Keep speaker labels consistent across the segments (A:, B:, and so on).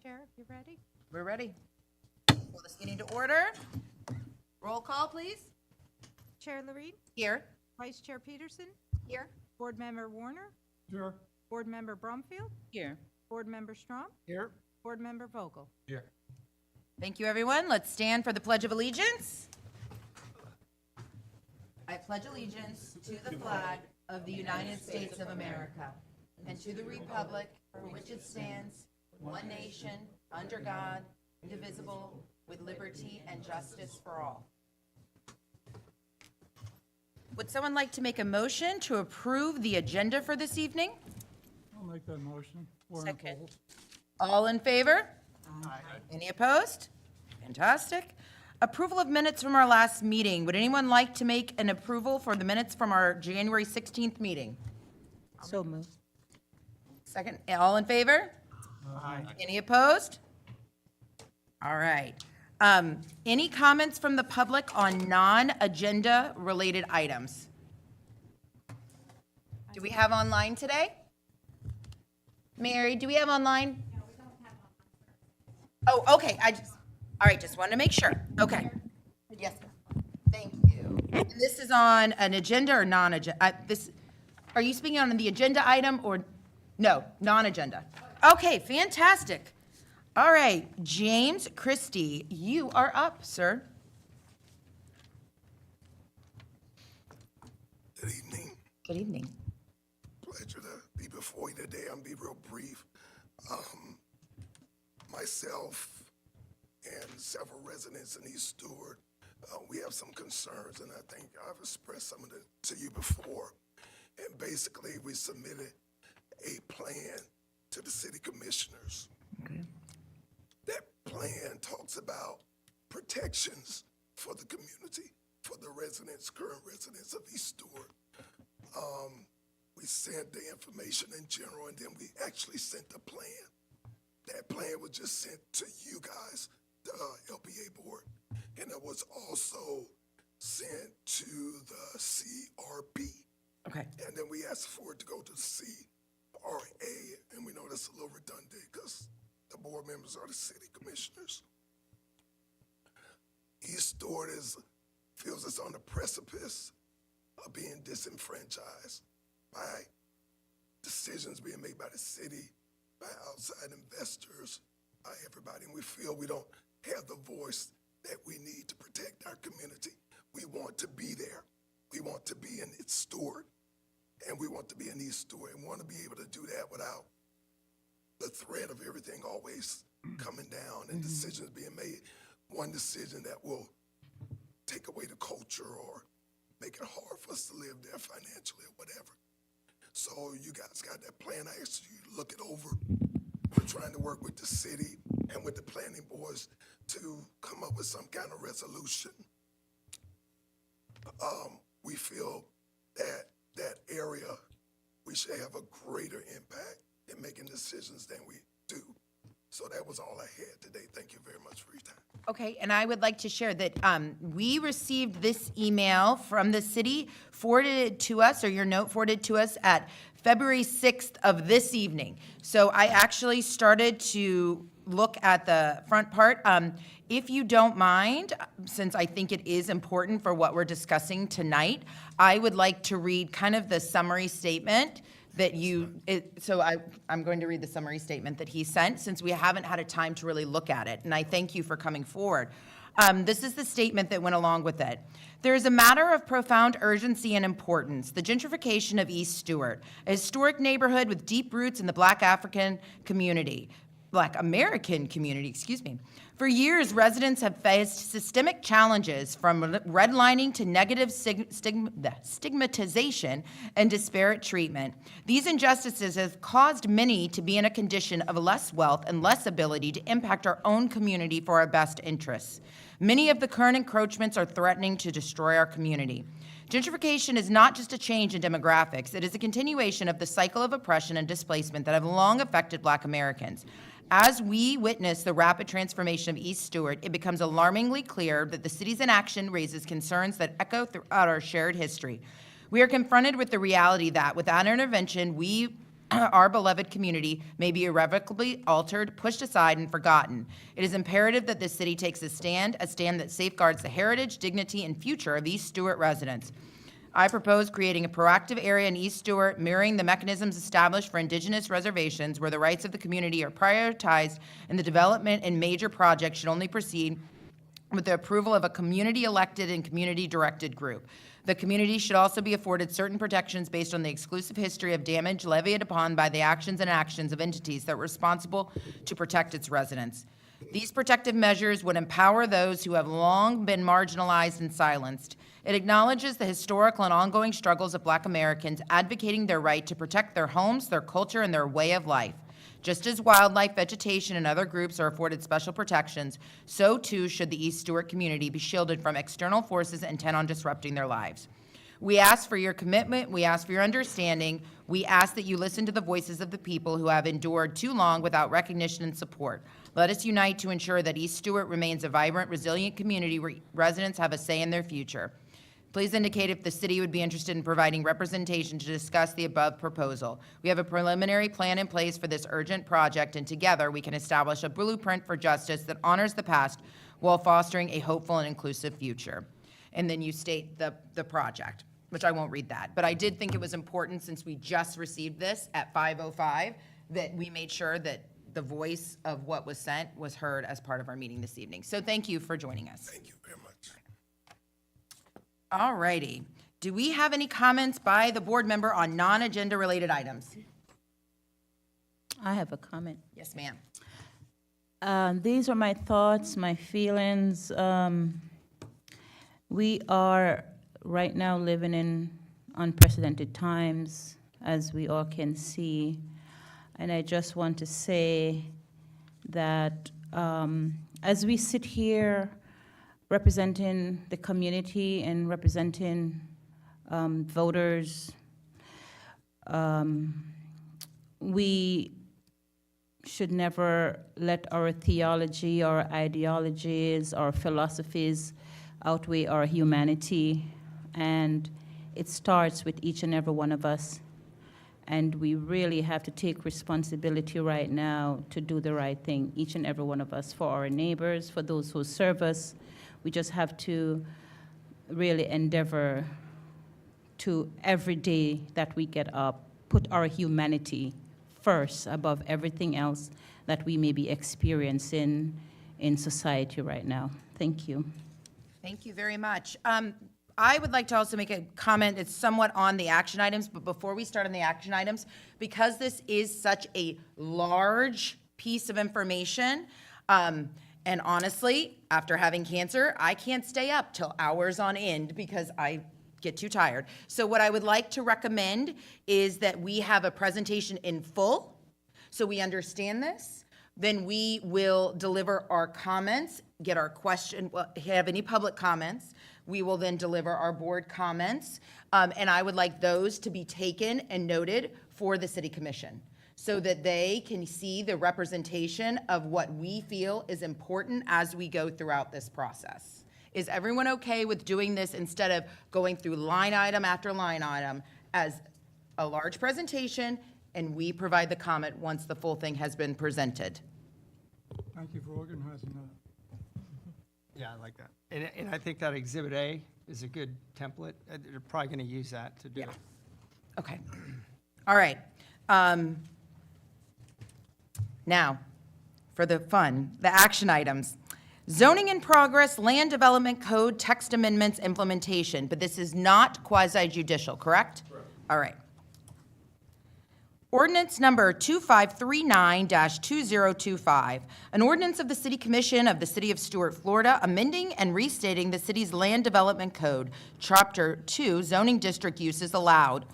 A: Chair, if you're ready.
B: We're ready. Call this meeting to order. Roll call, please.
A: Chair Loreen,
B: Here.
A: Vice Chair Peterson,
B: Here.
A: Board Member Warner,
C: Here.
A: Board Member Brumfield,
B: Here.
A: Board Member Strom,
C: Here.
A: Board Member Vogel.
C: Here.
B: Thank you, everyone. Let's stand for the Pledge of Allegiance. I pledge allegiance to the flag of the United States of America and to the republic for which it stands, one nation, under God, indivisible, with liberty and justice for all. Would someone like to make a motion to approve the agenda for this evening?
C: I'll make that motion. Warren
B: Second.
C: Coles.
B: All in favor? Any opposed? Fantastic. Approval of minutes from our last meeting. Would anyone like to make an approval for the minutes from our January 16th meeting?
A: So moved.
B: Second, all in favor? Any opposed? All right. Any comments from the public on non-agenda related items? Do we have online today? Mary, do we have online? No, we don't have online. Oh, okay, all right, just wanted to make sure. Okay. Yes, ma'am. Thank you. And this is on an agenda or non-agenda? Are you speaking on the agenda item or, no, non-agenda? Okay, fantastic. All right, James Christie, you are up, sir.
D: Good evening.
B: Good evening.
D: Pleasure to be before you today. I'm gonna be real brief. Myself and several residents in East Stewart, we have some concerns, and I think I've expressed some of it to you before. And basically, we submitted a plan to the city commissioners.
B: Okay.
D: That plan talks about protections for the community, for the residents, current residents of East Stewart. We sent the information in general, and then we actually sent the plan. That plan was just sent to you guys, the LPA board, and it was also sent to the CRP.
B: Okay.
D: And then we asked for it to go to the CRA, and we know that's a little redundant because the board members are the city commissioners. East Stewart feels it's on the precipice of being disenfranchised by decisions being made by the city, by outside investors, by everybody. And we feel we don't have the voice that we need to protect our community. We want to be there. We want to be in East Stewart, and we want to be in East Stewart, and want to be able to do that without the threat of everything always coming down and decisions being made. One decision that will take away the culture or make it hard for us to live there financially or whatever. So you guys got that plan. I asked you to look it over. We're trying to work with the city and with the planning boards to come up with some kind of resolution. We feel that that area, we should have a greater impact in making decisions than we do. So that was all I had today. Thank you very much for your time.
B: Okay, and I would like to share that we received this email from the city, forwarded it to us, or your note forwarded to us at February 6th of this evening. So I actually started to look at the front part. If you don't mind, since I think it is important for what we're discussing tonight, I would like to read kind of the summary statement that I'm going to read the summary statement that he sent, since we haven't had a time to really look at it, and I thank you for coming forward. This is the statement that went along with it. There is a matter of profound urgency and importance, the gentrification of East Stewart, a historic neighborhood with deep roots in the Black American community. For years, residents have faced systemic challenges from redlining to negative stigmatization and disparate treatment. These injustices have caused many to be in a condition of less wealth and less ability to impact our own community for our best interests. Many of the current encroachments are threatening to destroy our community. Gentrification is not just a change in demographics, it is a continuation of the cycle of oppression and displacement that have long affected Black Americans. As we witness the rapid transformation of East Stewart, it becomes alarmingly clear that the city's inaction raises concerns that echo throughout our shared history. We are confronted with the reality that without intervention, we our beloved community may be irrevocably altered, pushed aside, and forgotten. It is imperative that this city takes a stand that safeguards the heritage, dignity, and future of East Stewart residents. I propose creating a proactive area in East Stewart mirroring the mechanisms established for indigenous reservations where the rights of the community are prioritized and the development and major projects should only proceed with the approval of a community-elected and community-directed group. The community should also be afforded certain protections based on the exclusive history of damage levied upon by the actions and actions of entities that were responsible to protect its residents. These protective measures would empower those who have long been marginalized and silenced. It acknowledges the historical and ongoing struggles of Black Americans advocating their right to protect their homes, their culture, and their way of life. Just as wildlife, vegetation, and other groups are afforded special protections, so too should the East Stewart community be shielded from external forces intent on disrupting their lives. We ask for your commitment, we ask for your understanding, we ask that you listen to the voices of the people who have endured too long without recognition and support. Let us unite to ensure that East Stewart remains a vibrant, resilient community where residents have a say in their future. Please indicate if the city would be interested in providing representation to discuss the above proposal. We have a preliminary plan in place for this urgent project, and together we can establish a blueprint for justice that honors the past while fostering a hopeful and inclusive future. And then you state the project, which I won't read that. But I did think it was important, since we just received this at 5:05, that we made sure that the voice of what was sent was heard as part of our meeting this evening. So thank you for joining us.
D: Thank you very much.
B: All righty. Do we have any comments by the board member on non-agenda related items?
E: I have a comment.
B: Yes, ma'am.
E: These are my thoughts, my feelings. We are right now living in unprecedented times, as we all can see. And I just want to say that as we sit here representing the community and representing voters, we should never let our theology, our ideologies, our philosophies outweigh our humanity. And it starts with each and every one of us. And we really have to take responsibility right now to do the right thing, each and every one of us, for our neighbors, for those who serve us. We just have to really endeavor to, every day that we get up, put our humanity first above everything else that we may be experiencing in society right now. Thank you.
B: Thank you very much. I would like to also make a comment. It's somewhat on the action items, but before we start on the action items, because this is such a large piece of information, and honestly, after having cancer, I can't stay up till hours on end because I get too tired. So what I would like to recommend is that we have a presentation in full, so we understand this. Then we will deliver our comments, get our question, have any public comments. We will then deliver our board comments, and I would like those to be taken and noted for the city commission so that they can see the representation of what we feel is important as we go throughout this process. Is everyone okay with doing this instead of going through line item after line item as a large presentation, and we provide the comment once the full thing has been presented?
C: Thank you for organizing that.
F: Yeah, I like that. And I think that Exhibit A is a good template. They're probably going to use that to do it.
B: Okay. All right. Now, for the fun, the action items. Zoning in progress, land development code, text amendments, implementation, but this is not quasi-judicial, correct? Correct. All right. Ordinance number 2539-2025, an ordinance of the City Commission of the City of Stuart, Florida, amending and restating the city's land development code, Chapter 2, zoning district uses allowed.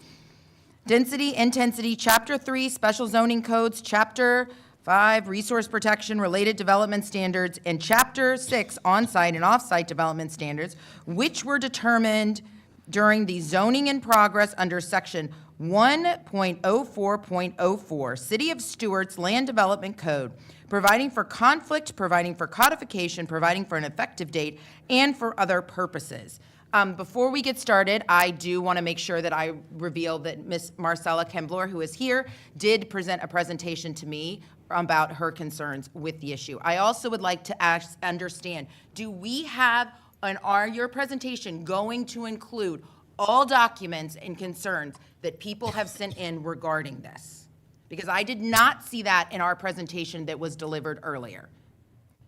B: Density, intensity, Chapter 3, special zoning codes, Chapter 5, resource protection, related development standards, and Chapter 6, on-site and off-site development standards, which were determined during the zoning in progress under Section 1.04.04, City of Stuart's Land Development Code, providing for conflict, providing for codification, providing for an effective date, and for other purposes. Before we get started, I do want to make sure that I reveal that Ms. Marcella Kembler, who is here, did present a presentation to me about her concerns with the issue. I also would like to understand, do we have, are your presentation going to include all documents and concerns that people have sent in regarding this? Because I did not see that in our presentation that was delivered earlier.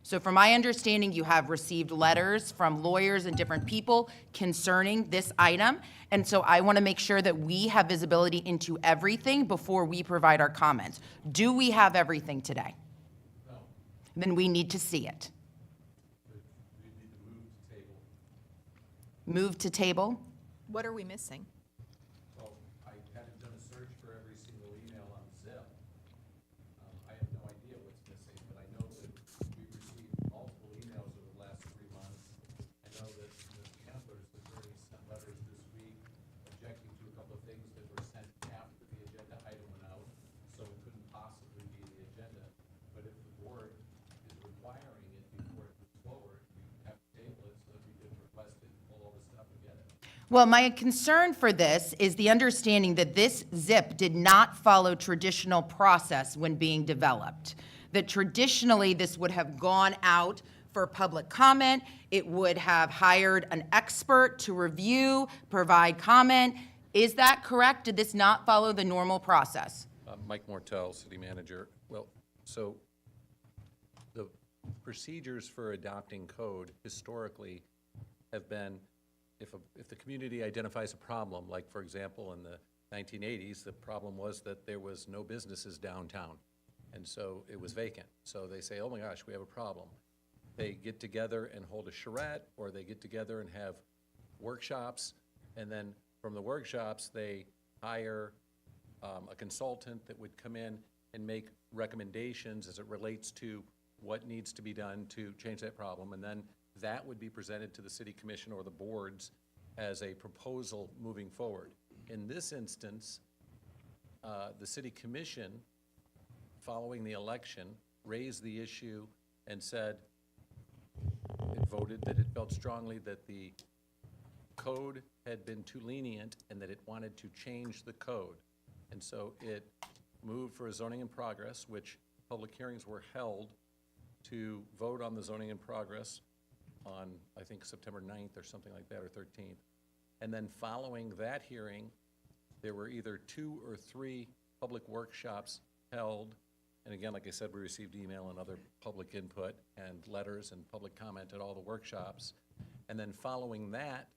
B: So from my understanding, you have received letters from lawyers and different people concerning this item. And so I want to make sure that we have visibility into everything before we provide our comments. Do we have everything today? No. Then we need to see it.
G: We need to move to table.
B: Move to table?
H: What are we missing?
G: Well, I haven't done a search for every single email on Zip. I have no idea what's missing, but I know that we've received multiple emails over the last 3 months. I know that Ms. Kembler's attorney sent letters this week objecting to a couple of things that were sent after the agenda item went out, so it couldn't possibly be the agenda. But if the board is requiring it before it moves forward, we have to table it so that we can request it and pull all the stuff and get it.
B: Well, my concern for this is the understanding that this ZIP did not follow traditional process when being developed. That traditionally, this would have gone out for public comment. It would have hired an expert to review, provide comment. Is that correct? Did this not follow the normal process?
I: Mike Mortel, city manager. Well, so the procedures for adopting code historically have been, if the community identifies a problem, like for example in the 1980s, the problem was that there was no businesses downtown, and so it was vacant. So they say, oh my gosh, we have a problem. They get together and hold a charrette, or they get together and have workshops, and then from the workshops they hire a consultant that would come in and make recommendations as it relates to what needs to be done to change that problem, and then that would be presented to the city commission or the boards as a proposal moving forward. In this instance, the city commission, following the election, raised the issue and said, it voted that it felt strongly that the code had been too lenient and that it wanted to change the code. And so it moved for a zoning in progress, which public hearings were held to vote on the zoning in progress on, I think, September 9th or something like that, or 13th. And then following that hearing, there were either 2 or 3 public workshops held. And again, like I said, we received email and other public input and letters and public comment at all the workshops. And then following that,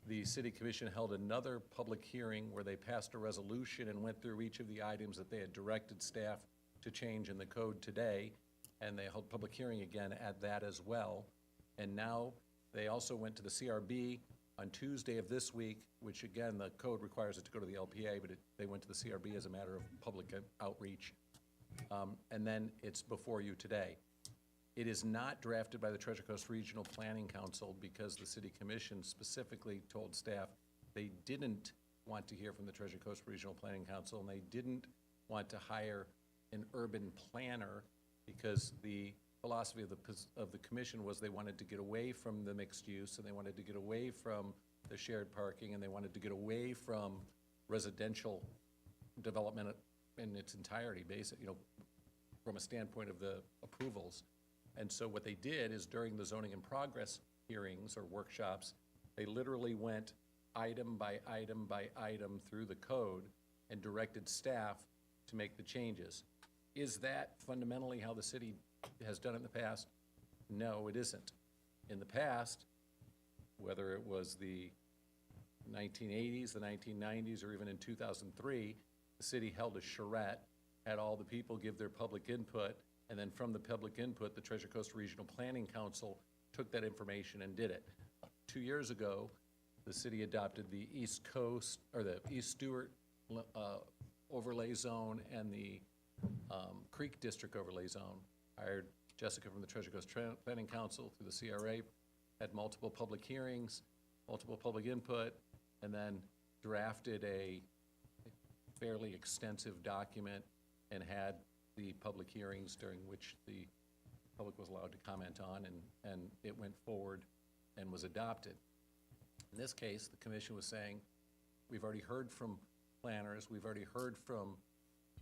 I: the city commission held another public hearing where they passed a resolution and went through each of the items that they had directed staff to change in the code today. And they held public hearing again at that as well. And now they also went to the CRB on Tuesday of this week, which again, the code requires it to go to the LPA, but they went to the CRB as a matter of public outreach. And then it's before you today. It is not drafted by the Treasure Coast Regional Planning Council because the City Commission specifically told staff they didn't want to hear from the Treasure Coast Regional Planning Council, and they didn't want to hire an urban planner because the philosophy of the commission was they wanted to get away from the mixed use, and they wanted to get away from the shared parking, and they wanted to get away from residential development in its entirety, from a standpoint of the approvals. And so what they did is during the zoning in progress hearings or workshops, they literally went item by item by item through the code and directed staff to make the changes. Is that fundamentally how the city has done it in the past? No, it isn't. In the past, whether it was the 1980s, the 1990s, or even in 2003, the city held a charrette, had all the people give their public input, and then from the public input, the Treasure Coast Regional Planning Council took that information and did it. 2 years ago, the city adopted the East Coast, or the East Stewart overlay zone and the Creek District overlay zone. Hired Jessica from the Treasure Coast Planning Council through the CRA, had multiple public hearings, multiple public input, and then drafted a fairly extensive document and had the public hearings during which the public was allowed to comment on, and it went forward and was adopted. In this case, the commission was saying, we've already heard from planners, we've already heard from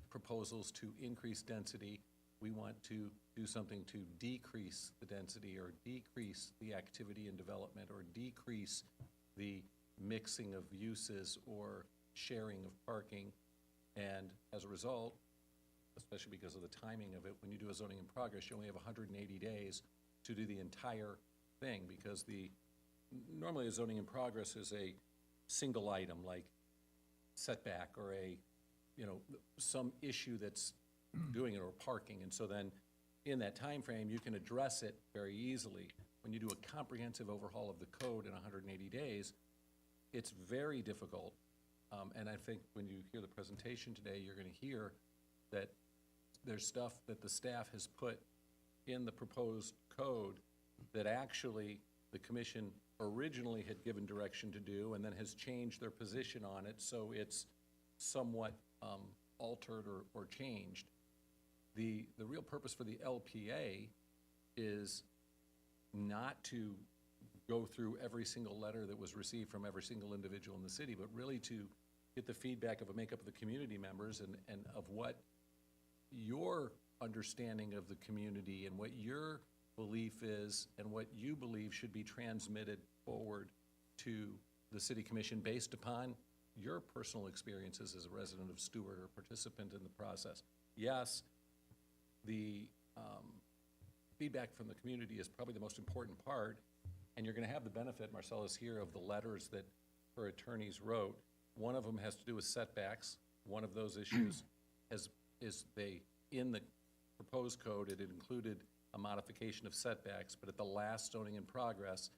I: proposals to increase density. We want to do something to decrease the density or decrease the activity and development or decrease the mixing of uses or sharing of parking. And as a result, especially because of the timing of it, when you do a zoning in progress, you only have 180 days to do the entire thing, because normally a zoning in progress is a single item, like setback or some issue that's doing it, or parking. And so then, in that time frame, you can address it very easily. When you do a comprehensive overhaul of the code in 180 days, it's very difficult. And I think when you hear the presentation today, you're gonna hear that there's stuff that the staff has put in the proposed code that actually the commission originally had given direction to do and then has changed their position on it, so it's somewhat altered or changed. The real purpose for the LPA is not to go through every single letter that was received from every single individual in the city, but really to get the feedback of a makeup of the community members and of what your understanding of the community and what your belief is and what you believe should be transmitted forward to the city commission based upon your personal experiences as a resident of Stewart or participant in the process. Yes, the feedback from the community is probably the most important part, and you're gonna have the benefit, Marcellus, here, of the letters that her attorneys wrote. One of them has to do with setbacks. One of those issues in the proposed code, it included a modification of setbacks, but at the last zoning in progress,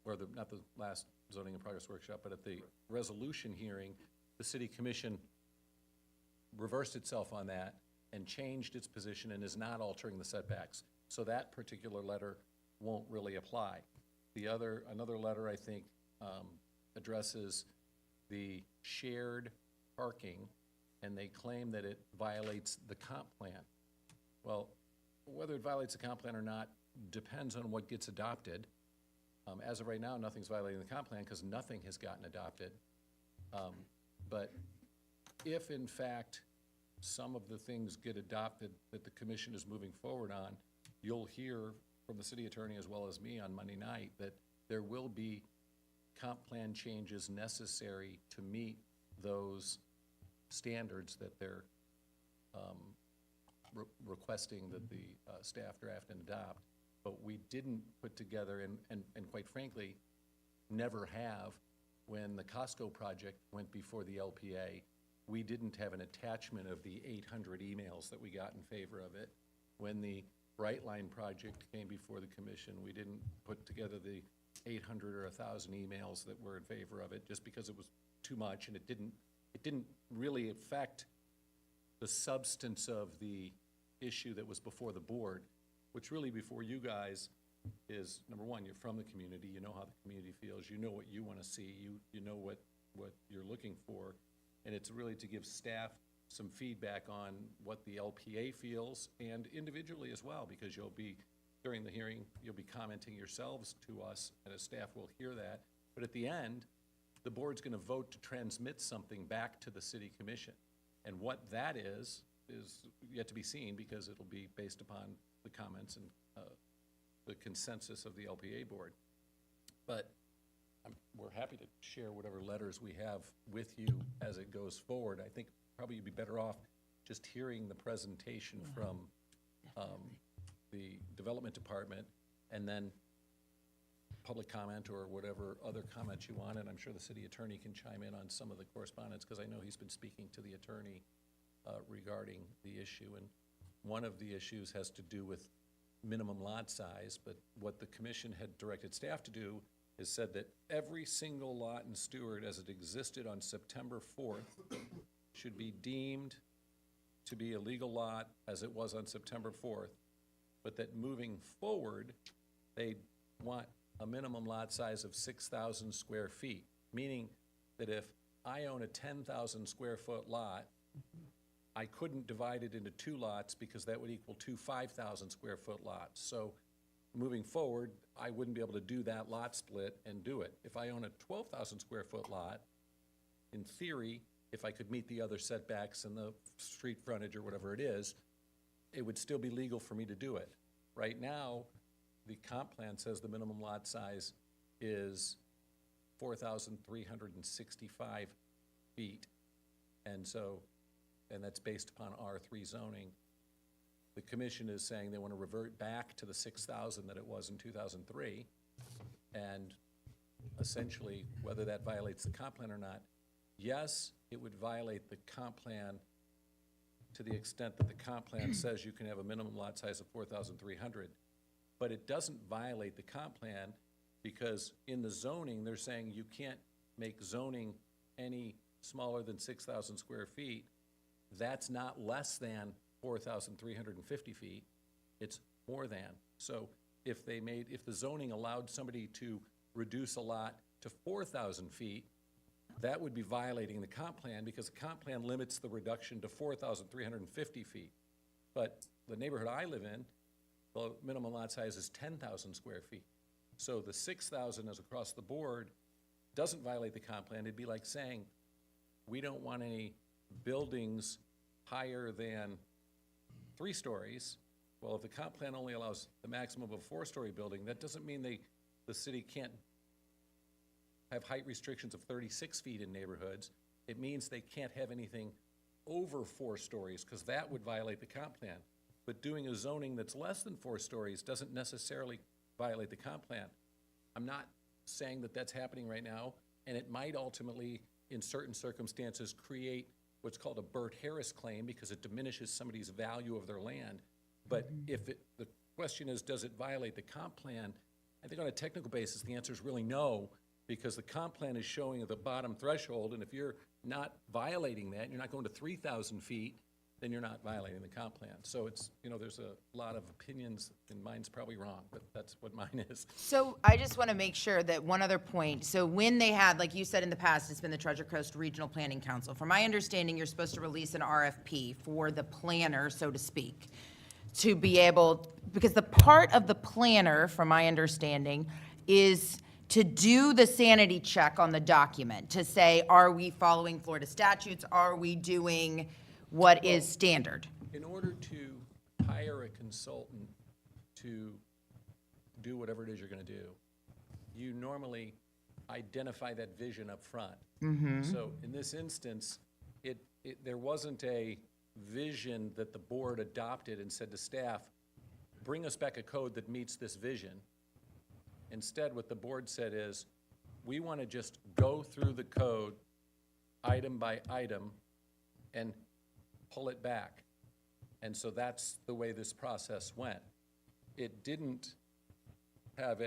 I: or not the last zoning in progress workshop, but at the resolution hearing, the city commission reversed itself on that and changed its position and is not altering the setbacks. So that particular letter won't really apply. Another letter, I think, addresses the shared parking, and they claim that it violates the comp plan. Well, whether it violates the comp plan or not depends on what gets adopted. As of right now, nothing's violating the comp plan because nothing has gotten adopted. But if, in fact, some of the things get adopted that the commission is moving forward on, you'll hear from the city attorney as well as me on Monday night that there will be comp plan changes necessary to meet those standards that they're requesting that the staff draft and adopt. But we didn't put together, and quite frankly, never have, when the Costco project went before the LPA, we didn't have an attachment of the 800 emails that we got in favor of it. When the Brightline project came before the commission, we didn't put together the 800 or 1,000 emails that were in favor of it, just because it was too much, and it didn't really affect the substance of the issue that was before the board. What's really before you guys is, number one, you're from the community, you know how the community feels, you know what you want to see, you know what you're looking for, and it's really to give staff some feedback on what the LPA feels, and individually as well, because during the hearing, you'll be commenting yourselves to us, and as staff will hear that. But at the end, the board's gonna vote to transmit something back to the city commission. And what that is yet to be seen, because it'll be based upon the comments and the consensus of the LPA board. But we're happy to share whatever letters we have with you as it goes forward. I think probably you'd be better off just hearing the presentation from the development department, and then public comment or whatever other comments you want, and I'm sure the city attorney can chime in on some of the correspondence, because I know he's been speaking to the attorney regarding the issue. And one of the issues has to do with minimum lot size, but what the commission had directed staff to do is said that every single lot in Stewart as it existed on September 4th should be deemed to be a legal lot as it was on September 4th, but that moving forward, they want a minimum lot size of 6,000 square feet, meaning that if I own a 10,000 square foot lot, I couldn't divide it into two lots because that would equal two 5,000 square foot lots. So moving forward, I wouldn't be able to do that lot split and do it. If I own a 12,000 square foot lot, in theory, if I could meet the other setbacks and the street frontage or whatever it is, it would still be legal for me to do it. Right now, the comp plan says the minimum lot size is 4,365 feet. And so, and that's based upon R3 zoning. The commission is saying they want to revert back to the 6,000 that it was in 2003. And essentially, whether that violates the comp plan or not, yes, it would violate the comp plan to the extent that the comp plan says you can have a minimum lot size of 4,300. But it doesn't violate the comp plan because in the zoning, they're saying you can't make zoning any smaller than 6,000 square feet. That's not less than 4,350 feet, it's more than. So if the zoning allowed somebody to reduce a lot to 4,000 feet, that would be violating the comp plan because the comp plan limits the reduction to 4,350 feet. But the neighborhood I live in, the minimum lot size is 10,000 square feet. So the 6,000 is across the board, doesn't violate the comp plan. It'd be like saying, we don't want any buildings higher than 3 stories. Well, if the comp plan only allows the maximum of a 4-story building, that doesn't mean the city can't have height restrictions of 36 feet in neighborhoods. It means they can't have anything over 4 stories, because that would violate the comp plan. But doing a zoning that's less than 4 stories doesn't necessarily violate the comp plan. I'm not saying that that's happening right now, and it might ultimately, in certain circumstances, create what's called a Burt Harris claim because it diminishes somebody's value of their land. But if the question is, does it violate the comp plan? I think on a technical basis, the answer is really no, because the comp plan is showing the bottom threshold, and if you're not violating that, you're not going to 3,000 feet, then you're not violating the comp plan. So it's, there's a lot of opinions, and mine's probably wrong, but that's what mine is.
B: So I just want to make sure that one other point, so when they had, like you said in the past, it's been the Treasure Coast Regional Planning Council. From my understanding, you're supposed to release an RFP for the planner, so to speak, to be able, because the part of the planner, from my understanding, is to do the sanity check on the document, to say, are we following Florida statutes? Are we doing what is standard?
I: In order to hire a consultant to do whatever it is you're gonna do, you normally identify that vision up front. So in this instance, there wasn't a vision that the board adopted and said to staff, bring us back a code that meets this vision. Instead, what the board said is, we want to just go through the code item by item and pull it back. And so that's the way this process went. It didn't have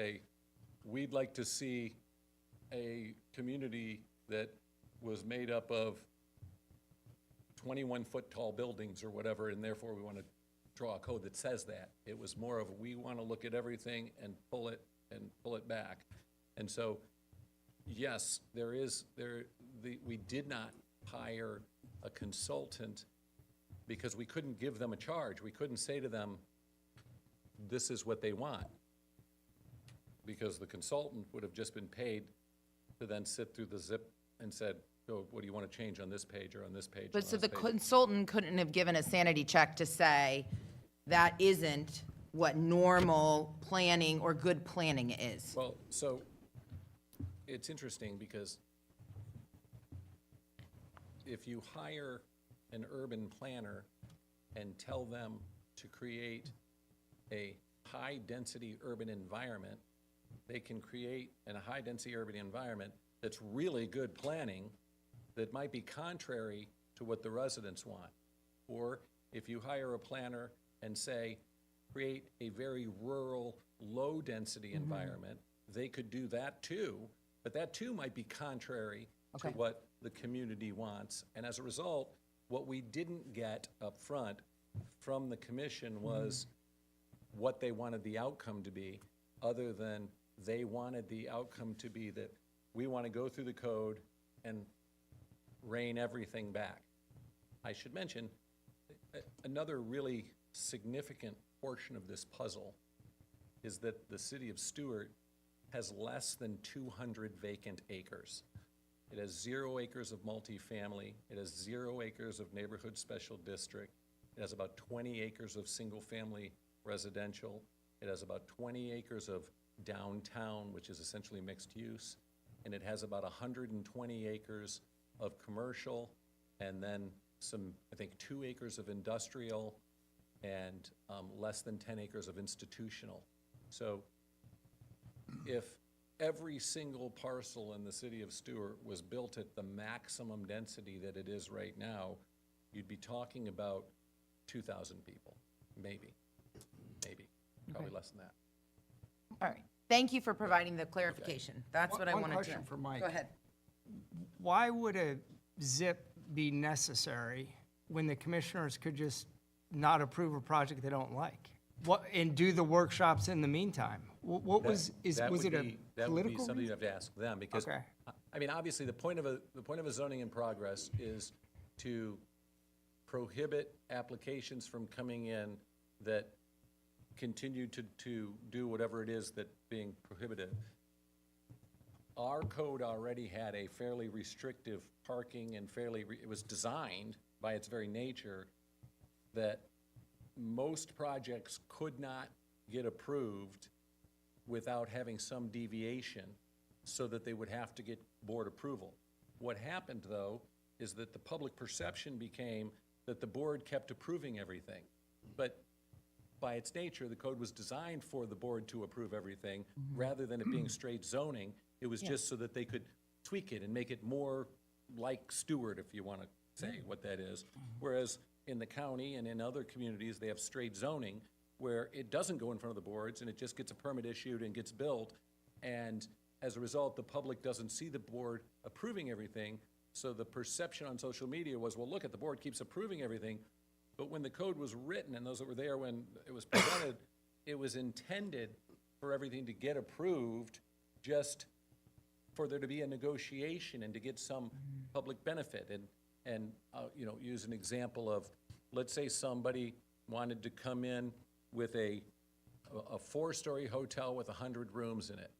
I: we'd like to see a community that was made up of 21-foot tall buildings or whatever, and therefore we want to draw a code that says that. It was more of, we want to look at everything and pull it back. And so, yes, we did not hire a consultant because we couldn't give them a charge. We couldn't say to them, this is what they want. Because the consultant would have just been paid to then sit through the zip and said, oh, what do you want to change on this page or on this page?
B: But so the consultant couldn't have given a sanity check to say, that isn't what normal planning or good planning is.
I: Well, so it's interesting because if you hire an urban planner and tell them to create a high-density urban environment, they can create a high-density urban environment that's really good planning that might be contrary to what the residents want. Or if you hire a planner and say, create a very rural, low-density environment, they could do that too, but that too might be contrary to what the community wants. And as a result, what we didn't get up front from the commission was what they wanted the outcome to be, other than they wanted the outcome to be that we want to go through the code and rein everything back. I should mention, another really significant portion of this puzzle is that the city of Stewart has less than 200 vacant acres. It has 0 acres of multifamily. It has 0 acres of neighborhood special district. It has about 20 acres of single-family residential. It has about 20 acres of downtown, which is essentially mixed use. And it has about 120 acres of commercial, and then some, I think, 2 acres of industrial, and less than 10 acres of institutional. So if every single parcel in the city of Stewart was built at the maximum density that it is right now, you'd be talking about 2,000 people, maybe, probably less than that.
B: All right. Thank you for providing the clarification. That's what I
F: One
B: wanted to know.
F: question for Mike.
B: Go ahead.
F: Why would a zip be necessary when the commissioners could just not approve a project they don't like? And do the workshops in the meantime? What was, was it a
I: That would be
F: political
I: something you
F: reason?
I: have to ask them, because,
F: Okay.
I: I mean, obviously, the point of a zoning in progress is to prohibit applications from coming in that continue to do whatever it is that being prohibited. Our code already had a fairly restrictive parking and it was designed by its very nature that most projects could not get approved without having some deviation, so that they would have to get board approval. What happened, though, is that the public perception became that the board kept approving everything. But by its nature, the code was designed for the board to approve everything, rather than it being straight zoning. It was just so that they could tweak it and make it more like Stewart, if you want to say what that is. Whereas in the county and in other communities, they have straight zoning, where it doesn't go in front of the boards, and it just gets a permit issued and gets built. And as a result, the public doesn't see the board approving everything. So the perception on social media was, well, look at the board keeps approving everything. But when the code was written, and those that were there when it was presented, it was intended for everything to get approved, just for there to be a negotiation and to get some public benefit. And you know, use an example of, let's say somebody wanted to come in with a 4-story hotel with 100 rooms in it.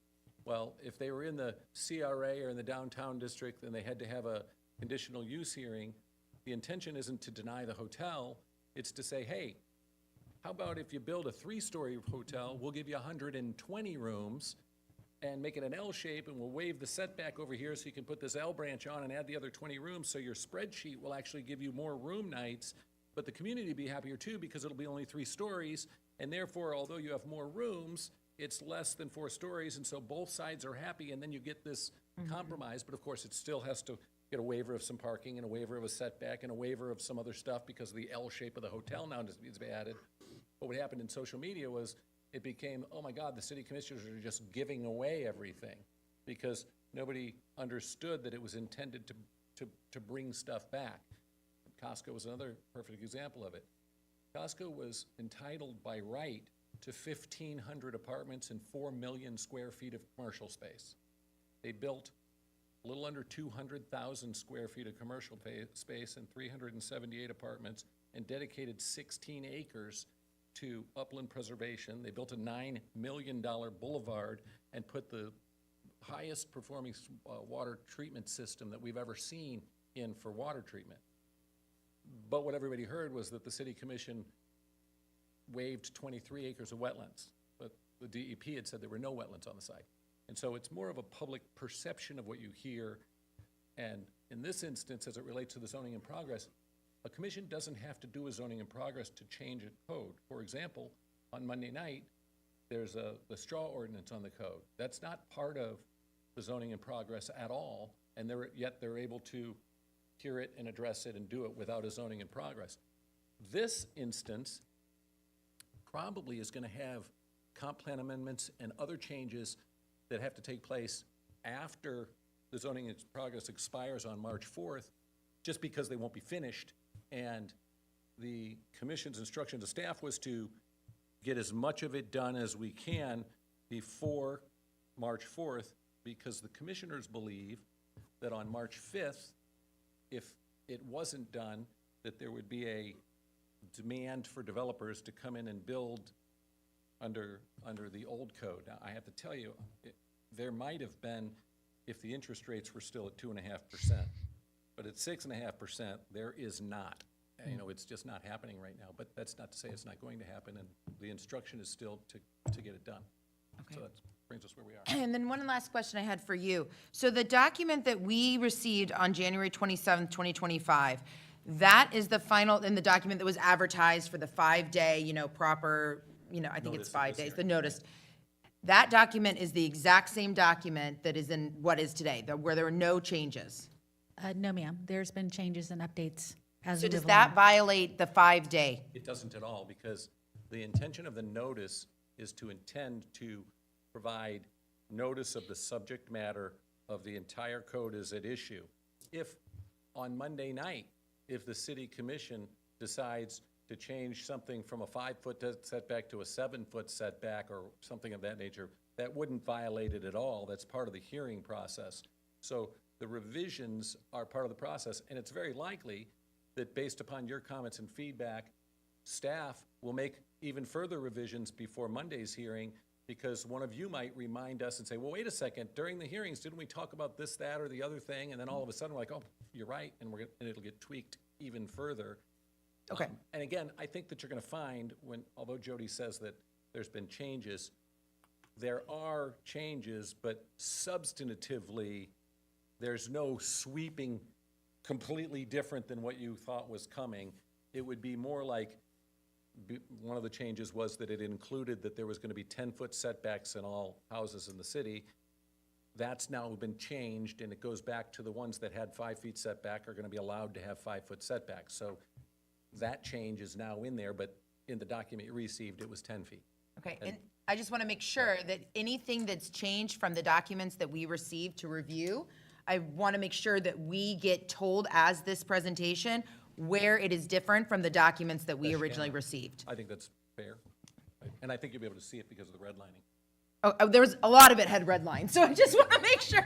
I: Well, if they were in the CRA or in the downtown district, then they had to have a conditional use hearing. The intention isn't to deny the hotel, it's to say, hey, how about if you build a 3-story hotel, we'll give you 120 rooms and make it an L shape, and we'll waive the setback over here so you can put this L branch on and add the other 20 rooms, so your spreadsheet will actually give you more room nights, but the community will be happier too, because it'll be only 3 stories, and therefore, although you have more rooms, it's less than 4 stories, and so both sides are happy, and then you get this compromise. But of course, it still has to get a waiver of some parking, and a waiver of a setback, and a waiver of some other stuff, because of the L shape of the hotel now needs to be added. But what happened in social media was, it became, oh my God, the city commissioners are just giving away everything, because nobody understood that it was intended to bring stuff back. Costco was another perfect example of it. Costco was entitled by right to 1,500 apartments and 4 million square feet of commercial space. They built a little under 200,000 square feet of commercial space and 378 apartments, and dedicated 16 acres to upland preservation. They built a $9 million boulevard and put the highest performing water treatment system that we've ever seen in for water treatment. But what everybody heard was that the city commission waived 23 acres of wetlands, but the DEP had said there were no wetlands on the site. And so it's more of a public perception of what you hear. And in this instance, as it relates to the zoning in progress, a commission doesn't have to do a zoning in progress to change a code. For example, on Monday night, there's the straw ordinance on the code. That's not part of the zoning in progress at all, and yet they're able to hear it and address it and do it without a zoning in progress. This instance probably is gonna have comp plan amendments and other changes that have to take place after the zoning in progress expires on March 4th, just because they won't be finished. And the commission's instruction to staff was to get as much of it done as we can before March 4th, because the commissioners believe that on March 5th, if it wasn't done, that there would be a demand for developers to come in and build under the old code. Now, I have to tell you, there might have been, if the interest rates were still at 2.5%, but at 6.5%, there is not. You know, it's just not happening right now, but that's not to say it's not going to happen, and the instruction is still to get it done. So that brings us where we are.
B: And then one last question I had for you. So the document that we received on January 27th, 2025, that is the final, in the document that was advertised for the 5-day, proper, I think
I: Notice
B: it's
I: of
B: 5
I: this
B: days, the
I: hearing.
B: notice. That document is the exact same document that is in what is today, where there were no changes.
H: No, ma'am. There's been changes and updates as
B: So
H: we
B: does
H: live
B: that
H: along.
B: violate the 5-day?
I: It doesn't at all, because the intention of the notice is to intend to provide notice of the subject matter of the entire code as at issue. If, on Monday night, if the city commission decides to change something from a 5-foot setback to a 7-foot setback or something of that nature, that wouldn't violate it at all. That's part of the hearing process. So the revisions are part of the process, and it's very likely that based upon your comments and feedback, staff will make even further revisions before Monday's hearing, because one of you might remind us and say, well, wait a second, during the hearings, didn't we talk about this, that, or the other thing? And then all of a sudden, we're like, oh, you're right, and it'll get tweaked even further.
B: Okay.
I: And again, I think that you're gonna find although Jody says that there's been changes, there are changes, but substantively, there's no sweeping, completely different than what you thought was coming. It would be more like, one of the changes was that it included that there was gonna be 10-foot setbacks in all houses in the city. That's now been changed, and it goes back to the ones that had 5 feet setback are gonna be allowed to have 5-foot setbacks. So that change is now in there, but in the document you received, it was 10 feet.
B: Okay, and I just want to make sure that anything that's changed from the documents that we received to review, I want to make sure that we get told as this presentation where it is different from the documents that we
I: Yes, you
B: originally
I: can.
B: received.
I: I think that's fair. And I think you'll be able to see it because of the redlining.
B: Oh, there was a lot of it had red lines, so I just want to make sure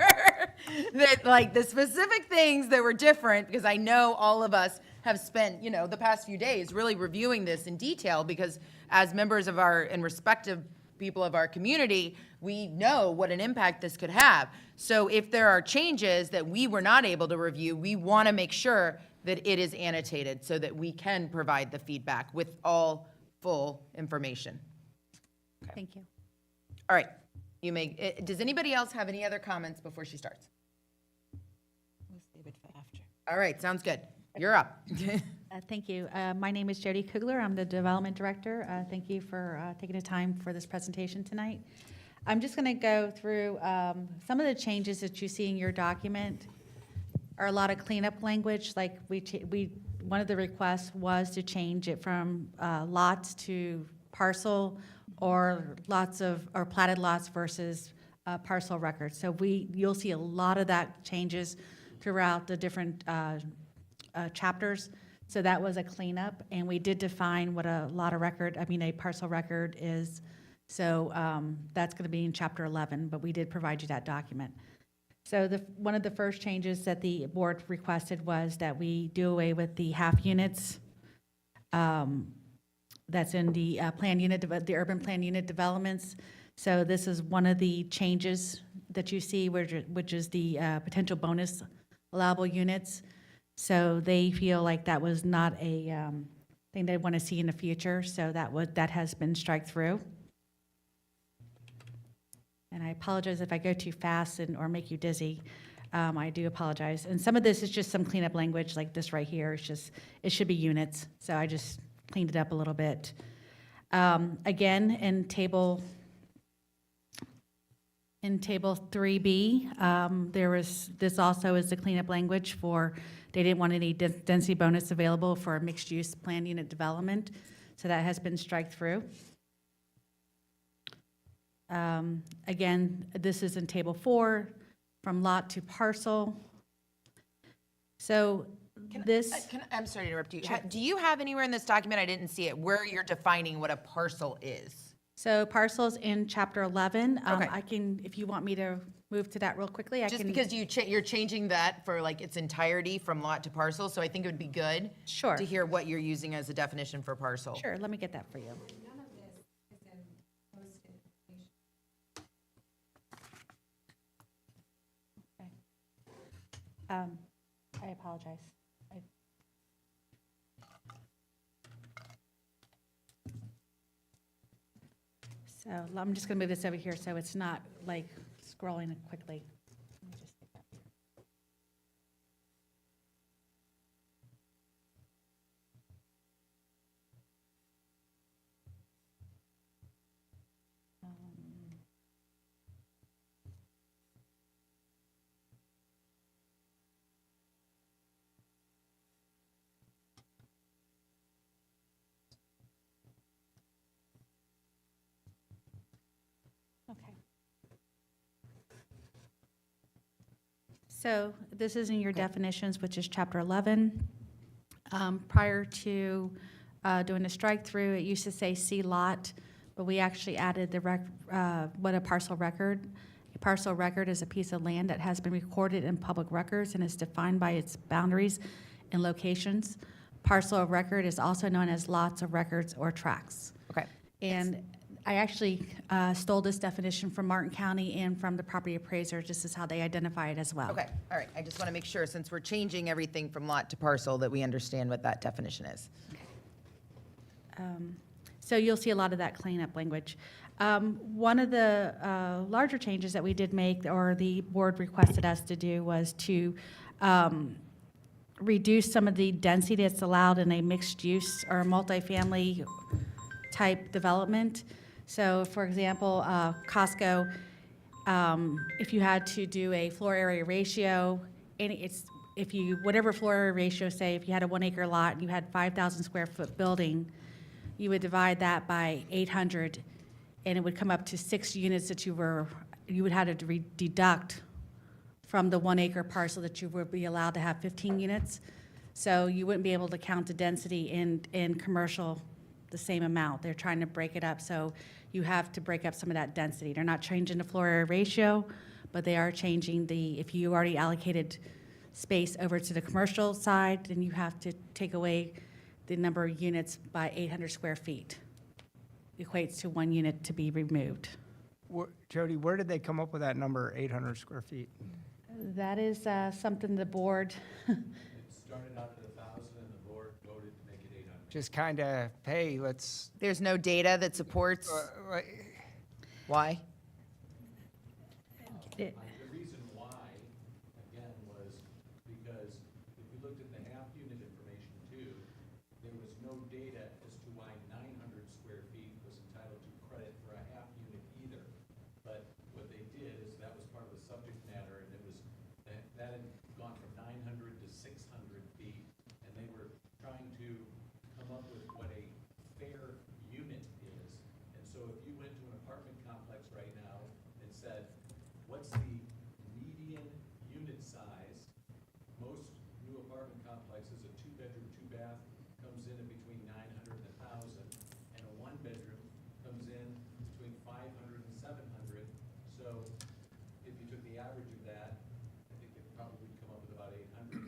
B: that like the specific things that were different, because I know all of us have spent, the past few days really reviewing this in detail, because as members of our and respective people of our community, we know what an impact this could have. So if there are changes that we were not able to review, we want to make sure that it is annotated so that we can provide the feedback with all full information.
H: Thank you.
B: All right, does anybody else have any other comments before she starts?
H: We'll save it for after.
B: All right, sounds good. You're up.
H: Thank you. My name is Jody Kugler. I'm the Development Director. Thank you for taking the time for this presentation tonight. I'm just going to go through some of the changes that you see in your document are a lot of cleanup language. Like one of the requests was to change it from lots to parcel, or platted lots versus parcel records. So you'll see a lot of that changes throughout the different chapters. So that was a cleanup, and we did define what a parcel record is. So that's going to be in chapter 11, but we did provide you that document. So one of the first changes that the board requested was that we do away with the half units that's in the the urban plan unit developments. So this is one of the changes that you see, which is the potential bonus allowable units. So they feel like that was not a thing they want to see in the future. So that has been strike through. And I apologize if I go too fast or make you dizzy. I do apologize. And some of this is just some cleanup language, like this right here. It should be units. So I just cleaned it up a little bit. Again, in table 3B, this also is the cleanup language for, they didn't want any density bonus available for mixed-use planned unit development. So that has been strike through. Again, this is in table 4, from lot to parcel. So
B: I'm sorry to interrupt you. Do you have anywhere in this document, I didn't see it, where you're defining what a parcel is?
H: So parcels in chapter 11.
B: Okay.
H: I can, if you want me to move to that real quickly, I can.
B: Just because you're changing that for like its entirety from lot to parcel, so I think it would be good
H: Sure.
B: to hear what you're using as a definition for parcel.
H: Sure, let me get that for you. I apologize. So I'm just going to move this over here so it's not like scrolling quickly. Let me just take that here. Okay. So this is in your definitions, which is Chapter 11. Prior to doing a strike-through, it used to say C lot, but we actually added what a parcel record. A parcel record is a piece of land that has been recorded in public records and is defined by its boundaries and locations. Parcel of record is also known as lots of records or tracts.
B: Okay.
H: And I actually stole this definition from Martin County and from the property appraiser. This is how they identify it as well.
B: Okay, all right. I just want to make sure, since we're changing everything from lot to parcel, that we understand what that definition is.
H: So you'll see a lot of that cleanup language. One of the larger changes that we did make, or the board requested us to do, was to reduce some of the density that's allowed in a mixed-use or multifamily type development. So, for example, Costco, if you had to do a floor area ratio, whatever floor area ratio, say, if you had a 1 acre lot and you had 5,000 square foot building, you would divide that by 800, and it would come up to 6 units that you would have to deduct from the 1 acre parcel that you would be allowed to have 15 units. So you wouldn't be able to count the density in commercial the same amount. They're trying to break it up, so you have to break up some of that density. They're not changing the floor area ratio, but they are changing if you already allocated space over to the commercial side, then you have to take away the number of units by 800 square feet. Equates to 1 unit to be removed.
F: Jody, where did they come up with that number, 800 square feet?
H: That is something the board,
G: It started out at 1,000 and the board voted to make it 800.
F: Just kind of, hey, let's,
B: There's no data that supports why?
H: it-
G: The reason why, again, was because if we looked at the half unit information too, there was no data as to why 900 square feet was entitled to credit for a half unit either. But what they did is that was part of the subject matter, and it was, that had gone from 900 to 600 feet, and they were trying to come up with what a fair unit is. And so if you went to an apartment complex right now and said, what's the median unit size? Most new apartment complexes, a 2-bedroom, 2-bath comes in at between 900 and 1,000, and a 1-bedroom comes in between 500 and 700. So if you took the average of that, I think it probably would come up with about 800.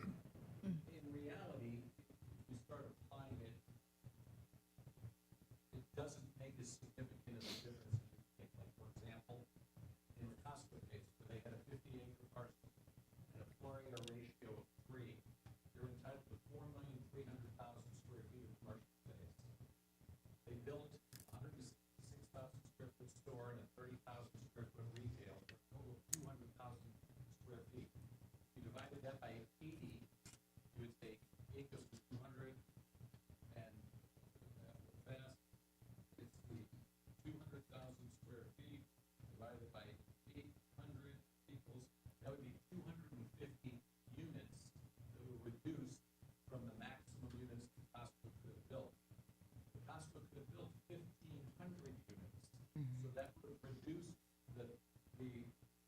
G: In reality, if you start applying it, it doesn't make as significant of a difference as you think. Like, for example, in the Costco case, where they had a 50-acre parcel and a floor area ratio of 3, they're entitled to 4,300,000 square feet of commercial space. They built a 166,000 square foot store and a 30,000 square foot retail for a total of 200,000 square feet. You divided that by 80, you would say 8 goes to 200, and fast, it's the 200,000 square feet divided by 800 equals, that would be 250 units that were reduced from the maximum units that Costco could have built. The Costco could have built 1,500 units, so that would have reduced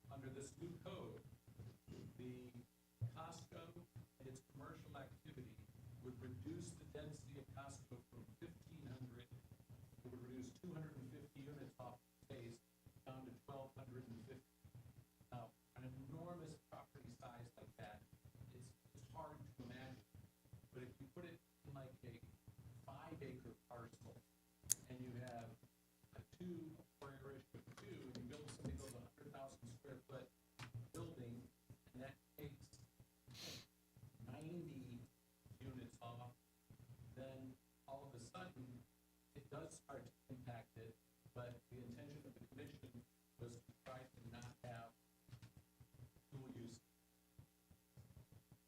G: under this new code, the Costco and its commercial activity would reduce the density of Costco from 1,500, it would reduce 250 units off space down to 1,250. Now, an enormous property size like that, it's hard to imagine. But if you put it in like a 5-acre parcel, and you have a 4 area ratio of 2, and you build a 100,000 square foot building, and that takes 10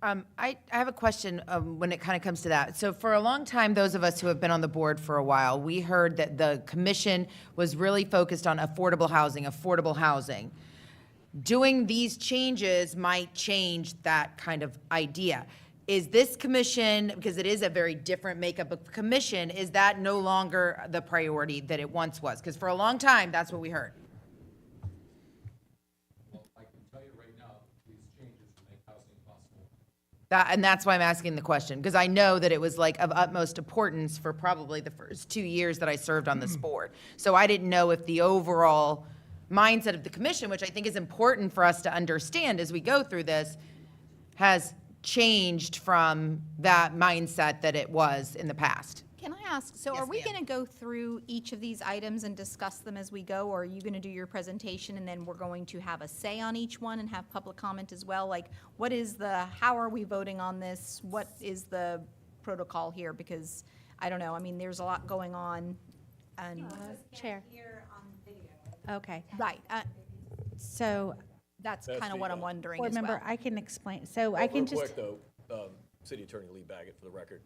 B: I have a question when it kind of comes to that. So for a long time, those of us who have been on the board for a while, we heard that the commission was really focused on affordable housing, affordable housing. Doing these changes might change that kind of idea. Is this commission, because it is a very different makeup of commission, is that no longer the priority that it once was? Because for a long time, that's what we heard.
G: Well, I can tell you right now, these changes will make housing possible.
B: And that's why I'm asking the question, because I know that it was like of utmost importance for probably the first 2 years that I served on this board. So I didn't know if the overall mindset of the commission, which I think is important for us to understand as we go through this, has changed from that mindset that it was in the past.
J: Can I ask, so
B: Yes,
J: are we
B: ma'am.
J: going to go through each of these items and discuss them as we go? Or are you going to do your presentation and then we're going to have a say on each one and have public comment as well? Like, how are we voting on this? What is the protocol here? Because, I don't know, I mean, there's a lot going on. And,
H: Chair. Okay,
J: right,
H: so,
J: that's
K: That's
J: kind of
K: the,
J: what I'm wondering
H: board
J: as well.
H: member, I can explain, so I can
K: Real
H: just.
K: quick, though, City Attorney Lee Baggett, for the record,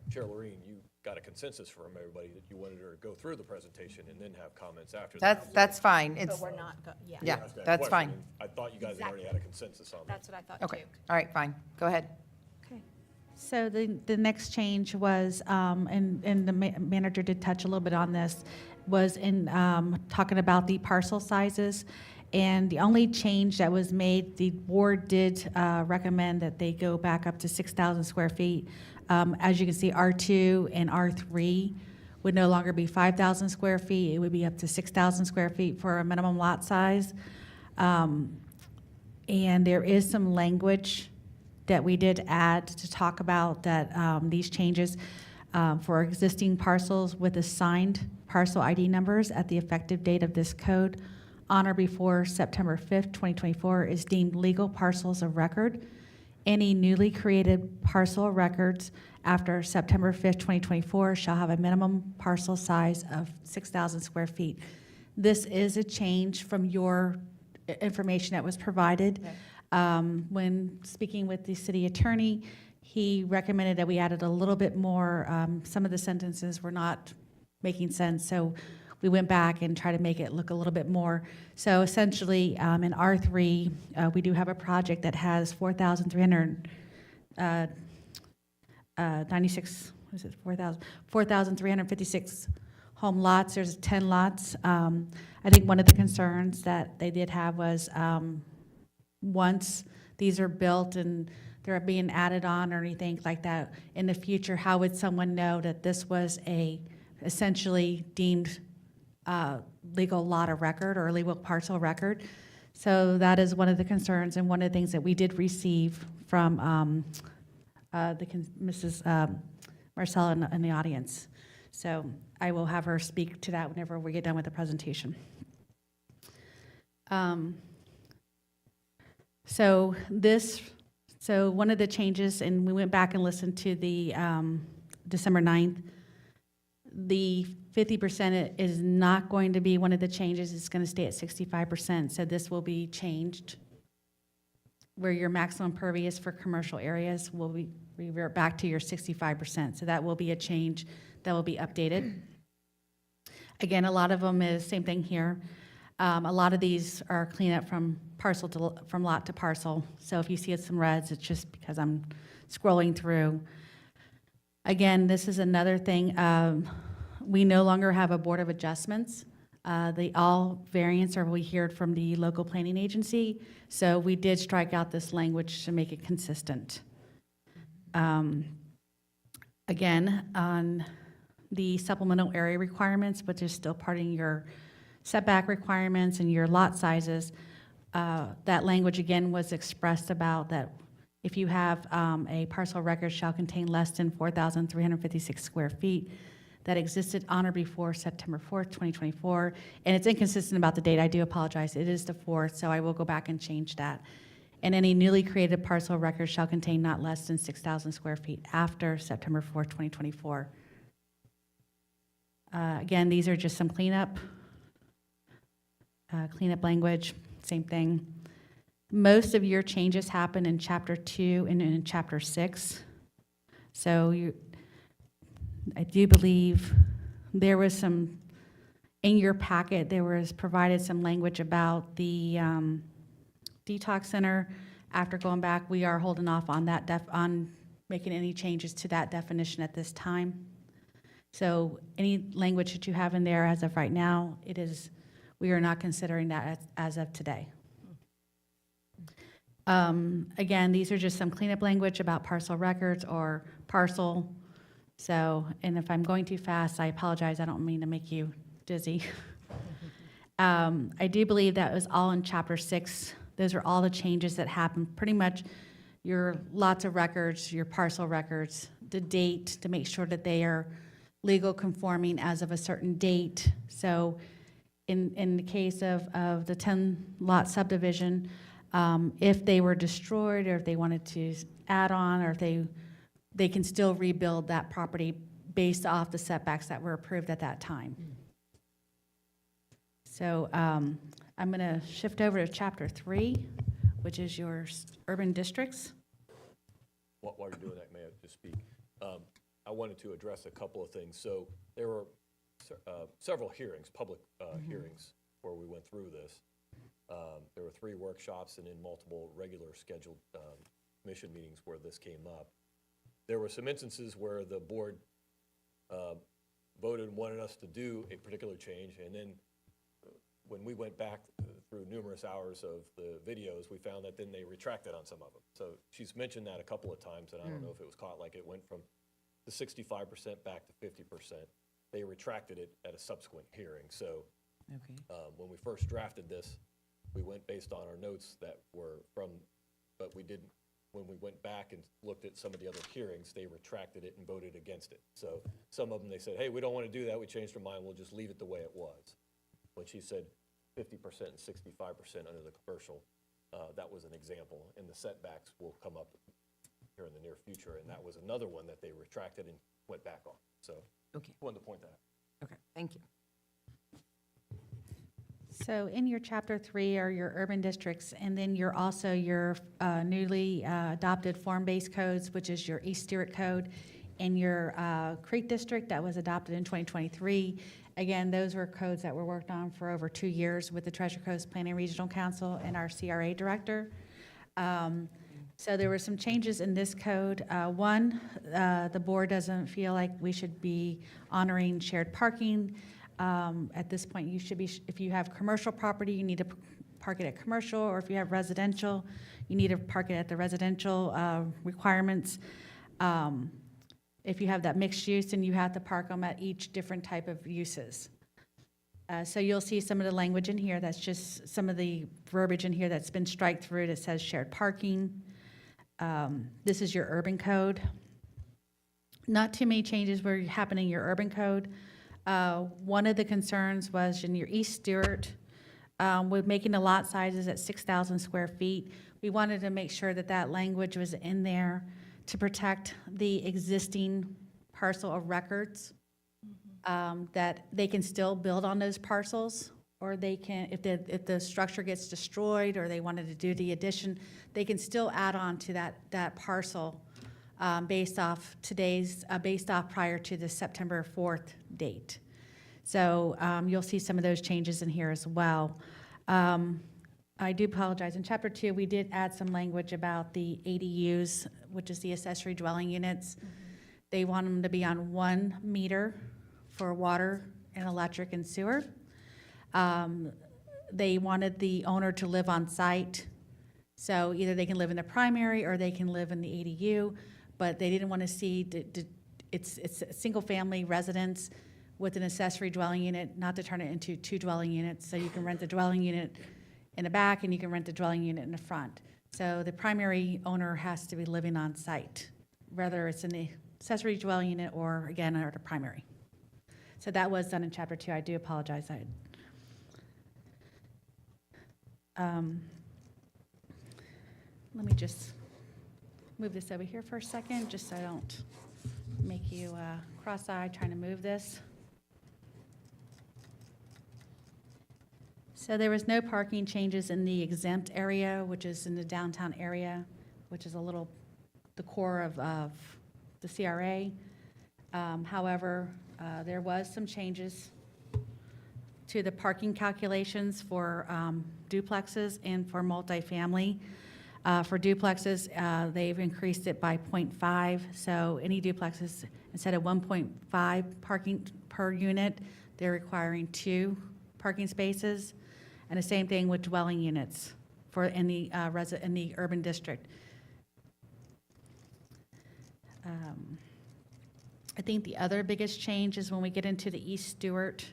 K: Chair Loreen, you got a consensus from everybody that you wanted her to go through the presentation and then have comments after that.
B: That's fine. It's,
J: But we're not,
B: yeah,
K: Ask that
B: that's
K: question,
B: fine.
K: and I thought you guys had already had a consensus on that.
J: That's what I thought too.
B: Okay, all right, fine. Go ahead.
H: Okay. So the next change was, and the manager did touch a little bit on this, was in talking about the parcel sizes. And the only change that was made, the board did recommend that they go back up to 6,000 square feet. As you can see, R2 and R3 would no longer be 5,000 square feet. It would be up to 6,000 square feet for a minimum lot size. And there is some language that we did add to talk about that these changes for existing parcels with assigned parcel ID numbers at the effective date of this code on or before September 5th, 2024 is deemed legal parcels of record. Any newly created parcel records after September 5th, 2024 shall have a minimum parcel size of 6,000 square feet. This is a change from your information that was provided. When speaking with the city attorney, he recommended that we added a little bit more. Some of the sentences were not making sense, so we went back and tried to make it look a little bit more. So essentially, in R3, we do have a project that has 4,356 home lots. There's 10 lots. I think one of the concerns that they did have was once these are built and they're being added on or anything like that in the future, how would someone know that this was a essentially deemed legal lot of record or legal parcel record? So that is one of the concerns and one of the things that we did receive from Mrs. Marcella in the audience. So I will have her speak to that whenever we get done with the presentation. So one of the changes, and we went back and listened to the December 9th, the 50% is not going to be one of the changes. It's going to stay at 65%. So this will be changed, where your maximum pervious for commercial areas will be revert back to your 65%. So that will be a change that will be updated. Again, a lot of them is same thing here. A lot of these are cleanup from from lot to parcel. So if you see some reds, it's just because I'm scrolling through. Again, this is another thing. We no longer have a board of adjustments. All variants are we heard from the local planning agency. So we did strike out this language to make it consistent. Again, on the supplemental area requirements, which is still part of your setback requirements and your lot sizes, that language again was expressed about that if you have a parcel record shall contain less than 4,356 square feet that existed on or before September 4th, 2024. And it's inconsistent about the date. I do apologize. It is the 4th, so I will go back and change that. And any newly created parcel record shall contain not less than 6,000 square feet after September 4th, 2024. Again, these are just some cleanup language, same thing. Most of your changes happen in Chapter 2 and in Chapter 6. So I do believe there was some, in your packet, there was provided some language about the detox center. After going back, we are holding off on that, on making any changes to that definition at this time. So any language that you have in there as of right now, we are not considering that as of today. Again, these are just some cleanup language about parcel records or parcel. So, and if I'm going too fast, I apologize. I don't mean to make you dizzy. I do believe that was all in Chapter 6. Those are all the changes that happened. Pretty much your lots of records, your parcel records, the date to make sure that they are legal conforming as of a certain date. So in the case of the 10-lot subdivision, if they were destroyed or if they wanted to add on or if they can still rebuild that property based off the setbacks that were approved at that time. So I'm going to shift over to Chapter 3, which is your urban districts.
K: While you're doing that, may I just speak? I wanted to address a couple of things. So there were several hearings, public hearings, where we went through this. There were 3 workshops and then multiple regular scheduled commission meetings where this came up. There were some instances where the board voted and wanted us to do a particular change, and then when we went back through numerous hours of the videos, we found that then they retracted on some of them. So she's mentioned that a couple of times, and I don't know if it was caught, like it went from the 65% back to 50%. They retracted it at a subsequent hearing. So when we first drafted this, we went based on our notes that were from, but we didn't, when we went back and looked at some of the other hearings, they retracted it and voted against it. So some of them, they said, hey, we don't want to do that, we changed our mind, we'll just leave it the way it was. When she said 50% and 65% under the commercial, that was an example, and the setbacks will come up here in the near future, and that was another one that they retracted and went back on. So
B: Okay.
K: wanted to point that out.
B: Okay, thank you.
H: So in your Chapter 3 are your urban districts, and then you're also your newly adopted form-based codes, which is your East Stewart Code, and your Creek District that was adopted in 2023. Again, those were codes that were worked on for over 2 years with the Treasure Coast Planning Regional Council and our CRA director. So there were some changes in this code. One, the board doesn't feel like we should be honoring shared parking. At this point, you should be, if you have commercial property, you need to park it at commercial, or if you have residential, you need to park it at the residential requirements. If you have that mixed use, then you have to park them at each different type of uses. So you'll see some of the language in here, that's just some of the verbiage in here that's been striked through that says shared parking. This is your urban code. Not too many changes were happening in your urban code. One of the concerns was in your East Stewart, with making the lot sizes at 6,000 square feet. We wanted to make sure that that language was in there to protect the existing parcel of records, that they can still build on those parcels, or they can, if the structure gets destroyed or they wanted to do the addition, they can still add on to that parcel based off prior to the September 4th date. So you'll see some of those changes in here as well. I do apologize. In Chapter 2, we did add some language about the ADUs, which is the accessory dwelling units. They want them to be on 1 meter for water and electric and sewer. They wanted the owner to live on site. So either they can live in the primary or they can live in the ADU, but they didn't want to see, it's a single-family residence with an accessory dwelling unit, not to turn it into 2 dwelling units. So you can rent the dwelling unit in the back and you can rent the dwelling unit in the front. So the primary owner has to be living on site, whether it's an accessory dwelling unit or, again, or the primary. So that was done in Chapter 2. I do apologize. Let me just move this over here for a second, just so I don't make you cross-eyed trying to move this. So there was no parking changes in the exempt area, which is in the downtown area, which is a little, the core of the CRA. However, there was some changes to the parking calculations for duplexes and for multifamily. For duplexes, they've increased it by 0.5, so any duplexes, instead of 1.5 parking per unit, they're requiring 2 parking spaces. And the same thing with dwelling units for in the urban district. I think the other biggest change is when we get into the East Stewart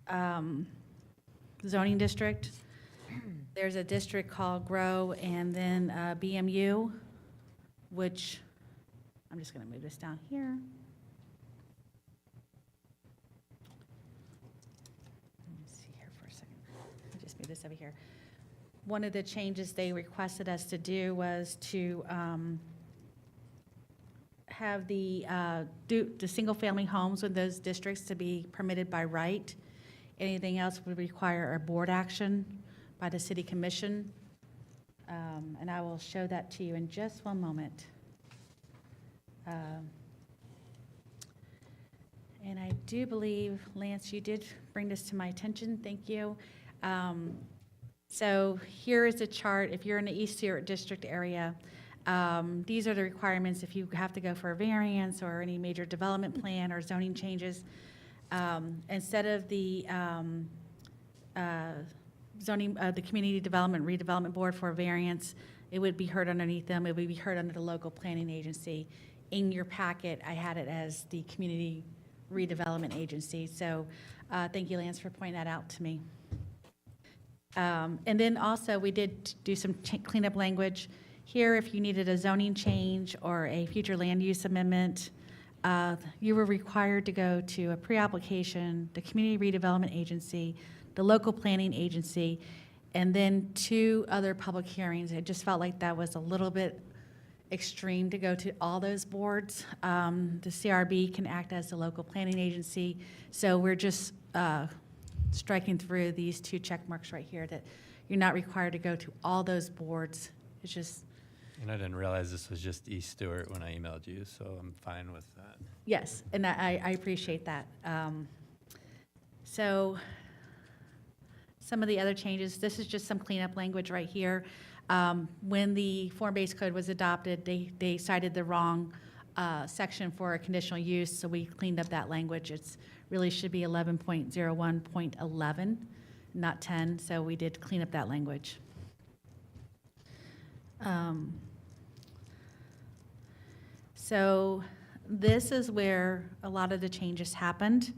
H: zoning district. There's a district called Grow and then BMU, which, I'm just going to move this down here. Let me see here for a second. Let me just move this over here. One of the changes they requested us to do was to have the single-family homes in those districts to be permitted by right. Anything else would require a board action by the city commission. And I will show that to you in just one moment. And I do believe, Lance, you did bring this to my attention. Thank you. So here is a chart. If you're in the East Stewart District area, these are the requirements if you have to go for a variance or any major development plan or zoning changes. Instead of the the Community Development Redevelopment Board for a variance, it would be heard underneath them. It would be heard under the local planning agency. In your packet, I had it as the Community Redevelopment Agency. So thank you, Lance, for pointing that out to me. And then also, we did do some cleanup language. Here, if you needed a zoning change or a future land use amendment, you were required to go to a pre-application, the Community Redevelopment Agency, the local planning agency, and then 2 other public hearings. It just felt like that was a little bit extreme to go to all those boards. The CRB can act as the local planning agency, so we're just striking through these 2 check marks right here that you're not required to go to all those boards. It's just,
L: And I didn't realize this was just East Stewart when I emailed you, so I'm fine with that.
H: yes, and I appreciate that. So some of the other changes, this is just some cleanup language right here. When the form-based code was adopted, they cited the wrong section for a conditional use, so we cleaned up that language. It's really should be 11.01.11, not 10, so we did clean up that language. So this is where a lot of the changes happened.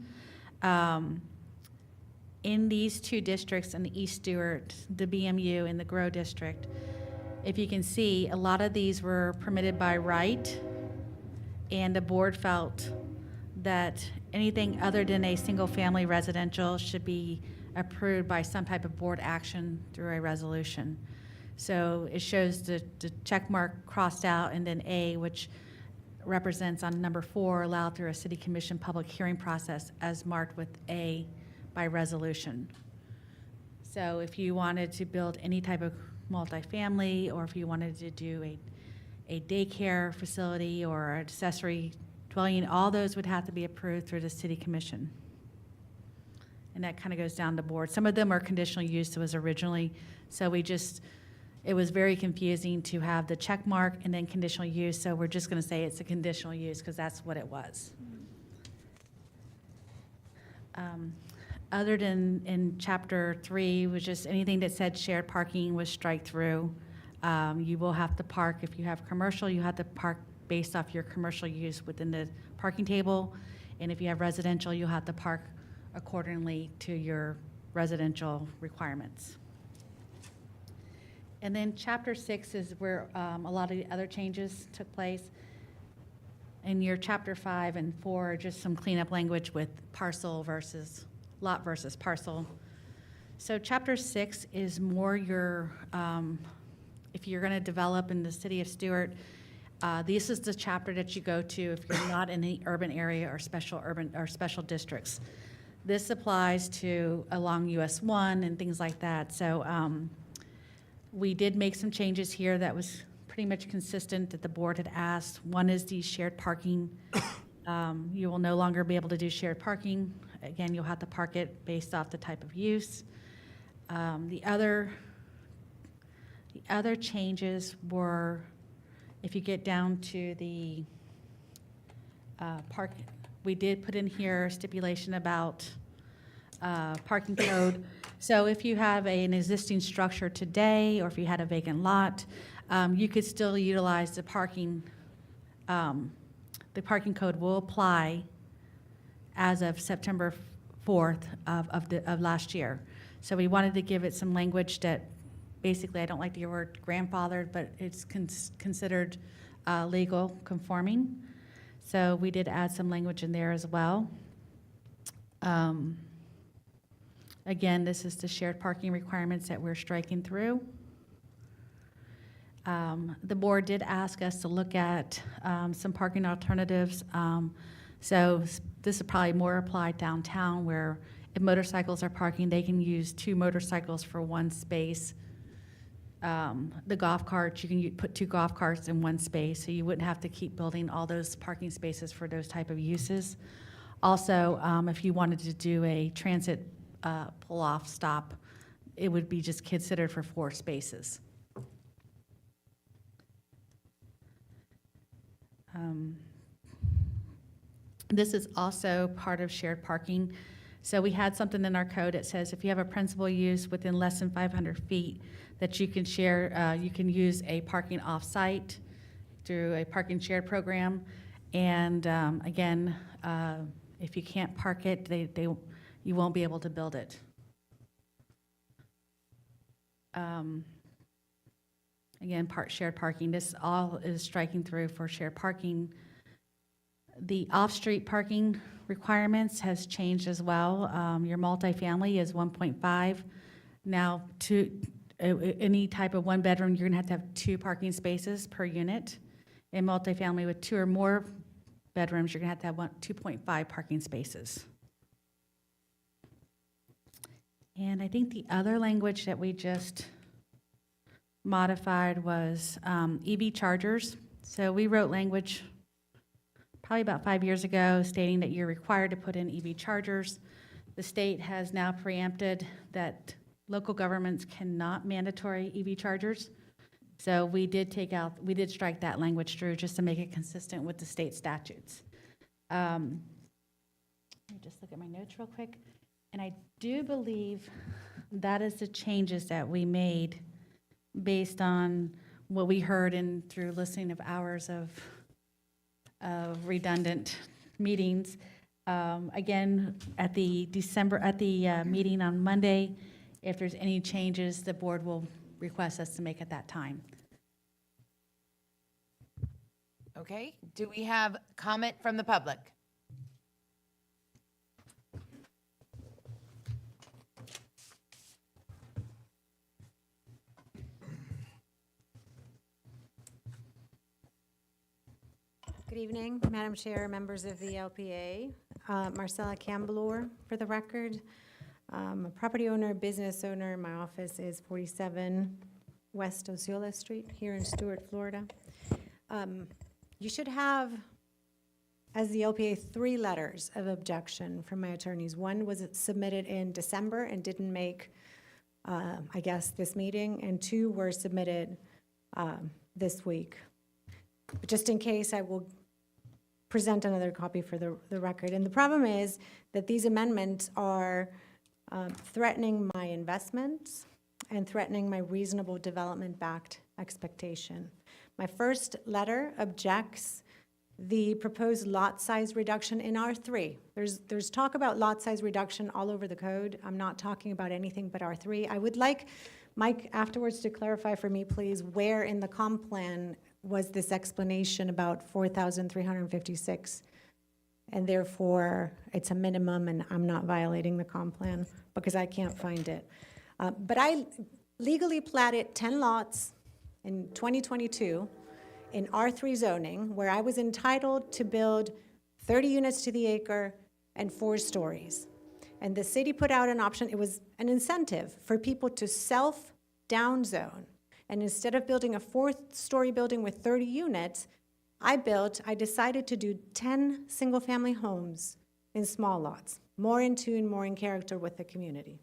H: In these 2 districts, in the East Stewart, the BMU, and the Grow District, if you can see, a lot of these were permitted by right, and the board felt that anything other than a single-family residential should be approved by some type of board action through a resolution. So it shows the check mark crossed out, and then A, which represents on number 4, allowed through a city commission public hearing process as marked with A by resolution. So if you wanted to build any type of multifamily, or if you wanted to do a daycare facility or an accessory dwelling, all those would have to be approved through the city commission. And that kind of goes down the board. Some of them are conditional use, it was originally, so it was very confusing to have the check mark and then conditional use, so we're just gonna say it's a conditional use because that's what it was. Other than in chapter 3, was just anything that said shared parking was strike through. You will have to park, if you have commercial, you have to park based off your commercial use within the parking table. And if you have residential, you'll have to park accordingly to your residential requirements. And then chapter 6 is where a lot of the other changes took place. In your chapter 5 and 4, just some cleanup language with parcel versus lot versus parcel. So chapter 6 is more your, if you're gonna develop in the city of Stewart, this is the chapter that you go to if you're not in the urban area or special districts. This applies to along US 1 and things like that. So we did make some changes here that was pretty much consistent that the board had asked. One is the shared parking. You will no longer be able to do shared parking. Again, you'll have to park it based off the type of use. The other changes were, if you get down to the park, we did put in here stipulation about parking code. So if you have an existing structure today, or if you had a vacant lot, you could still utilize the parking. The parking code will apply as of September 4th of last year. So we wanted to give it some language that, basically, I don't like the word grandfathered, but it's considered legal conforming. So we did add some language in there as well. Again, this is the shared parking requirements that we're striking through. The board did ask us to look at some parking alternatives. So this is probably more applied downtown, where if motorcycles are parking, they can use 2 motorcycles for 1 space. The golf carts, you can put 2 golf carts in 1 space, so you wouldn't have to keep building all those parking spaces for those type of uses. Also, if you wanted to do a transit pull-off stop, it would be just considered for 4 spaces. This is also part of shared parking. So we had something in our code that says if you have a principal use within less than 500 feet, that you can share, you can use a parking off-site through a parking shared program. And again, if you can't park it, you won't be able to build it. Again, shared parking. This all is striking through for shared parking. The off-street parking requirements has changed as well. Your multifamily is 1.5. Now, any type of 1-bedroom, you're gonna have 2 parking spaces per unit. In multifamily with 2 or more bedrooms, you're gonna have to have 2.5 parking spaces. And I think the other language that we just modified was EV chargers. So we wrote language probably about 5 years ago stating that you're required to put in EV chargers. The state has now preempted that local governments cannot mandatory EV chargers. So we did strike that language through just to make it consistent with the state statutes. Let me just look at my notes real quick. And I do believe that is the changes that we made based on what we heard and through listening of hours of redundant meetings. Again, at the meeting on Monday, if there's any changes, the board will request us to make at that time.
B: Okay, do we have comment from the public?
M: Good evening, Madam Chair, members of the LPA. Marcella Camblor, for the record. I'm a property owner, business owner. My office is 47 West Osceola Street here in Stuart, Florida. You should have, as the LPA, 3 letters of objection from my attorneys. One was submitted in December and didn't make, I guess, this meeting, and 2 were submitted this week. But just in case, I will present another copy for the record. And the problem is that these amendments are threatening my investments and threatening my reasonable development-backed expectation. My first letter objects the proposed lot size reduction in R3. There's talk about lot size reduction all over the code. I'm not talking about anything but R3. I would like Mike afterwards to clarify for me, please, where in the comp plan was this explanation about 4,356, and therefore it's a minimum and I'm not violating the comp plan, because I can't find it. But I legally platted 10 lots in 2022 in R3 zoning, where I was entitled to build 30 units to the acre and 4 stories. And the city put out an option, it was an incentive for people to self-downzone. And instead of building a fourth-story building with 30 units, I decided to do 10 single-family homes in small lots, more in tune, more in character with the community.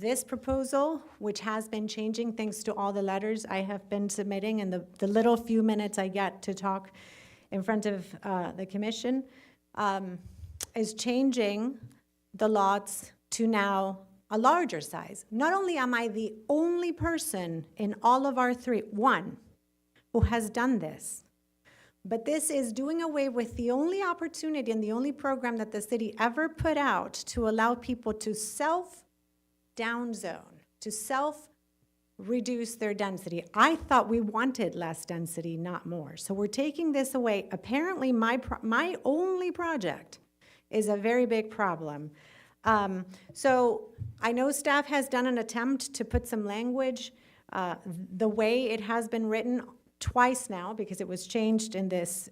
M: This proposal, which has been changing thanks to all the letters I have been submitting and the little few minutes I get to talk in front of the commission, is changing the lots to now a larger size. Not only am I the only person in all of R3 who has done this, but this is doing away with the only opportunity and the only program that the city ever put out to allow people to self-downzone, to self-reduce their density. I thought we wanted less density, not more. So we're taking this away. Apparently, my only project is a very big problem. So I know staff has done an attempt to put some language. The way it has been written twice now, because it was changed in this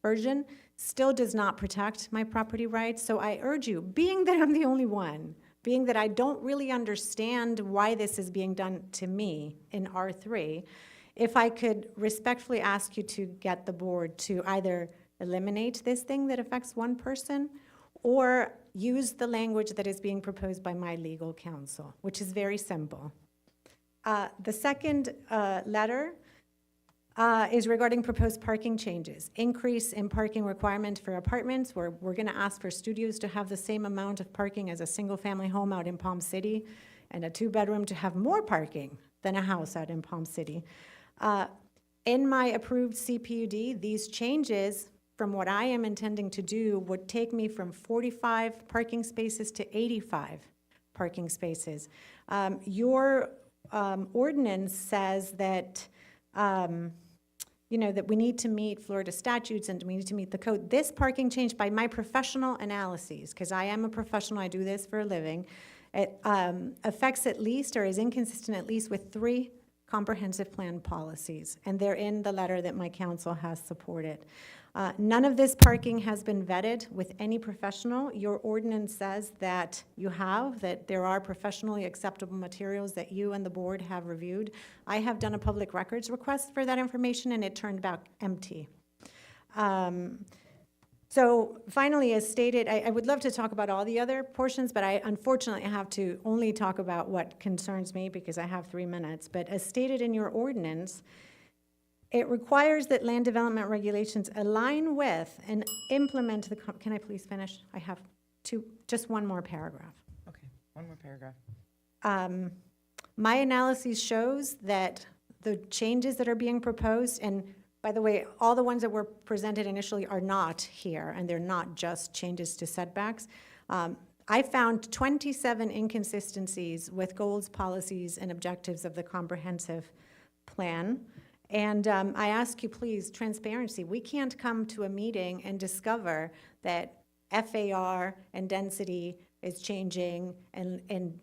M: version, still does not protect my property rights. So I urge you, being that I'm the only one, being that I don't really understand why this is being done to me in R3, if I could respectfully ask you to get the board to either eliminate this thing that affects one person or use the language that is being proposed by my legal counsel, which is very simple. The second letter is regarding proposed parking changes. Increase in parking requirement for apartments, where we're going to ask for studios to have the same amount of parking as a single-family home out in Palm City, and a two-bedroom to have more parking than a house out in Palm City. In my approved CPUD, these changes, from what I am intending to do, would take me from 45 parking spaces to 85 parking spaces. Your ordinance says that that we need to meet Florida statutes and we need to meet the code. This parking change, by my professional analyses, because I am a professional, I do this for a living, it affects at least, or is inconsistent at least, with 3 comprehensive plan policies, and they're in the letter that my council has supported. None of this parking has been vetted with any professional. Your ordinance says that there are professionally acceptable materials that you and the board have reviewed. I have done a public records request for that information, and it turned back empty. So finally, as stated, I would love to talk about all the other portions, but I unfortunately have to only talk about what concerns me because I have 3 minutes. But as stated in your ordinance, it requires that land development regulations align with and implement the, can I please finish? I have just one more paragraph.
B: Okay, one more paragraph.
M: My analysis shows that the changes that are being proposed, and by the way, all the ones that were presented initially are not here, and they're not just changes to setbacks. I found 27 inconsistencies with goals, policies, and objectives of the comprehensive plan. And I ask you, please, transparency. We can't come to a meeting and discover that FAR and density is changing and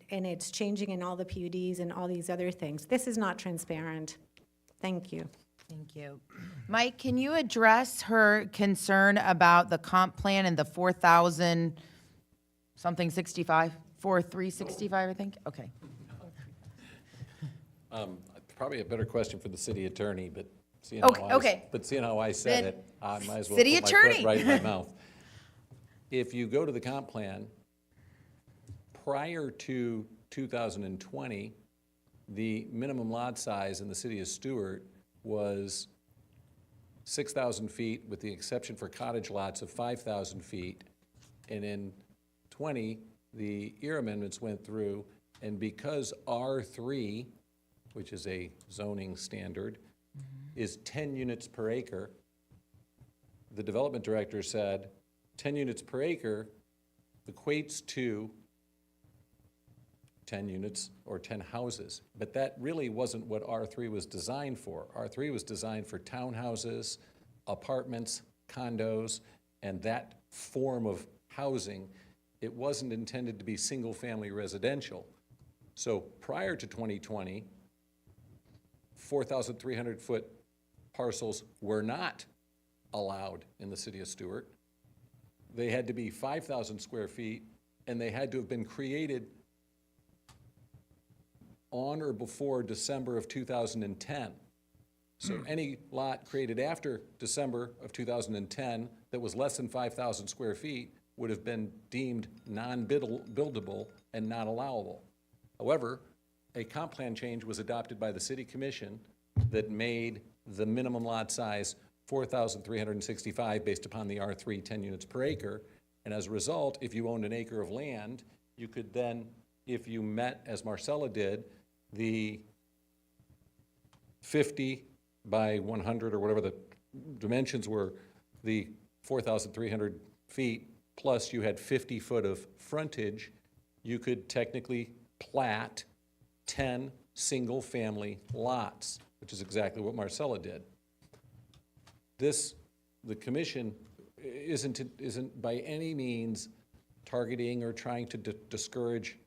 M: it's changing in all the PUDs and all these other things. This is not transparent. Thank you.
B: Thank you. Mike, can you address her concern about the comp plan and the 4,000 something 65, 4,365, I think? Okay.
I: Probably a better question for the city attorney, but seeing
B: Okay.
I: how I said
B: Then,
I: it, I might as well
B: city
I: put my foot
B: attorney.
I: right in my mouth. If you go to the comp plan, prior to 2020, the minimum lot size in the city of Stewart was 6,000 feet, with the exception for cottage lots of 5,000 feet. And in 20, the EAR amendments went through, and because R3, which is a zoning standard, is 10 units per acre, the development director said 10 units per acre equates to 10 units or 10 houses. But that really wasn't what R3 was designed for. R3 was designed for townhouses, apartments, condos, and that form of housing. It wasn't intended to be single-family residential. So prior to 2020, 4,300-foot parcels were not allowed in the city of Stewart. They had to be 5,000 square feet and they had to have been created on or before December of 2010. So any lot created after December of 2010 that was less than 5,000 square feet would have been deemed non-buildable and not allowable. However, a comp plan change was adopted by the city commission that made the minimum lot size 4,365 based upon the R3 10 units per acre. And as a result, if you owned an acre of land, you could then, if you met, as Marcella did, the 50 by 100 or whatever the dimensions were, the 4,300 feet, plus you had 50 foot of frontage, you could technically plat 10 single-family lots, which is exactly what Marcella did. The commission isn't by any means targeting or trying to discourage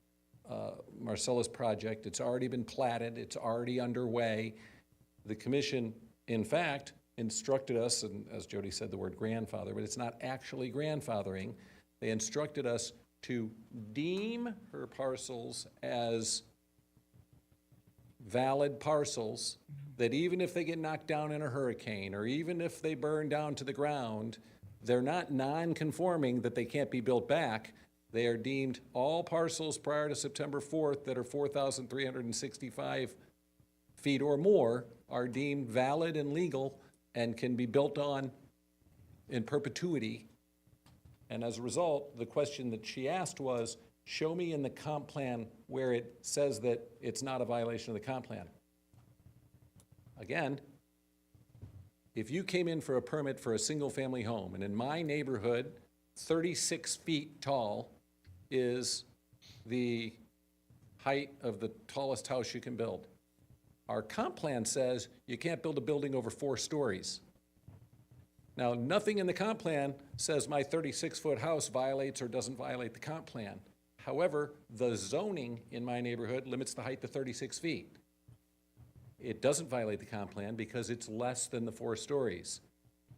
I: Marcella's project. It's already been platted, it's already underway. The commission, in fact, instructed us, and as Jody said the word grandfather, but it's not actually grandfathering. They instructed us to deem her parcels as valid parcels, that even if they get knocked down in a hurricane, or even if they burn down to the ground, they're not non-conforming that they can't be built back. They are deemed, all parcels prior to September 4th that are 4,365 feet or more are deemed valid and legal and can be built on in perpetuity. And as a result, the question that she asked was, show me in the comp plan where it says that it's not a violation of the comp plan. Again, if you came in for a permit for a single-family home, and in my neighborhood, 36 feet tall is the height of the tallest house you can build. Our comp plan says you can't build a building over 4 stories. Now, nothing in the comp plan says my 36-foot house violates or doesn't violate the comp plan. However, the zoning in my neighborhood limits the height to 36 feet. It doesn't violate the comp plan because it's less than the 4 stories.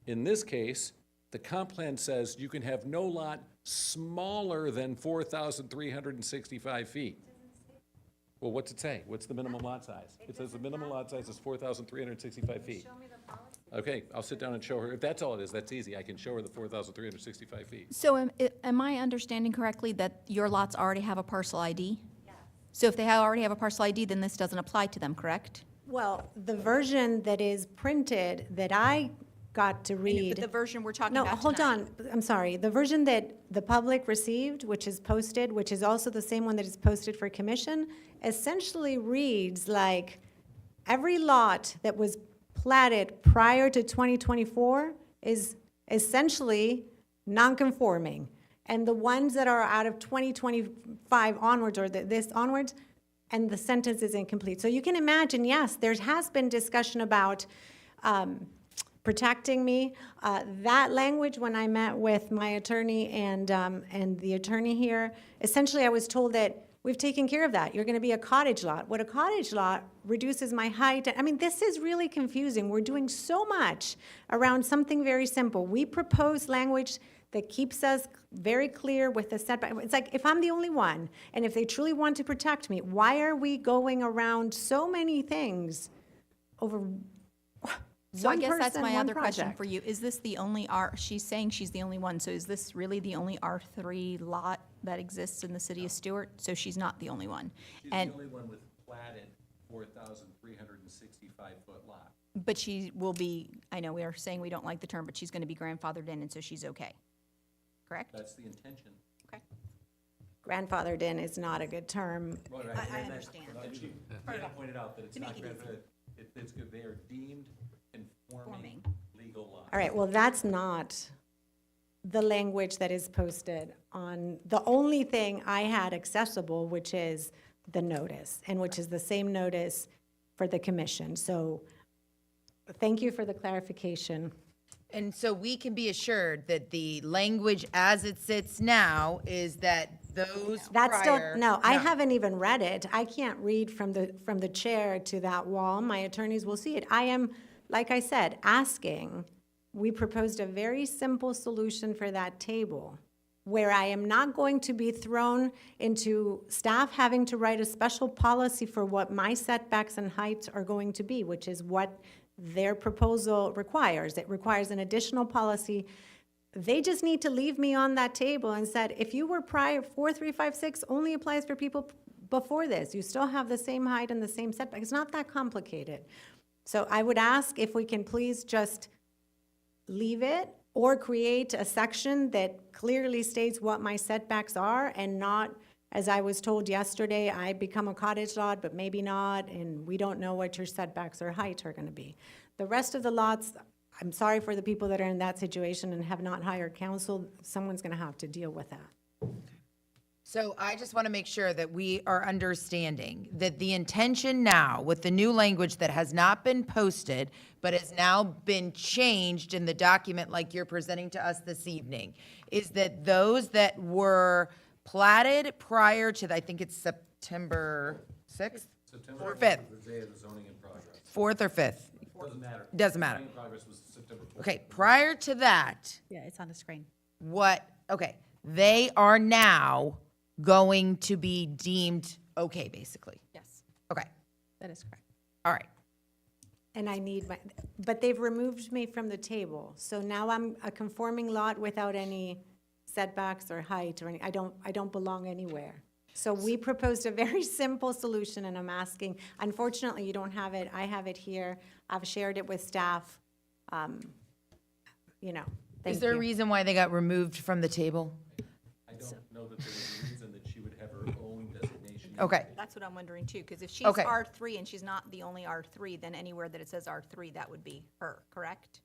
I: In this case, the comp plan says you can have no lot smaller than 4,365 feet. Well, what's it say? What's the minimum lot size? It says the minimum lot size is 4,365 feet. Okay, I'll sit down and show her. If that's all it is, that's easy. I can show her the 4,365 feet.
J: So am I understanding correctly that your lots already have a parcel ID? Yes. So if they already have a parcel ID, then this doesn't apply to them, correct?
M: Well, the version that is printed that I got to read.
J: But the version we're talking
M: No,
J: about
M: hold
J: tonight.
M: on, I'm sorry. The version that the public received, which is posted, which is also the same one that is posted for commission, essentially reads like every lot that was platted prior to 2024 is essentially non-conforming. And the ones that are out of 2025 onwards, or this onwards, and the sentence is incomplete. So you can imagine, yes, there has been discussion about protecting me. That language, when I met with my attorney and the attorney here, essentially I was told that we've taken care of that. You're going to be a cottage lot. What a cottage lot reduces my height. I mean, this is really confusing. We're doing so much around something very simple. We propose language that keeps us very clear with the setback. It's like, if I'm the only one, and if they truly want to protect me, why are we going around so many things over
J: So I
M: one
J: guess that's
M: person,
J: my
M: one
J: other question
M: project?
J: for you. Is this the only she's saying she's the only one, so is this really the only R3 lot that exists in the city of Stewart? So she's not the only one.
I: She's
J: And,
I: the only one with platted 4,365-foot lot.
J: but she will be, I know we are saying we don't like the term, but she's going to be grandfathered in, and so she's okay. Correct?
I: That's the intention.
J: Okay.
M: Grandfathered in is not a good term.
J: I understand.
I: And she pointed out that it's
J: To
I: not
J: make it easy.
I: grandfathered. It's good. They are deemed conforming legal lots.
M: All right, well, that's not the language that is posted on, the only thing I had accessible, which is the notice, and which is the same notice for the commission. So thank you for the clarification.
B: And so we can be assured that the language as it sits now is that those
M: That's still,
B: prior.
M: no, I haven't even read it. I can't read from the chair to that wall. My attorneys will see it. I am, like I said, asking. We proposed a very simple solution for that table. where I am not going to be thrown into staff having to write a special policy for what my setbacks and heights are going to be, which is what their proposal requires. It requires an additional policy. They just need to leave me on that table and said, if you were prior, 4356 only applies for people before this. You still have the same height and the same setback. It's not that complicated. So I would ask if we can please just leave it or create a section that clearly states what my setbacks are and not, as I was told yesterday, I become a cottage lot, but maybe not, and we don't know what your setbacks or height are gonna be. The rest of the lots, I'm sorry for the people that are in that situation and have not hired counsel, someone's gonna have to deal with that.
B: So I just want to make sure that we are understanding that the intention now, with the new language that has not been posted, but has now been changed in the document like you're presenting to us this evening, is that those that were platted prior to, I think it's September 6th? Or 5th?
G: The day of the zoning in progress.
B: 4th or 5th?
G: Doesn't matter.
B: Doesn't matter.
G: Zoning in progress was September 4th.
B: Okay, prior to that,
H: Yeah, it's on the screen.
B: they are now going to be deemed okay, basically.
J: Yes.
B: Okay,
H: That is correct.
B: all right.
M: And I need my, but they've removed me from the table. So now I'm a conforming lot without any setbacks or height or any, I don't belong anywhere. So we proposed a very simple solution and I'm asking, unfortunately, you don't have it. I have it here. I've shared it with staff. You know, thank
B: Is there a
M: you.
B: reason why they got removed from the table?
G: I don't know that there was a reason that she would have her own designation.
B: Okay,
J: That's what I'm wondering too, because if she's
B: Okay.
J: R3 and she's not the only R3, then anywhere that it says R3, that would be her, correct?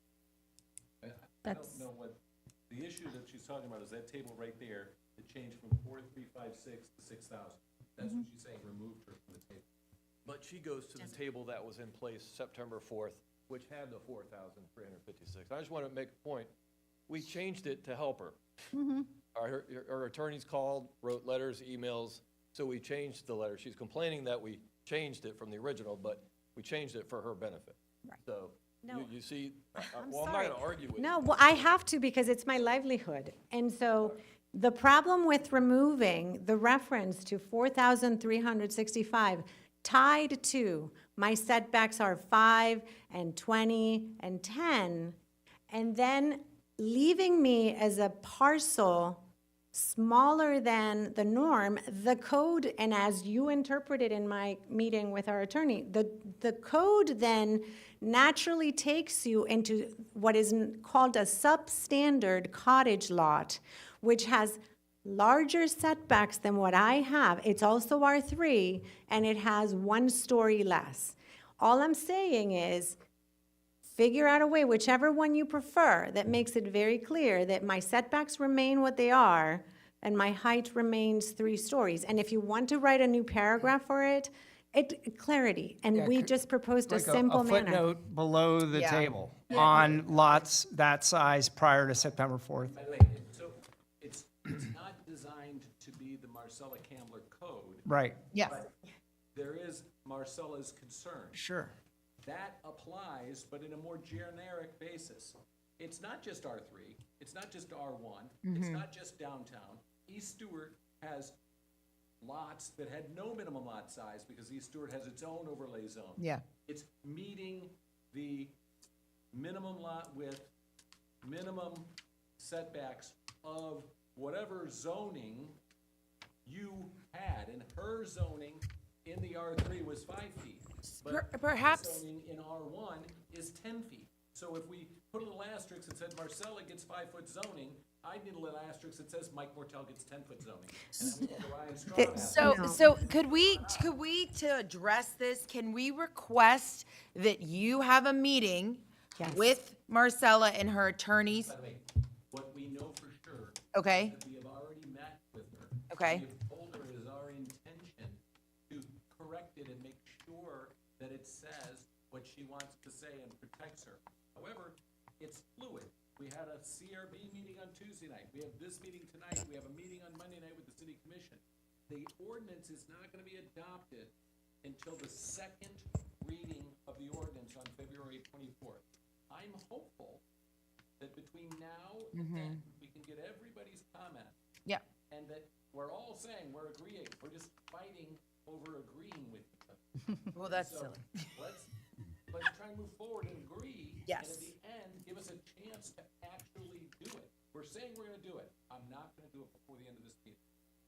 G: I
H: That's-
G: don't know what, the issue that she's talking about is that table right there, that changed from 4356 to 6,000. That's what she's saying, removed her from the table.
K: But she goes to the table that was in place September 4th, which had the 4,356. I just want to make a point. We changed it to help her. Our attorneys called, wrote letters, emails, so we changed the letter. She's complaining that we changed it from the original, but we changed it for her benefit.
J: Right.
K: So,
J: No.
K: you see,
M: I'm
K: well, I'm not
M: sorry.
K: going to argue with you.
M: No, well, I have to because it's my livelihood. And so the problem with removing the reference to 4,365 tied to my setbacks are 5 and 20 and 10, and then leaving me as a parcel smaller than the norm, the code, and as you interpreted in my meeting with our attorney, the code then naturally takes you into what is called a substandard cottage lot, which has larger setbacks than what I have. It's also R3, and it has 1 story less. All I'm saying is, figure out a way, whichever one you prefer, that makes it very clear that my setbacks remain what they are and my height remains 3 stories. And if you want to write a new paragraph for it, clarity. And
F: Yeah,
M: we just proposed a
F: Like
M: simple manner.
F: footnote below the
B: Yeah.
F: table on lots that size prior to September 4th.
G: By the way, so it's not designed to be the Marcella Cambler code.
F: Right,
B: yes.
G: There is Marcella's concern.
F: sure.
G: That applies, but in a more generic basis. It's not just R3, it's not just R1, it's not just downtown. East Stewart has lots that had no minimum lot size because East Stewart has its own overlay zone.
B: Yeah.
G: It's meeting the minimum lot width, minimum setbacks of whatever zoning you had. And her zoning in the R3 was 5 feet. But her
B: Perhaps,
G: zoning in R1 is 10 feet. So if we put a little asterisk that said Marcella gets 5-foot zoning, I need a little asterisk that says Mike Mortel gets 10-foot zoning. And then we go to Ryan Strawn after.
B: so could we, to address this, can we request that you have a meeting
M: Yes.
B: with Marcella and her attorneys?
G: By the way, what we know for sure.
B: Okay.
G: is that we have already met with her.
B: Okay.
G: We have told her it is our intention to correct it and make sure that it says what she wants to say and protects her. However, it's fluid. We had a CRB meeting on Tuesday night. We have this meeting tonight. We have a meeting on Monday night with the city commission. The ordinance is not gonna be adopted until the second reading of the ordinance on February 24th. I'm hopeful that between now and then, we can get everybody's comment
I: and that we're all saying we're agreeing, we're just fighting over agreeing with each other.
B: Well, that's
I: So
B: silly.
I: let's try and move forward and agree.
B: Yes.
I: And at the end, give us a chance to actually do it. We're saying we're gonna do it. I'm not gonna do it before the end of this meeting,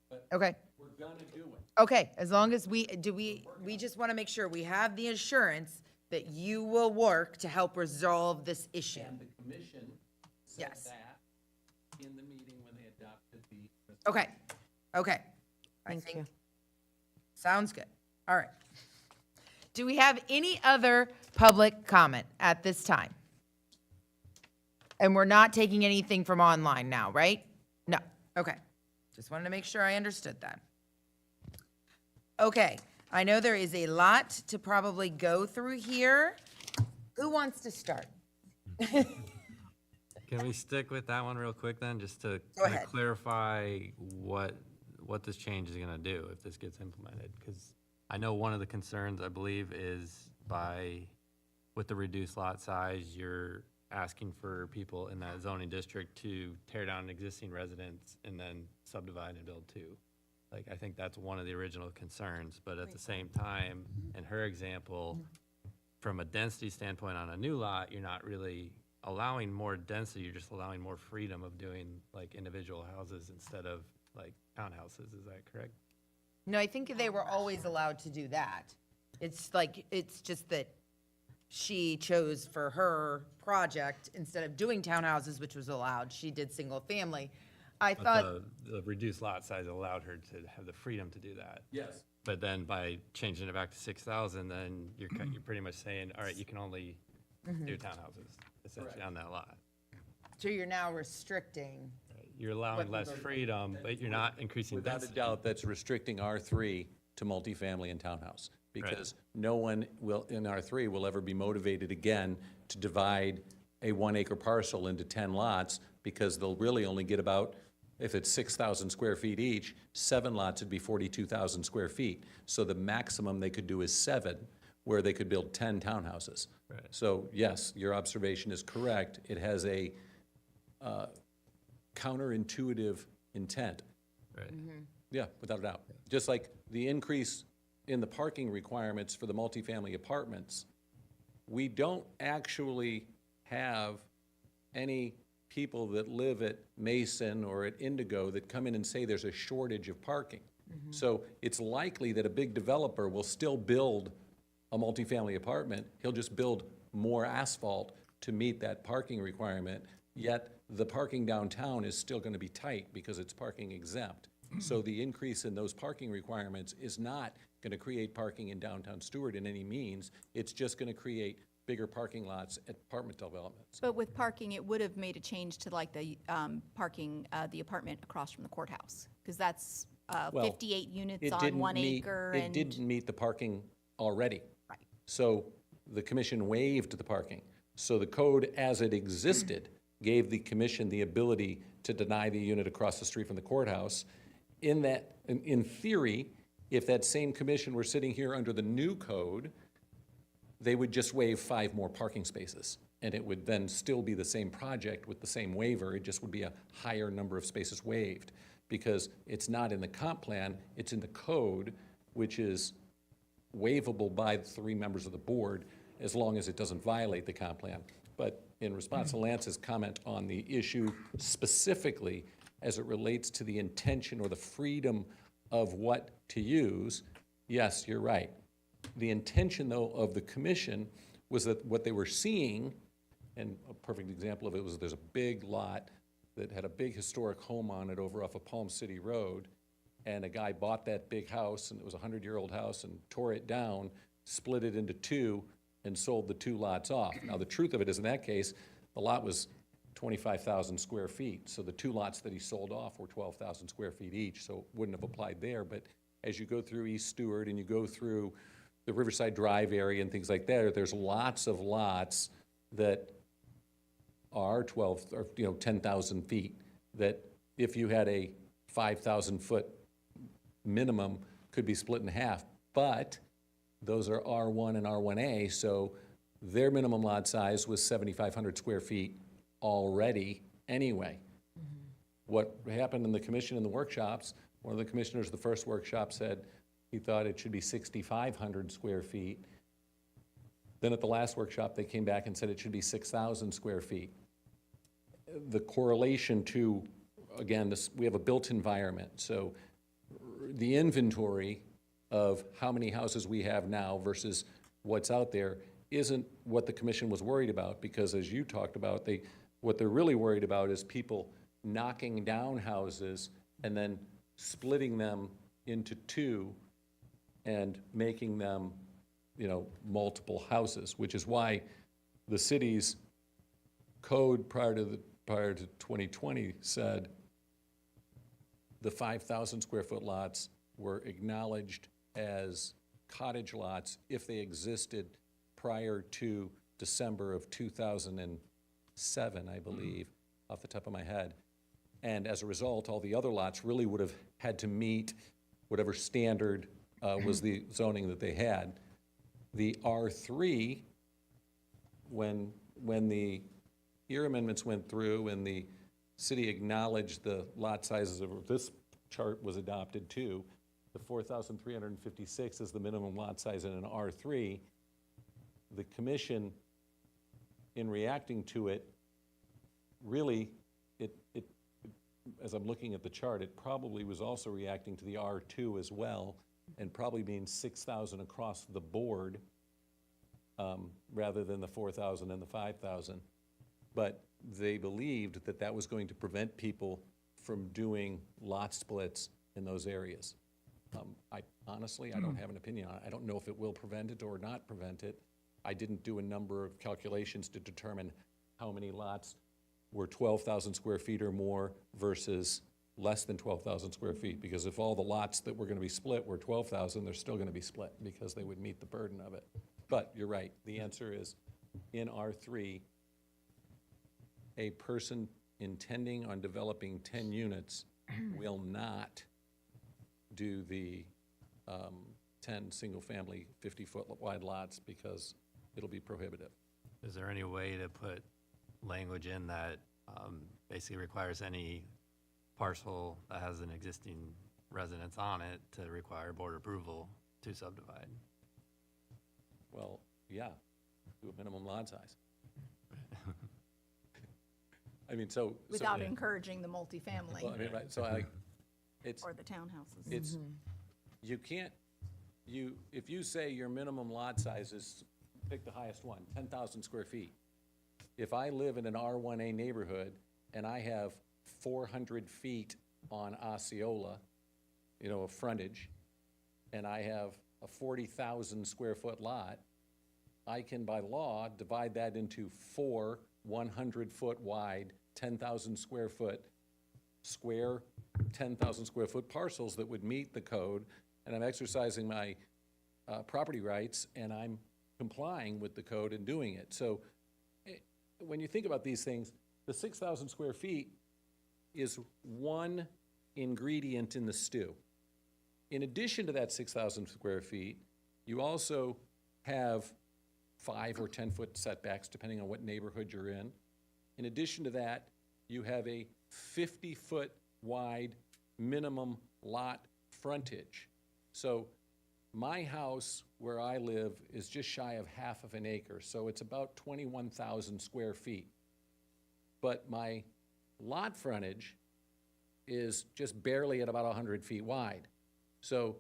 I: but
B: Okay.
I: we're gonna do it.
B: Okay, as long as we just want to make sure we have the assurance that you will work to help resolve this issue.
I: And the commission said
B: Yes.
I: that in the meeting when they adopted the.
B: Okay, okay. I
M: Thank
B: think-
M: you.
B: Sounds good. All right. Do we have any other public comment at this time? And we're not taking anything from online now, right? No, okay. Just wanted to make sure I understood that. Okay, I know there is a lot to probably go through here. Who wants to start?
L: Can we stick with that one real quick then, just to
B: Go
L: kinda
B: ahead.
L: clarify what this change is gonna do if this gets implemented? Because I know one of the concerns, I believe, is with the reduced lot size, you're asking for people in that zoning district to tear down an existing residence and then subdivide and build two. Like, I think that's one of the original concerns, but at the same time, in her example, from a density standpoint on a new lot, you're not really allowing more density, you're just allowing more freedom of doing like individual houses instead of like townhouses, is that correct?
B: No, I think they were always allowed to do that. It's just that she chose for her project, instead of doing townhouses, which was allowed, she did single family. I
L: But
B: thought,
L: the reduced lot size allowed her to have the freedom to do that.
I: Yes.
L: But then by changing it back to 6,000, then you're pretty much saying, all right, you can only do townhouses essentially on that lot.
B: so you're now restricting.
L: You're allowing less freedom, but you're not increasing
I: Without a
L: density.
I: doubt, that's restricting R3 to multifamily and townhouse. Because no one will, in R3, will ever be motivated again to divide a 1 acre parcel into 10 lots, because they'll really only get about, if it's 6,000 square feet each, 7 lots would be 42,000 square feet. So the maximum they could do is 7, where they could build 10 townhouses.
L: Right.
I: So yes, your observation is correct. It has a counterintuitive intent.
L: Right.
I: Yeah, without a doubt. Just like the increase in the parking requirements for the multifamily apartments, we don't actually have any people that live at Mason or at Indigo that come in and say there's a shortage of parking. So it's likely that a big developer will still build a multifamily apartment. He'll just build more asphalt to meet that parking requirement, yet the parking downtown is still gonna be tight because it's parking exempt. So the increase in those parking requirements is not gonna create parking in downtown Stewart in any means. It's just gonna create bigger parking lots at apartment developments.
J: But with parking, it would have made a change to like the parking, the apartment across from the courthouse, because that's
I: Well,
J: 58 units
I: It
J: on
I: didn't
J: 1
I: meet-
J: acre
I: It
J: and.
I: didn't meet the parking already.
J: Right.
I: So the commission waived the parking. So the code as it existed gave the commission the ability to deny the unit across the street from the courthouse. In theory, if that same commission were sitting here under the new code, they would just waive 5 more parking spaces. And it would then still be the same project with the same waiver, it just would be a higher number of spaces waived. Because it's not in the comp plan, it's in the code, which is waivable by the 3 members of the board, as long as it doesn't violate the comp plan. But in response to Lance's comment on the issue specifically as it relates to the intention or the freedom of what to use, yes, you're right. The intention, though, of the commission was that what they were seeing, and a perfect example of it was there's a big lot that had a big historic home on it over off of Palm City Road, and a guy bought that big house, and it was a 100-year-old house, and tore it down, split it into 2, and sold the 2 lots off. Now, the truth of it is, in that case, the lot was 25,000 square feet, so the 2 lots that he sold off were 12,000 square feet each, so it wouldn't have applied there. But as you go through East Stewart and you go through the Riverside Drive area and things like that, there's lots of lots that are 12, or 10,000 feet, that if you had a 5,000-foot minimum, could be split in half. But those are R1 and R1A, so their minimum lot size was 7,500 square feet already anyway. what happened in the commission in the workshops, one of the commissioners, the first workshop said he thought it should be 6,500 square feet. Then at the last workshop, they came back and said it should be 6,000 square feet. The correlation to, again, this, we have a built environment, so the inventory of how many houses we have now versus what's out there isn't what the commission was worried about, because as you talked about, what they're really worried about is people knocking down houses and then splitting them into two and making them, you know, multiple houses, which is why the city's code prior to 2020 said the 5,000 square foot lots were acknowledged as cottage lots if they existed prior to December of 2007, I believe, off the top of my head. And as a result, all the other lots really would have had to meet whatever standard was the zoning that they had. The R3, when the ear amendments went through and the city acknowledged the lot sizes of, this chart was adopted too, the 4,356 is the minimum lot size in an R3. The commission, in reacting to it, really, as I'm looking at the chart, it probably was also reacting to the R2 as well, and probably being 6,000 across the board, rather than the 4,000 and the 5,000. But they believed that that was going to prevent people from doing lot splits in those areas. I honestly don't have an opinion on it. I don't know if it will prevent it or not prevent it. I didn't do a number of calculations to determine how many lots were 12,000 square feet or more versus less than 12,000 square feet, because if all the lots that were going to be split were 12,000, they're still going to be split because they would meet the burden of it. But you're right, the answer is, in R3, a person intending on developing 10 units will not do the 10 single-family 50-foot wide lots because it'll be prohibitive.
L: Is there any way to put language in that basically requires any parcel that has an existing residence on it to require board approval to subdivide?
I: Well, yeah, do a minimum lot size. I mean, so.
J: Without encouraging the multifamily
I: Well, I mean, right, so it's.
J: or the townhouses.
I: It's, you can't, if you say your minimum lot size is, pick the highest one, 10,000 square feet. If I live in an R1A neighborhood and I have 400 feet on Osceola, you know, of frontage, and I have a 40,000 square foot lot, I can by law divide that into 4 100-foot wide, 10,000 square foot, 10,000 square foot parcels that would meet the code, and I'm exercising my property rights, and I'm complying with the code and doing it. So when you think about these things, the 6,000 square feet is one ingredient in the stew. In addition to that 6,000 square feet, you also have 5 or 10-foot setbacks, depending on what neighborhood you're in. In addition to that, you have a 50-foot wide minimum lot frontage. So my house where I live is just shy of half of an acre, so it's about 21,000 square feet. But my lot frontage is just barely at about 100 feet wide. So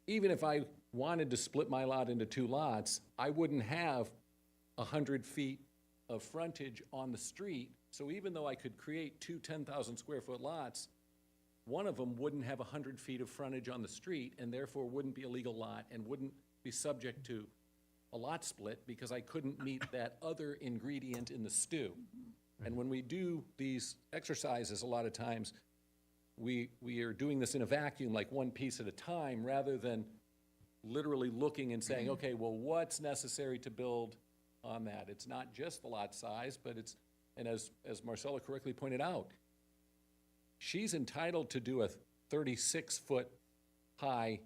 I: even if I wanted to split my lot into 2 lots, I wouldn't have 100 feet of frontage on the street. So even though I could create 2 10,000 square foot lots, one of them wouldn't have 100 feet of frontage on the street and therefore wouldn't be a legal lot and wouldn't be subject to a lot split because I couldn't meet that other ingredient in the stew. And when we do these exercises, a lot of times, we are doing this in a vacuum, like one piece at a time, rather than literally looking and saying, okay, well, what's necessary to build on that? It's not just the lot size, but it's, and as Marcella correctly pointed out, she's entitled to do a 36-foot high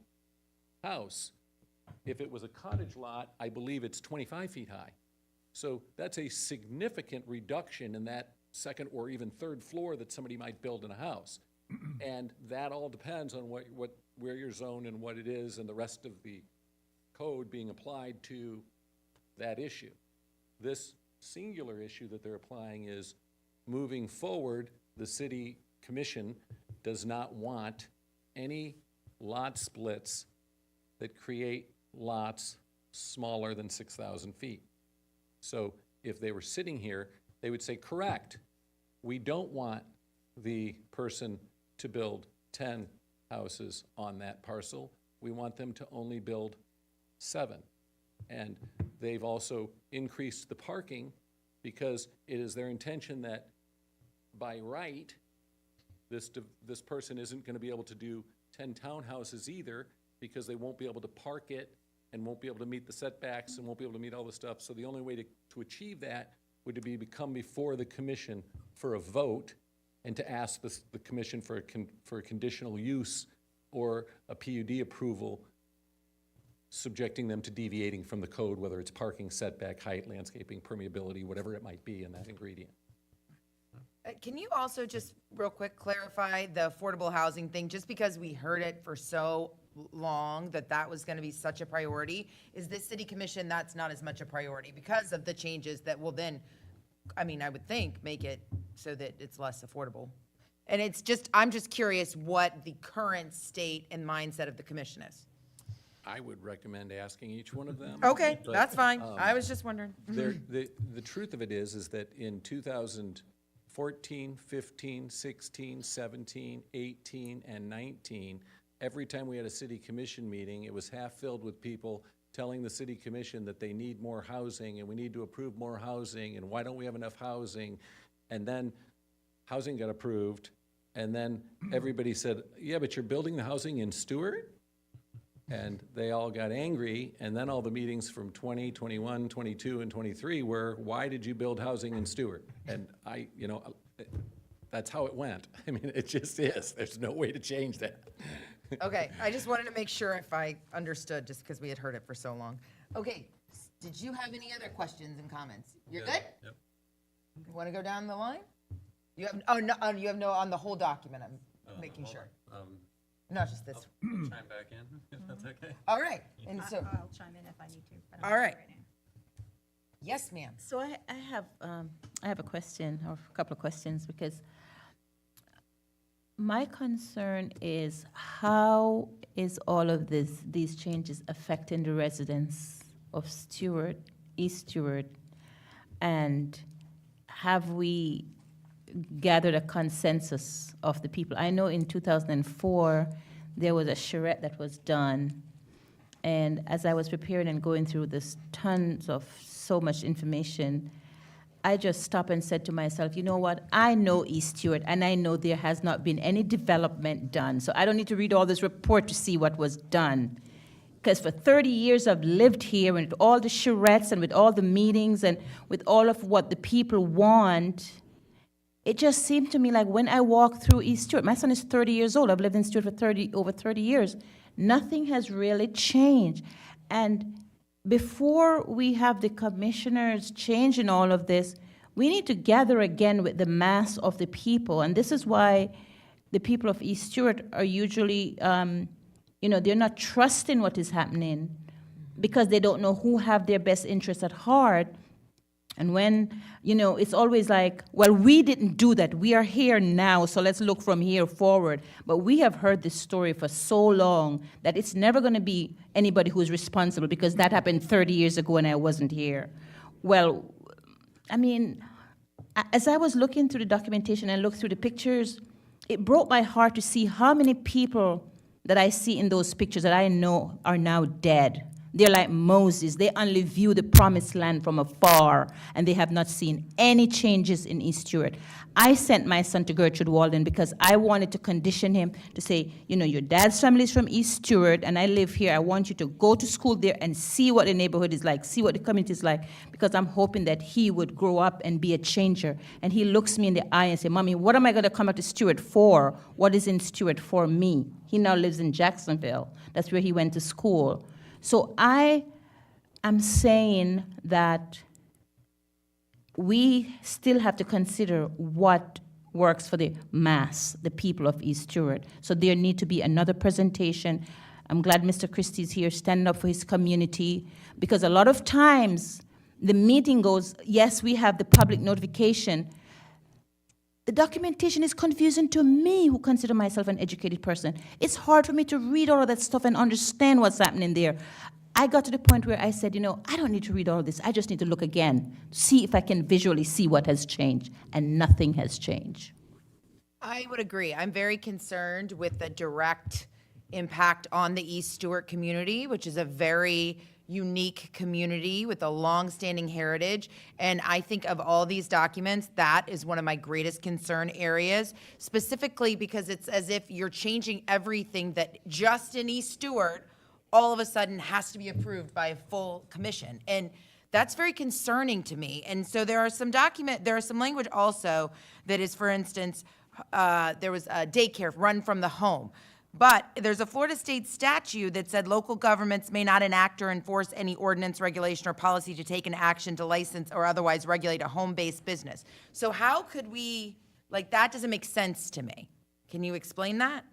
I: house. If it was a cottage lot, I believe it's 25 feet high. So that's a significant reduction in that second or even third floor that somebody might build in a house. And that all depends on where you're zoned and what it is and the rest of the code being applied to that issue. This singular issue that they're applying is, moving forward, the city commission does not want any lot splits that create lots smaller than 6,000 feet. So if they were sitting here, they would say, correct, we don't want the person to build 10 houses on that parcel. We want them to only build 7. And they've also increased the parking because it is their intention that by right, this person isn't going to be able to do 10 townhouses either, because they won't be able to park it and won't be able to meet the setbacks and won't be able to meet all the stuff. So the only way to achieve that would be to come before the commission for a vote and to ask the commission for a conditional use or a PUD approval, subjecting them to deviating from the code, whether it's parking, setback, height, landscaping, permeability, whatever it might be in that ingredient.
B: Can you also just real quick clarify the affordable housing thing? Just because we heard it for so long that was going to be such a priority, is this city commission, that's not as much a priority because of the changes that will then, I mean, I would think, make it so that it's less affordable? And it's just, I'm just curious what the current state and mindset of the commission is.
I: I would recommend asking each one of them.
B: Okay,
I: but,
B: that's fine. I was just wondering.
I: The truth of it is that in 2014, 15, 16, 17, 18, and 19, every time we had a city commission meeting, it was half filled with people telling the city commission that they need more housing and we need to approve more housing and why don't we have enough housing? And then housing got approved, and then everybody said, yeah, but you're building the housing in Stewart? And they all got angry, and then all the meetings from 20, 21, 22, and 23 were, why did you build housing in Stewart? And that's how it went. I mean, it just is. There's no way to change that.
B: Okay, I just wanted to make sure if I understood, just because we had heard it for so long. Okay, did you have any other questions and comments? You're good?
L: Yep.
B: You want to go down the line? You have, you have no, on the whole document, I'm making sure. Not just this.
L: Chime back in, if that's okay.
B: All right, and so,
A: I'll chime in if I need to. but I'm
B: all
A: not
B: right.
A: now.
B: Yes, ma'am.
E: So I have a question, or a couple of questions, because my concern is, how is all of these changes affecting the residents of Stewart, East Stewart? And have we gathered a consensus of the people? I know in 2004, there was a charrette that was done. And as I was preparing and going through this tons of so much information, I just stopped and said to myself, you know what? I know East Stewart, and I know there has not been any development done. So I don't need to read all this report to see what was done. Because for 30 years I've lived here, and with all the charrettes and with all the meetings and with all of what the people want, it just seemed to me like when I walk through East Stewart, my son is 30 years old, I've lived in Stewart for over 30 years, nothing has really changed. And before we have the commissioners changing all of this, we need to gather again with the mass of the people. And this is why the people of East Stewart are usually, they're not trusting what is happening because they don't know who have their best interests at heart. And when, it's always like, well, we didn't do that. We are here now, so let's look from here forward. But we have heard this story for so long that it's never going to be anybody who's responsible because that happened 30 years ago and I wasn't here. Well, I mean, as I was looking through the documentation and looked through the pictures, it broke my heart to see how many people that I see in those pictures that I know are now dead. They're like Moses. They only view the promised land from afar, and they have not seen any changes in East Stewart. I sent my son to Gertrude Walden because I wanted to condition him to say, your dad's family is from East Stewart, and I live here. I want you to go to school there and see what the neighborhood is like, see what the community is like, because I'm hoping that he would grow up and be a changer. And he looks me in the eye and say, Mommy, what am I going to come out to Stewart for? What is in Stewart for me? He now lives in Jacksonville. That's where he went to school. So I am saying that we still have to consider what works for the mass, the people of East Stewart. So there need to be another presentation. I'm glad Mr. Christie's here standing up for his community, because a lot of times the meeting goes, yes, we have the public notification. The documentation is confusing to me, who consider myself an educated person. It's hard for me to read all of that stuff and understand what's happening there. I got to the point where I said, I don't need to read all of this. I just need to look again, see if I can visually see what has changed, and nothing has changed.
B: I would agree. I'm very concerned with the direct impact on the East Stewart community, which is a very unique community with a long-standing heritage. And I think of all these documents, that is one of my greatest concern areas, specifically because it's as if you're changing everything that just in East Stewart all of a sudden has to be approved by a full commission. And that's very concerning to me. And so there are some language also that is, for instance, there was a daycare run from the home. But there's a Florida state statute that said local governments may not enact or enforce any ordinance, regulation, or policy to take an action to license or otherwise regulate a home-based business. So how could we, that doesn't make sense to me. Can you explain that?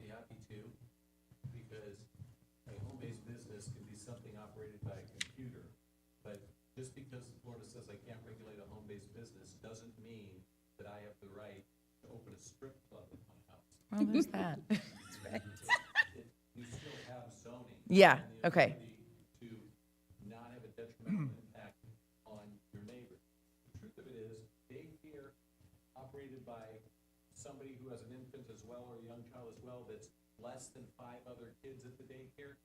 G: Be happy to, because a home-based business can be something operated by a computer. But just because Florida says I can't regulate a home-based business doesn't mean that I have the right to open a strip club in my house.
B: Well, there's that.
G: You still have zoning.
B: Yeah,
G: and the
B: okay.
G: ability To not have a detrimental impact on your neighbor. The truth of it is, daycare operated by somebody who has an infant as well or a young child as well that's less than 5 other kids at the daycare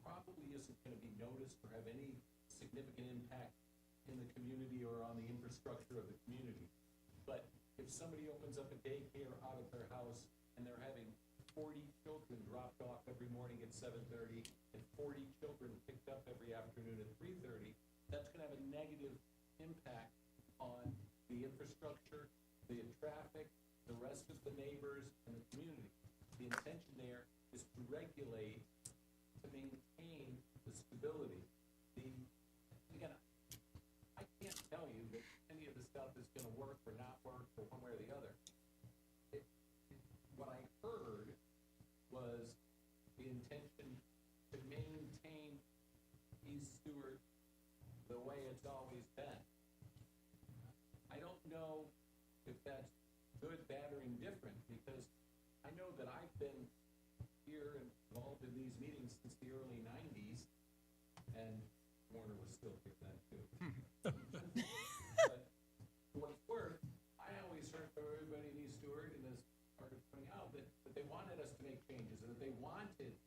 G: probably isn't gonna be noticed or have any significant impact in the community or on the infrastructure of the community. But if somebody opens up a daycare out of their house and they're having 40 children dropped off every morning at 7:30 and 40 children picked up every afternoon at 3:30, that's gonna have a negative impact on the infrastructure, the traffic, the rest of the neighbors, and the community. The intention there is to regulate, to maintain the stability. Again, I can't tell you that any of the stuff is gonna work or not work or one way or the other. What I heard was the intention to maintain East Stewart the way it's always been. I don't know if that's good, bad, or indifferent, because I know that I've been here and involved in these meetings since the early 90s, and Warner was still here then too. But for what it's worth, I always heard from everybody in East Stewart, and as part of pointing out, that they wanted us to make changes, and that they wanted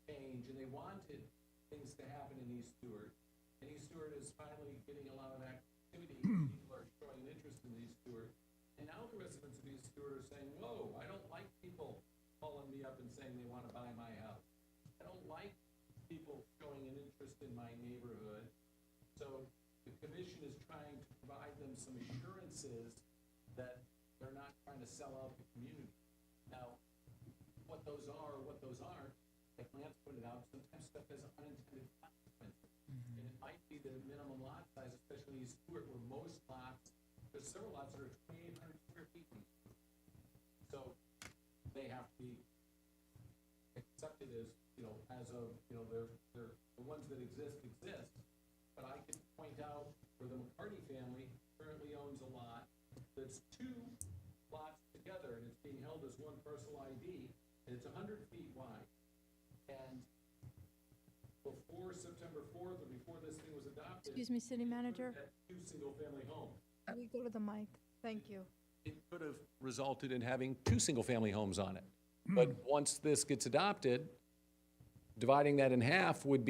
G: change, and they wanted things to happen in East Stewart. And East Stewart is finally getting a lot of activity. People are showing an interest in East Stewart. And now the residents of East Stewart are saying, whoa, I don't like people calling me up and saying they want to buy my house. I don't like people showing an interest in my neighborhood. So the commission is trying to provide them some assurances that they're not trying to sell out the community. Now, what those are or what those aren't, like Lance pointed out, sometimes stuff has unintended consequences. And it might be the minimum lot size, especially in East Stewart, where most lots, there's several lots that are 2,800 square feet. So they have to be accepted as, as of, they're the ones that exist. But I can point out where the McCarty family currently owns a lot that's 2 lots together, and it's being held as one parcel ID, and it's 100 feet wide. And before September 4th, or before this thing was adopted.
A: Excuse me, City Manager.
G: At 2 single-family homes.
A: Can we go to the mic? Thank you.
I: It could have resulted in having 2 single-family homes on it. But once this gets adopted, dividing that in half would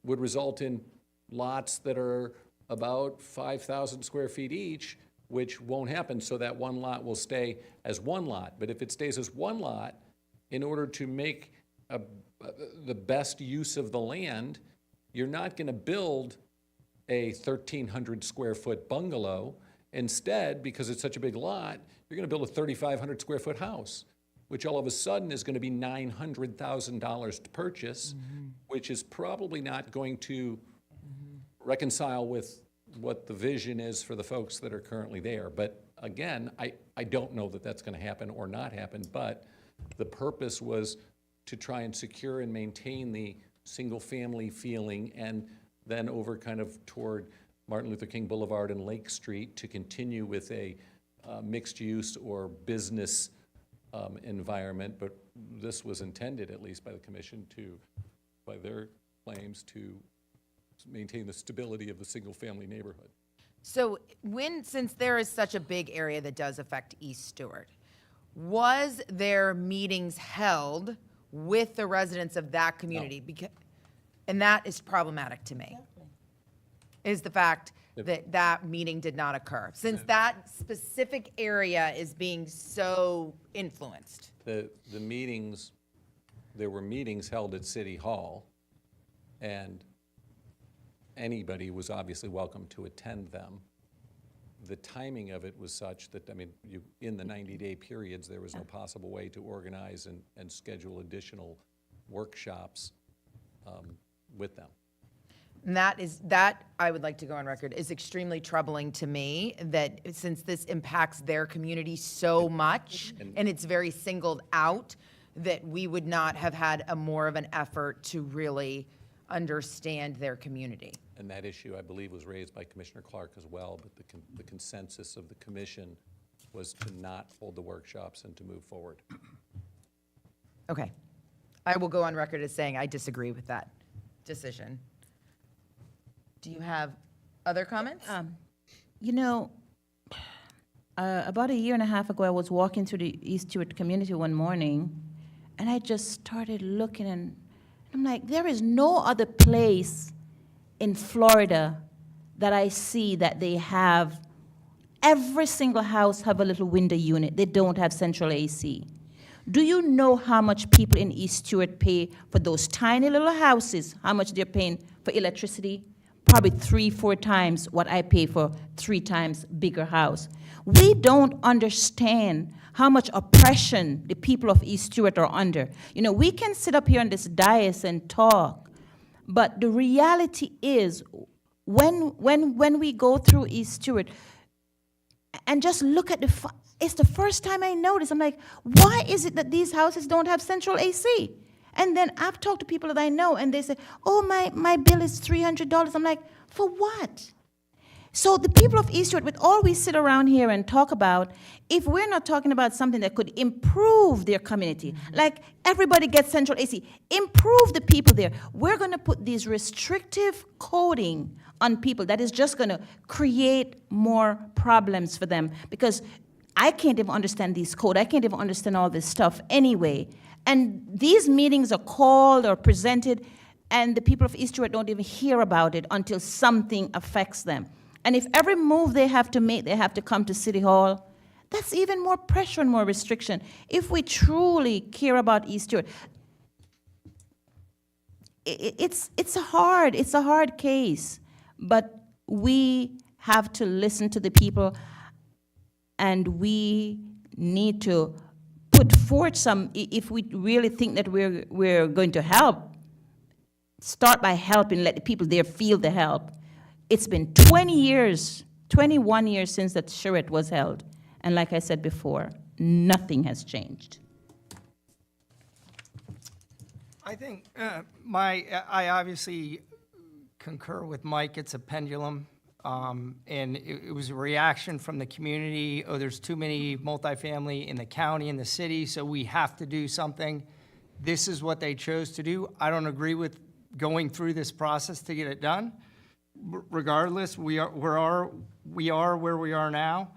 I: result in lots that are about 5,000 square feet each, which won't happen, so that one lot will stay as one lot. But if it stays as one lot, in order to make the best use of the land, you're not gonna build a 1,300 square foot bungalow. Instead, because it's such a big lot, you're gonna build a 3,500 square foot house, which all of a sudden is gonna be $900,000 to purchase, which is probably not going to reconcile with what the vision is for the folks that are currently there. But again, I don't know that that's going to happen or not happen, but the purpose was to try and secure and maintain the single-family feeling, and then over kind of toward Martin Luther King Boulevard and Lake Street to continue with a mixed-use or business environment. But this was intended, at least by the commission, by their claims, to maintain the stability of the single-family neighborhood.
B: So since there is such a big area that does affect East Stewart, was there meetings held with the residents of that community? And that is problematic to me, is the fact that that meeting did not occur, since that specific area is being so influenced.
I: The meetings, there were meetings held at City Hall, and anybody was obviously welcome to attend them. The timing of it was such that, I mean, in the 90-day periods, there was no possible way to organize and schedule additional workshops with them.
B: And that I would like to go on record, is extremely troubling to me, that since this impacts their community so much, and it's very singled out, that we would not have had more of an effort to really understand their community.
I: And that issue, I believe, was raised by Commissioner Clark as well, but the consensus of the commission was to not hold the workshops and to move forward.
B: Okay. I will go on record as saying I disagree with that decision. Do you have other comments?
E: You know, about a year and a half ago, I was walking through the East Stewart community one morning, and I just started looking, and I'm like, there is no other place in Florida that I see that they have, every single house have a little window unit. They don't have central AC. Do you know how much people in East Stewart pay for those tiny little houses, how much they're paying for electricity? Probably 3-4 times what I pay for 3 times bigger house. We don't understand how much oppression the people of East Stewart are under. You know, we can sit up here on this dais and talk, but the reality is, when we go through East Stewart and just look at it's the first time I noticed, I'm like, why is it that these houses don't have central AC? And then I've talked to people that I know, and they say, oh, my bill is $300. I'm like, for what? So the people of East Stewart, with all we sit around here and talk about, if we're not talking about something that could improve their community, like everybody gets central AC, improve the people there, we're going to put these restrictive coding on people that is just going to create more problems for them, because I can't even understand these code. I can't even understand all this stuff anyway. And these meetings are called or presented, and the people of East Stewart don't even hear about it until something affects them. And if every move they have to make, they have to come to City Hall, that's even more pressure and more restriction. If we truly care about East Stewart, it's a hard case, but we have to listen to the people, and we need to put forth some, if we really think that we're going to help, start by helping, let the people there feel the help. It's been 21 years since that charrette was held. And like I said before, nothing has changed.
F: I think I obviously concur with Mike. It's a pendulum. And it was a reaction from the community. Oh, there's too many multifamily in the county, in the city, so we have to do something. This is what they chose to do. I don't agree with going through this process to get it done. Regardless, we are where we are now.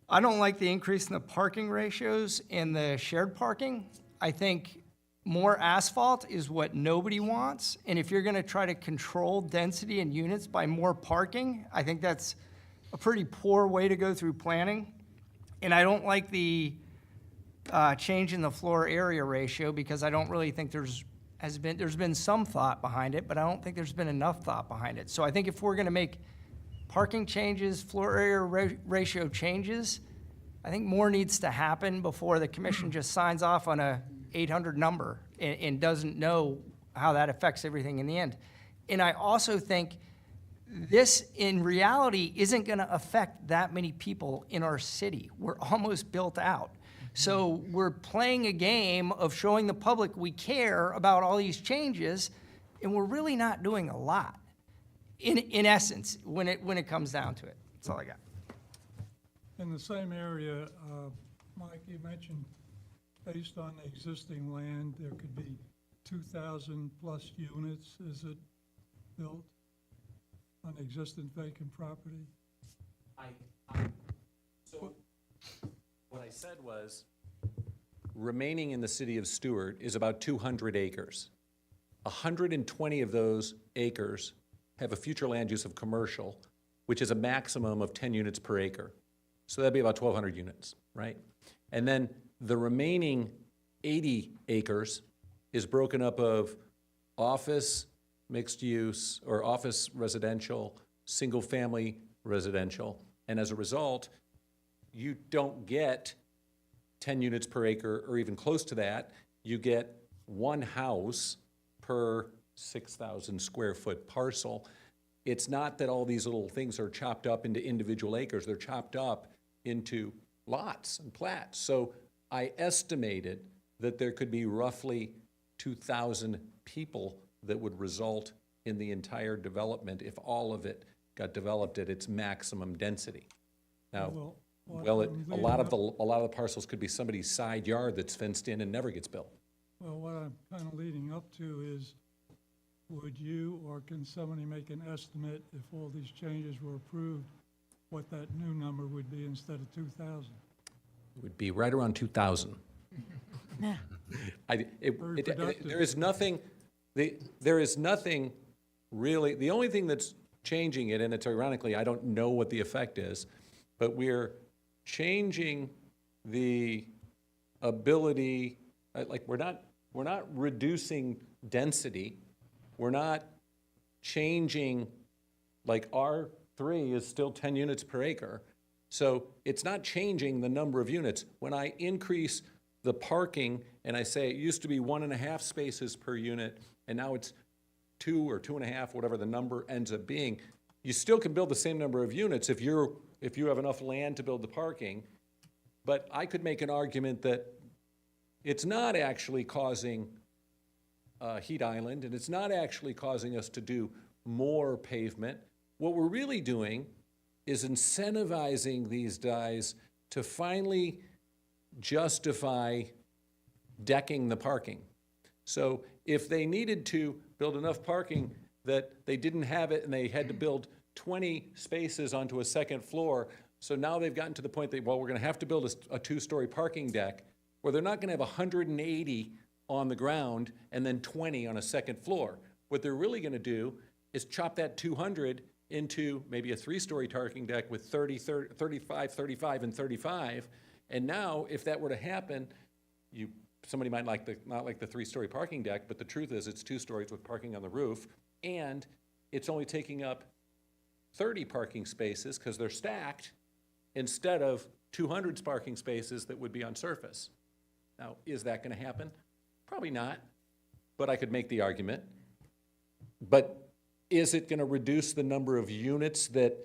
F: I don't like the increase in the parking ratios in the shared parking. I think more asphalt is what nobody wants, and if you're gonna try to control density and units by more parking, I think that's a pretty poor way to go through planning. And I don't like the change in the floor area ratio, because I don't really think there's been some thought behind it, but I don't think there's been enough thought behind it. So I think if we're gonna make parking changes, floor area ratio changes, I think more needs to happen before the commission just signs off on a 800 number and doesn't know how that affects everything in the end. And I also think this in reality isn't going to affect that many people in our city. We're almost built out. So we're playing a game of showing the public we care about all these changes, and we're really not doing a lot, in essence, when it comes down to it. That's all I got.
C: In the same area, Mike, you mentioned based on the existing land, there could be 2,000 plus units, is it built on existing vacant property?
I: So what I said was, remaining in the city of Stewart is about 200 acres. 120 of those acres have a future land use of commercial, which is a maximum of 10 units per acre. So that'd be about 1,200 units, right? And then the remaining 80 acres is broken up of office, mixed use, or office residential, single-family residential. And as a result, you don't get 10 units per acre or even close to that. You get one house per 6,000 square foot parcel. It's not that all these little things are chopped up into individual acres. They're chopped up into lots and plats. So I estimated that there could be roughly 2,000 people that would result in the entire development if all of it got developed at its maximum density. Now, a lot of the parcels could be somebody's side yard that's fenced in and never gets built.
C: Well, what I'm kind of leading up to is, would you or can somebody make an estimate if all these changes were approved, what that new number would be instead of 2,000?
I: It would be right around 2,000. There is nothing really, the only thing that's changing it, and it's ironically, I don't know what the effect is, but we're changing the ability, like we're not reducing density, we're not changing, like R3 is still 10 units per acre, so it's not changing the number of units. When I increase the parking and I say it used to be 1.5 spaces per unit and now it's 2 or 2.5, whatever the number ends up being, you still can build the same number of units if you have enough land to build the parking. But I could make an argument that it's not actually causing a heat island, and it's not actually causing us to do more pavement. What we're really doing is incentivizing these guys to finally justify decking the parking. So if they needed to build enough parking that they didn't have it and they had to build 20 spaces onto a second floor, so now they've gotten to the point that, well, we're going to have to build a two-story parking deck where they're not going to have 180 on the ground and then 20 on a second floor. What they're really going to do is chop that 200 into maybe a 3-story parking deck with 30, 35, 35, and 35. And now, if that were to happen, somebody might not like the 3-story parking deck, but the truth is it's 2 stories with parking on the roof, and it's only taking up 30 parking spaces because they're stacked instead of 200 parking spaces that would be on surface. Now, is that going to happen? Probably not, but I could make the argument. But is it going to reduce the number of units that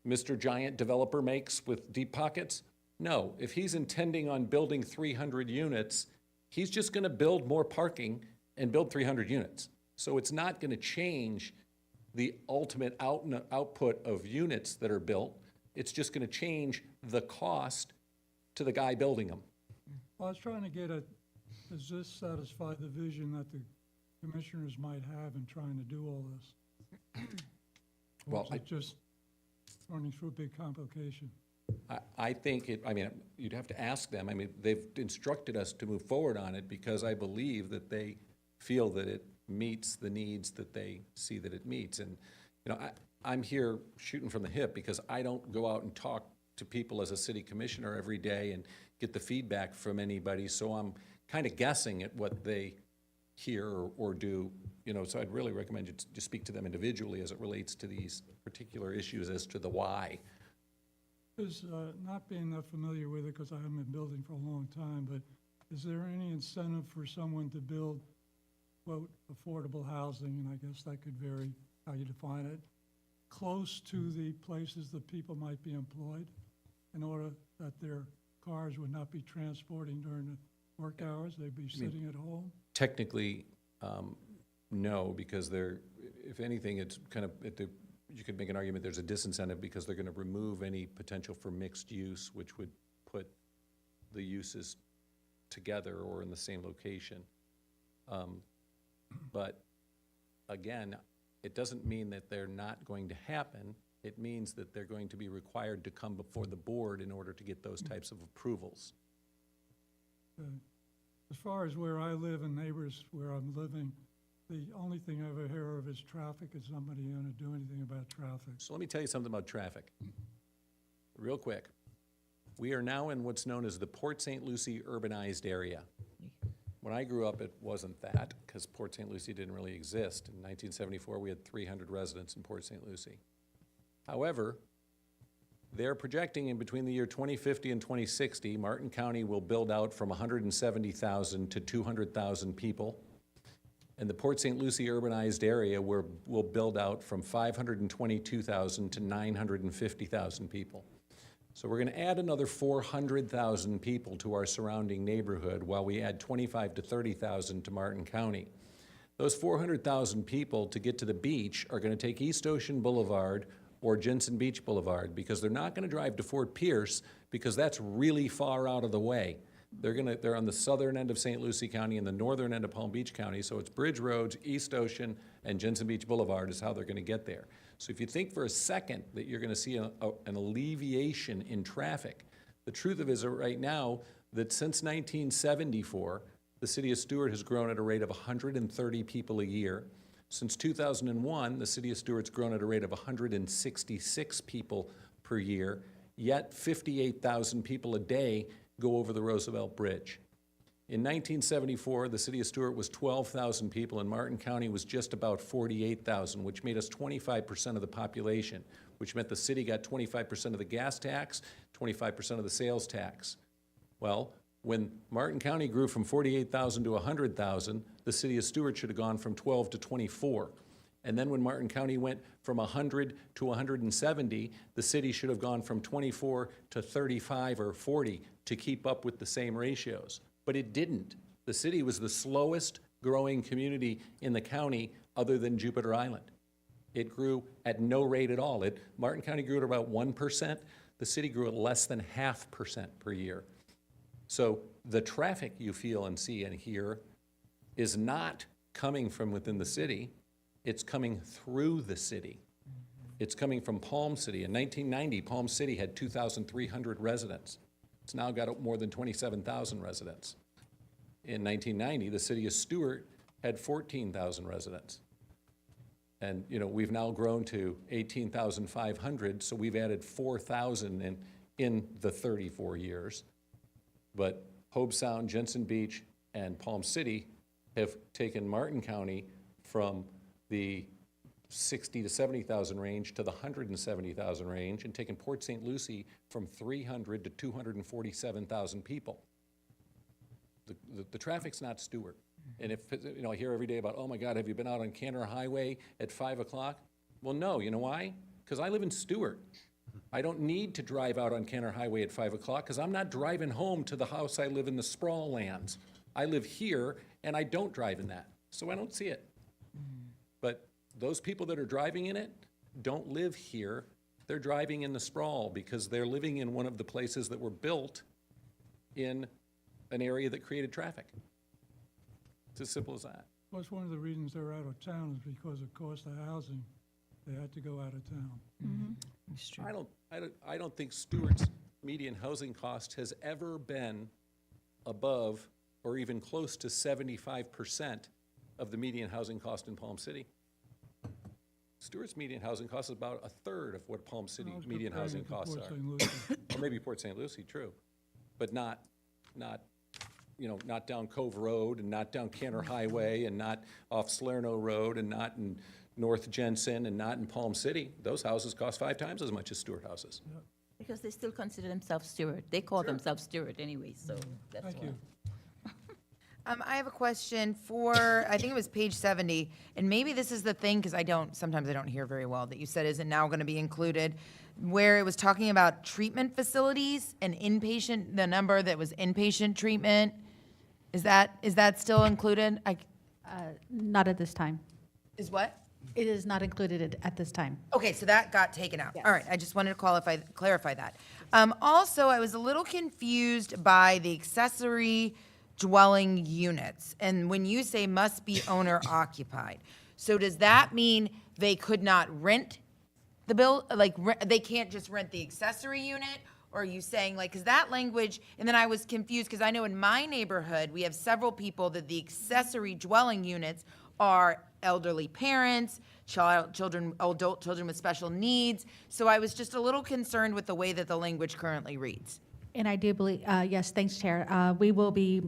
I: Mr. Giant developer makes with deep pockets? No. If he's intending on building 300 units, he's just going to build more parking and build 300 units. So it's not going to change the ultimate output of units that are built. It's just going to change the cost to the guy building them.
C: Well, I was trying to get at, does this satisfy the vision that the commissioners might have in trying to do all this?
I: Well,
C: Or is it just running through a big complication?
I: I think you'd have to ask them. I mean, they've instructed us to move forward on it because I believe that they feel that it meets the needs that they see that it meets. And, I'm here shooting from the hip because I don't go out and talk to people as a city commissioner every day and get the feedback from anybody. So I'm kind of guessing at what they hear or do, so I'd really recommend you to speak to them individually as it relates to these particular issues as to the why.
C: Is, not being that familiar with it because I haven't been building for a long time, but is there any incentive for someone to build, quote, affordable housing, and I guess that could vary how you define it, close to the places that people might be employed in order that their cars would not be transporting during the work hours? They'd be sitting at home?
I: Technically, no, because they're, if anything, it's kind of, you could make an argument there's a disincentive because they're gonna remove any potential for mixed use, which would put the uses together or in the same location. But again, it doesn't mean that they're not going to happen. It means that they're going to be required to come before the board in order to get those types of approvals.
C: As far as where I live and neighbors where I'm living, the only thing I ever hear of is traffic, and somebody gonna do anything about traffic.
I: So let me tell you something about traffic, real quick. We are now in what's known as the Port St. Lucie urbanized area. When I grew up, it wasn't that, because Port St. Lucie didn't really exist. In 1974, we had 300 residents in Port St. Lucie. However, they're projecting in between the year 2050 and 2060, Martin County will build out from 170,000 to 200,000 people. And the Port St. Lucie urbanized area will build out from 522,000 to 950,000 people. So we're gonna add another 400,000 people to our surrounding neighborhood while we add 25 to 30,000 to Martin County. Those 400,000 people to get to the beach are gonna take East Ocean Boulevard or Jensen Beach Boulevard, because they're not gonna drive to Fort Pierce because that's really far out of the way. They're on the southern end of St. Lucie County and the northern end of Palm Beach County, so it's Bridge Roads, East Ocean, and Jensen Beach Boulevard is how they're gonna get there. So if you think for a second that you're gonna see an alleviation in traffic, the truth of it is right now that since 1974, the city of Stuart has grown at a rate of 130 people a year. Since 2001, the city of Stuart's grown at a rate of 166 people per year, yet 58,000 people a day go over the Roosevelt Bridge. In 1974, the city of Stuart was 12,000 people, and Martin County was just about 48,000, which made us 25% of the population, which meant the city got 25% of the gas tax, 25% of the sales tax. Well, when Martin County grew from 48,000 to 100,000, the city of Stuart should have gone from 12 to 24. And then when Martin County went from 100 to 170, the city should have gone from 24 to 35 or 40 to keep up with the same ratios. But it didn't. The city was the slowest growing community in the county other than Jupiter Island. It grew at no rate at all. Martin County grew at about 1%. The city grew at less than 0.5% per year. So the traffic you feel and see and hear is not coming from within the city. It's coming through the city. It's coming from Palm City. In 1990, Palm City had 2,300 residents. It's now got more than 27,000 residents. In 1990, the city of Stuart had 14,000 residents. And, you know, we've now grown to 18,500, so we've added 4,000 in the 34 years. But Hobe Sound, Jensen Beach, and Palm City have taken Martin County from the 60 to 70,000 range to the 170,000 range, and taken Port St. Lucie from 300 to 247,000 people. The traffic's not Stuart. And if, you know, I hear every day about, oh my God, have you been out on Cantor Highway at 5 o'clock? Well, no, you know why? Because I live in Stuart. I don't need to drive out on Cantor Highway at 5 o'clock because I'm not driving home to the house I live in the sprawl lands. I live here and I don't drive in that, so I don't see it. But those people that are driving in it don't live here. They're driving in the sprawl because they're living in one of the places that were built in an area that created traffic. It's as simple as that.
C: Plus, one of the reasons they're out of town is because of cost of housing. They had to go out of town.
I: I don't think Stuart's median housing cost has ever been above or even close to 75% of the median housing cost in Palm City. Stuart's median housing cost is about a third of what Palm City median housing costs are. Or maybe Port St. Lucie, true, but not down Cove Road and not down Cantor Highway and not off Salerno Road and not in North Jensen and not in Palm City. Those houses cost 5 times as much as Stuart houses.
B: Because they still consider themselves Stuart. They call themselves Stuart anyway, so that's why.
C: Thank you.
B: I have a question for, I think it was page 70, and maybe this is the thing, because sometimes I don't hear very well, that you said isn't now going to be included, where it was talking about treatment facilities and inpatient, the number that was inpatient treatment. Is that still included?
H: Not at this time.
B: Is what?
H: It is not included at this time.
B: Okay, so that got taken out. All right, I just wanted to clarify that. Also, I was a little confused by the accessory dwelling units. And when you say must be owner occupied, so does that mean they could not rent they can't just rent the accessory unit? Or are you saying because that language, and then I was confused because I know in my neighborhood, we have several people that the accessory dwelling units are elderly parents, adult children with special needs. So I was just a little concerned with the way that the language currently reads.
H: And I do believe, yes, thanks, Chair. We will be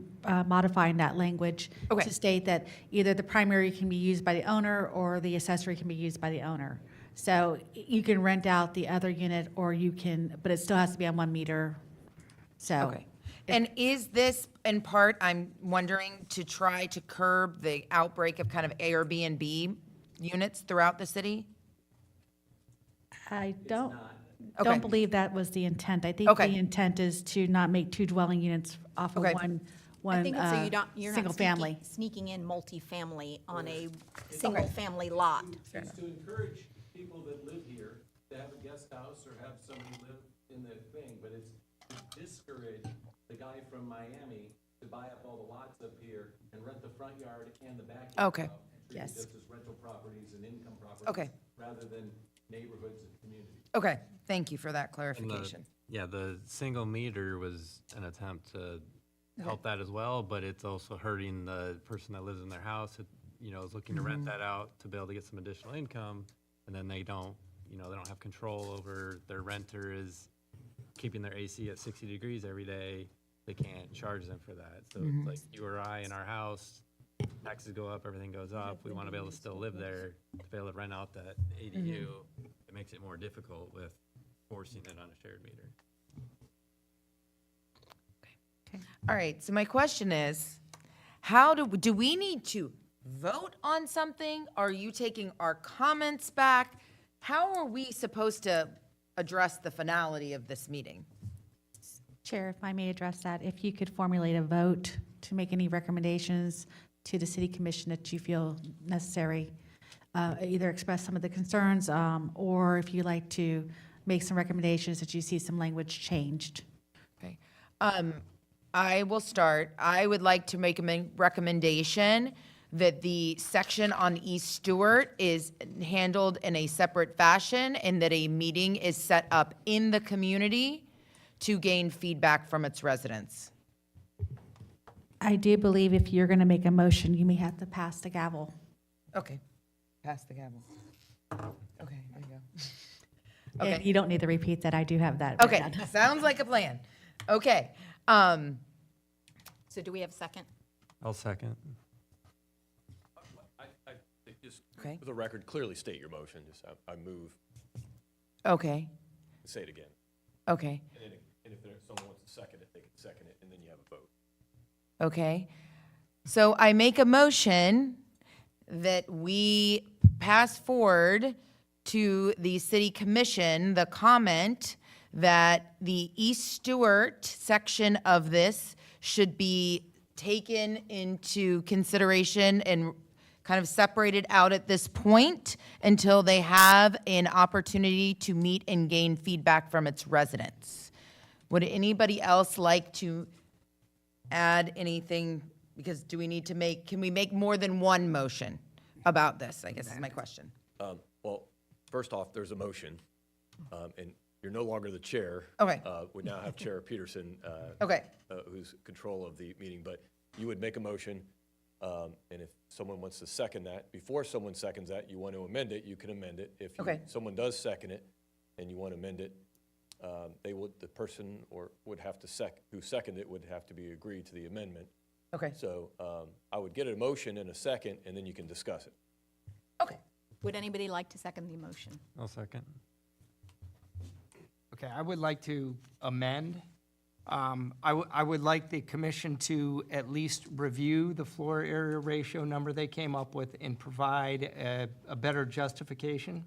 H: modifying that language
B: Okay.
H: to state that either the primary can be used by the owner or the accessory can be used by the owner. So you can rent out the other unit or you can, but it still has to be on 1 meter. So.
B: Okay. And is this, in part, I'm wondering, to try to curb the outbreak of kind of Airbnb units throughout the city?
H: I don't
B: Okay.
H: believe that was the intent. I think
B: Okay.
H: the intent is to not make 2 dwelling units off of
B: Okay.
H: one
J: I think it's so you're
H: single
J: not
H: family.
J: sneaking in multifamily on a single-family lot.
I: It's to encourage people that live here to have a guest house or have somebody live in the thing, but it's to discourage the guy from Miami to buy up all the lots up here and rent the front yard and the backyard.
B: Okay.
I: out and treat it
H: Yes.
I: just as rental properties and income properties.
B: Okay.
I: Rather than neighborhoods and communities.
B: Okay, thank you for that
L: And the-
B: clarification.
L: Yeah, the single meter was an attempt to help that as well, but it's also hurting the person that lives in their house, that, is looking to rent that out to be able to get some additional income, and then they don't have control over their renter is keeping their AC at 60 degrees every day. They can't charge them for that. So it's like you or I in our house, taxes go up, everything goes up. We want to be able to still live there, to be able to rent out that ADU. It makes it more difficult with forcing it on a shared meter.
B: All right, so my question is, do we need to vote on something? Are you taking our comments back? How are we supposed to address the finality of this meeting?
H: Chair, if I may address that, if you could formulate a vote to make any recommendations to the city commission that you feel necessary, either express some of the concerns, or if you'd like to make some recommendations that you see some language changed.
B: Okay. I will start. I would like to make a recommendation that the section on East Stewart is handled in a separate fashion and that a meeting is set up in the community to gain feedback from its residents.
H: I do believe if you're going to make a motion, you may have to pass the gavel.
B: Okay. Pass the gavel. Okay, there you go.
H: And
B: Okay.
H: you don't need to repeat that. I do have that.
B: Okay,
H: written down.
B: sounds like a plan. Okay.
J: So do we have a second?
L: I'll second.
K: I just,
B: Okay.
K: for the record, clearly state your motion, just I move,
B: Okay,
K: say it again.
B: okay,
K: And if someone wants to second it, they can second it, and then you have a vote.
B: okay. So I make a motion that we pass forward to the city commission the comment that the East Stewart section of this should be taken into consideration and kind of separated out at this point until they have an opportunity to meet and gain feedback from its residents. Would anybody else like to add anything? Because can we make more than one motion about this, I guess is my question.
K: Well, first off, there's a motion, and you're no longer the chair.
B: Okay.
K: We now have Chair Peterson,
B: Okay,
K: who's control of the meeting, but you would make a motion, and if someone wants to second that, before someone seconds that, you want to amend it, you can amend it. If
B: Okay.
K: someone does second it and you want to amend it, the person would have to who seconded it would have to be agreed to the amendment.
B: okay,
K: So I would get a motion in a second, and then you can discuss it.
B: okay.
J: Would anybody like to second the motion?
L: I'll second.
F: Okay, I would like to amend I would like the commission to at least review the floor area ratio number they came up with and provide a better justification.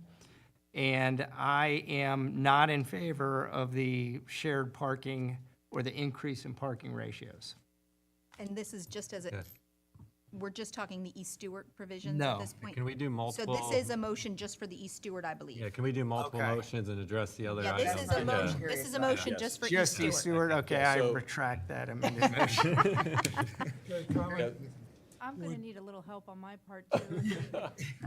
F: And I am not in favor of the shared parking or the increase in parking ratios.
J: And this is just as
L: Yes.
J: we're just talking the East Stewart provisions
F: No.
J: at this point?
L: Can we do
J: So
L: multiple?
J: this is a motion just for the East Stewart, I believe.
L: Yeah, can we do multiple
F: Okay.
L: motions and address the other
J: Yeah,
L: items?
J: this is a
L: Yeah.
J: motion, this is a motion just for East
F: Just East
J: Stewart.
F: Stewart, okay,
K: Yeah,
F: I
K: so-
F: retract that amended motion.
C: Okay, comment?
A: I'm gonna need a little help on my part too.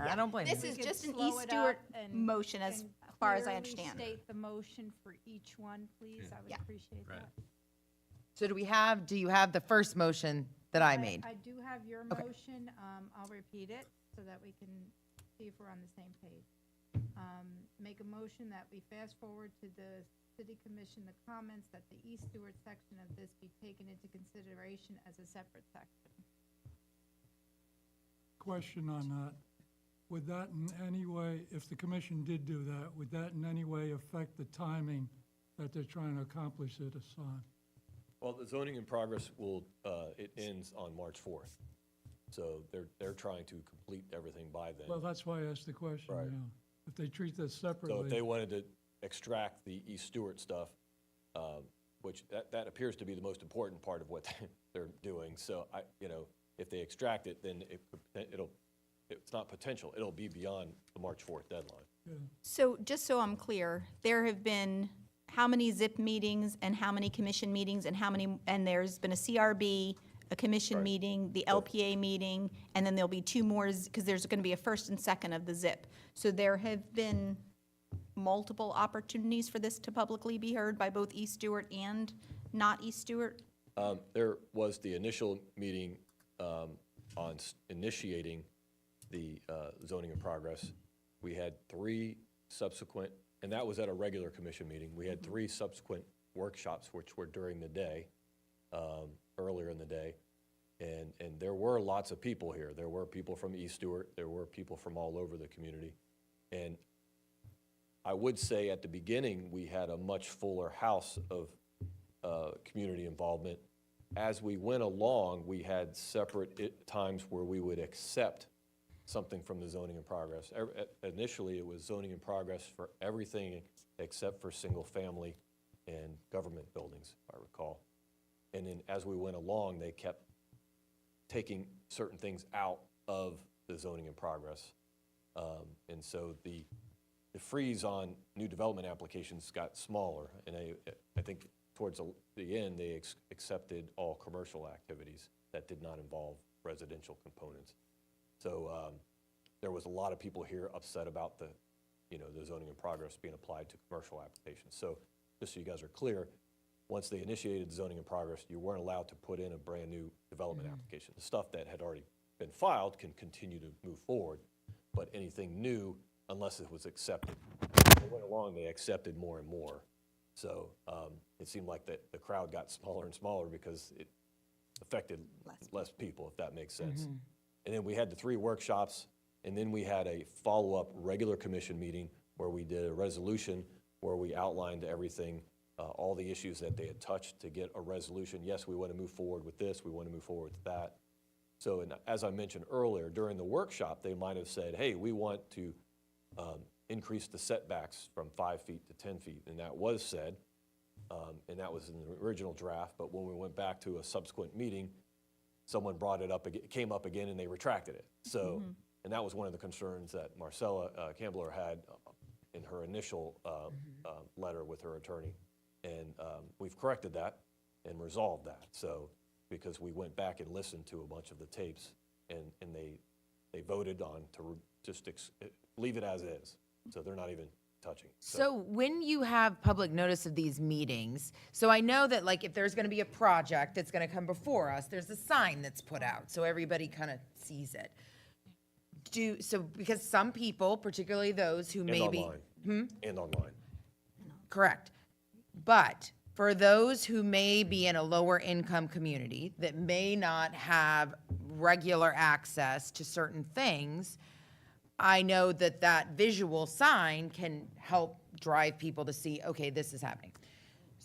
B: I don't blame
J: This
B: you.
J: is
A: We could
J: just an
A: slow
J: East
A: it
J: Stewart
A: up and-
J: motion as
A: and
J: far as I
A: clearly
J: understand.
A: State the motion for each one, please. I would
J: Yeah.
A: appreciate
L: Right.
A: that.
B: So do you have the first motion that I made?
A: I do have your
B: Okay.
A: motion. I'll repeat it so that we can see if we're on the same page. Make a motion that we fast forward to the city commission, the comments that the East Stewart section of this be taken into consideration as a separate section.
C: Question on that. Would that in any way, if the commission did do that, would that in any way affect the timing that they're trying to accomplish it on?
K: Well, the zoning in progress will, it ends on March 4th. So they're trying to complete everything by then.
C: Well, that's why I asked the question,
K: Right.
C: yeah. If they treat this
K: So if they
C: separately,
K: wanted to extract the East Stewart stuff, which that appears to be the most important part of what they're doing. So if they extract it, then it's not potential, it'll be beyond the March 4th deadline.
J: So just so I'm clear, there have been how many ZIP meetings and how many commission meetings and there's been a CRB, a commission
K: Right.
J: meeting, the LPA meeting, and then there'll be two more, because there's going to be a first and second of the ZIP. So there have been multiple opportunities for this to publicly be heard by both East Stewart and not East Stewart?
K: There was the initial meeting on initiating the zoning in progress. We had 3 subsequent, and that was at a regular commission meeting. We had 3 subsequent workshops, which were during the day, earlier in the day. And there were lots of people here. There were people from East Stewart. There were people from all over the community. And I would say at the beginning, we had a much fuller house of community involvement. As we went along, we had separate times where we would accept something from the zoning in progress. Initially, it was zoning in progress for everything except for single-family and government buildings, if I recall. And then as we went along, they kept taking certain things out of the zoning in progress. And so the freeze on new development applications got smaller, and I think towards the end, they accepted all commercial activities that did not involve residential components. So there was a lot of people here upset about the zoning in progress being applied to commercial applications. So just so you guys are clear, once they initiated zoning in progress, you weren't allowed to put in a brand-new development application. The stuff that had already been filed can continue to move forward, but anything new, unless it was accepted. As they went along, they accepted more and more. So it seemed like the crowd got smaller and smaller because it affected less people, if that makes sense. And then we had the 3 workshops, and then we had a follow-up regular commission meeting where we did a resolution where we outlined everything, all the issues that they had touched to get a resolution. Yes, we want to move forward with this, we want to move forward with that. So as I mentioned earlier, during the workshop, they might have said, hey, we want to increase the setbacks from 5 feet to 10 feet, and that was said, and that was in the original draft, but when we went back to a subsequent meeting, someone brought it up, it came up again, and they retracted it. So, and that was one of the concerns that Marcella Campbell had in her initial letter with her attorney, and we've corrected that and resolved that. So, because we went back and listened to a bunch of the tapes, and they voted on to just leave it as is. So they're not even touching.
B: So when you have public notice of these meetings, so I know that like if there's gonna be a project that's gonna come before us, there's a sign that's put out, so everybody kind of sees it. Because some people, particularly those who
K: And
B: maybe.
K: online. And online.
B: Correct. But for those who may be in a lower income community that may not have regular access to certain things, I know that that visual sign can help drive people to see, okay, this is happening.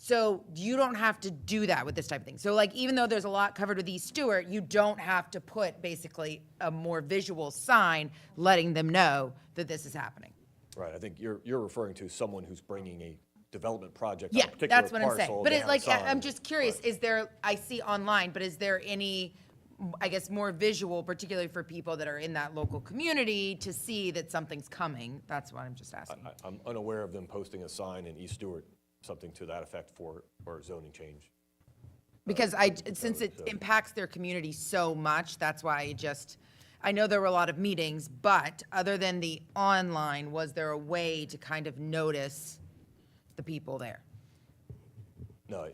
B: So you don't have to do that with this type of thing. So like, even though there's a lot covered with East Stewart, you don't have to put basically a more visual sign letting them know that this is happening.
K: Right, I think you're referring to someone who's bringing a development project on
B: Yeah,
K: a particular
B: that's what I'm saying.
K: parcel.
B: But
K: they
B: it,
K: have a
B: like, I'm
K: sign.
B: just curious,
K: Right.
B: is there, I see online, but is there any, I guess, more visual, particularly for people that are in that local community to see that something's coming? That's what I'm just asking.
K: I'm unaware of them posting a sign in East Stewart, something to that effect for zoning change.
B: Because since it impacts their community so much, that's why I know there were a lot of meetings, but other than the online, was there a way to kind of notice the people there?
K: No,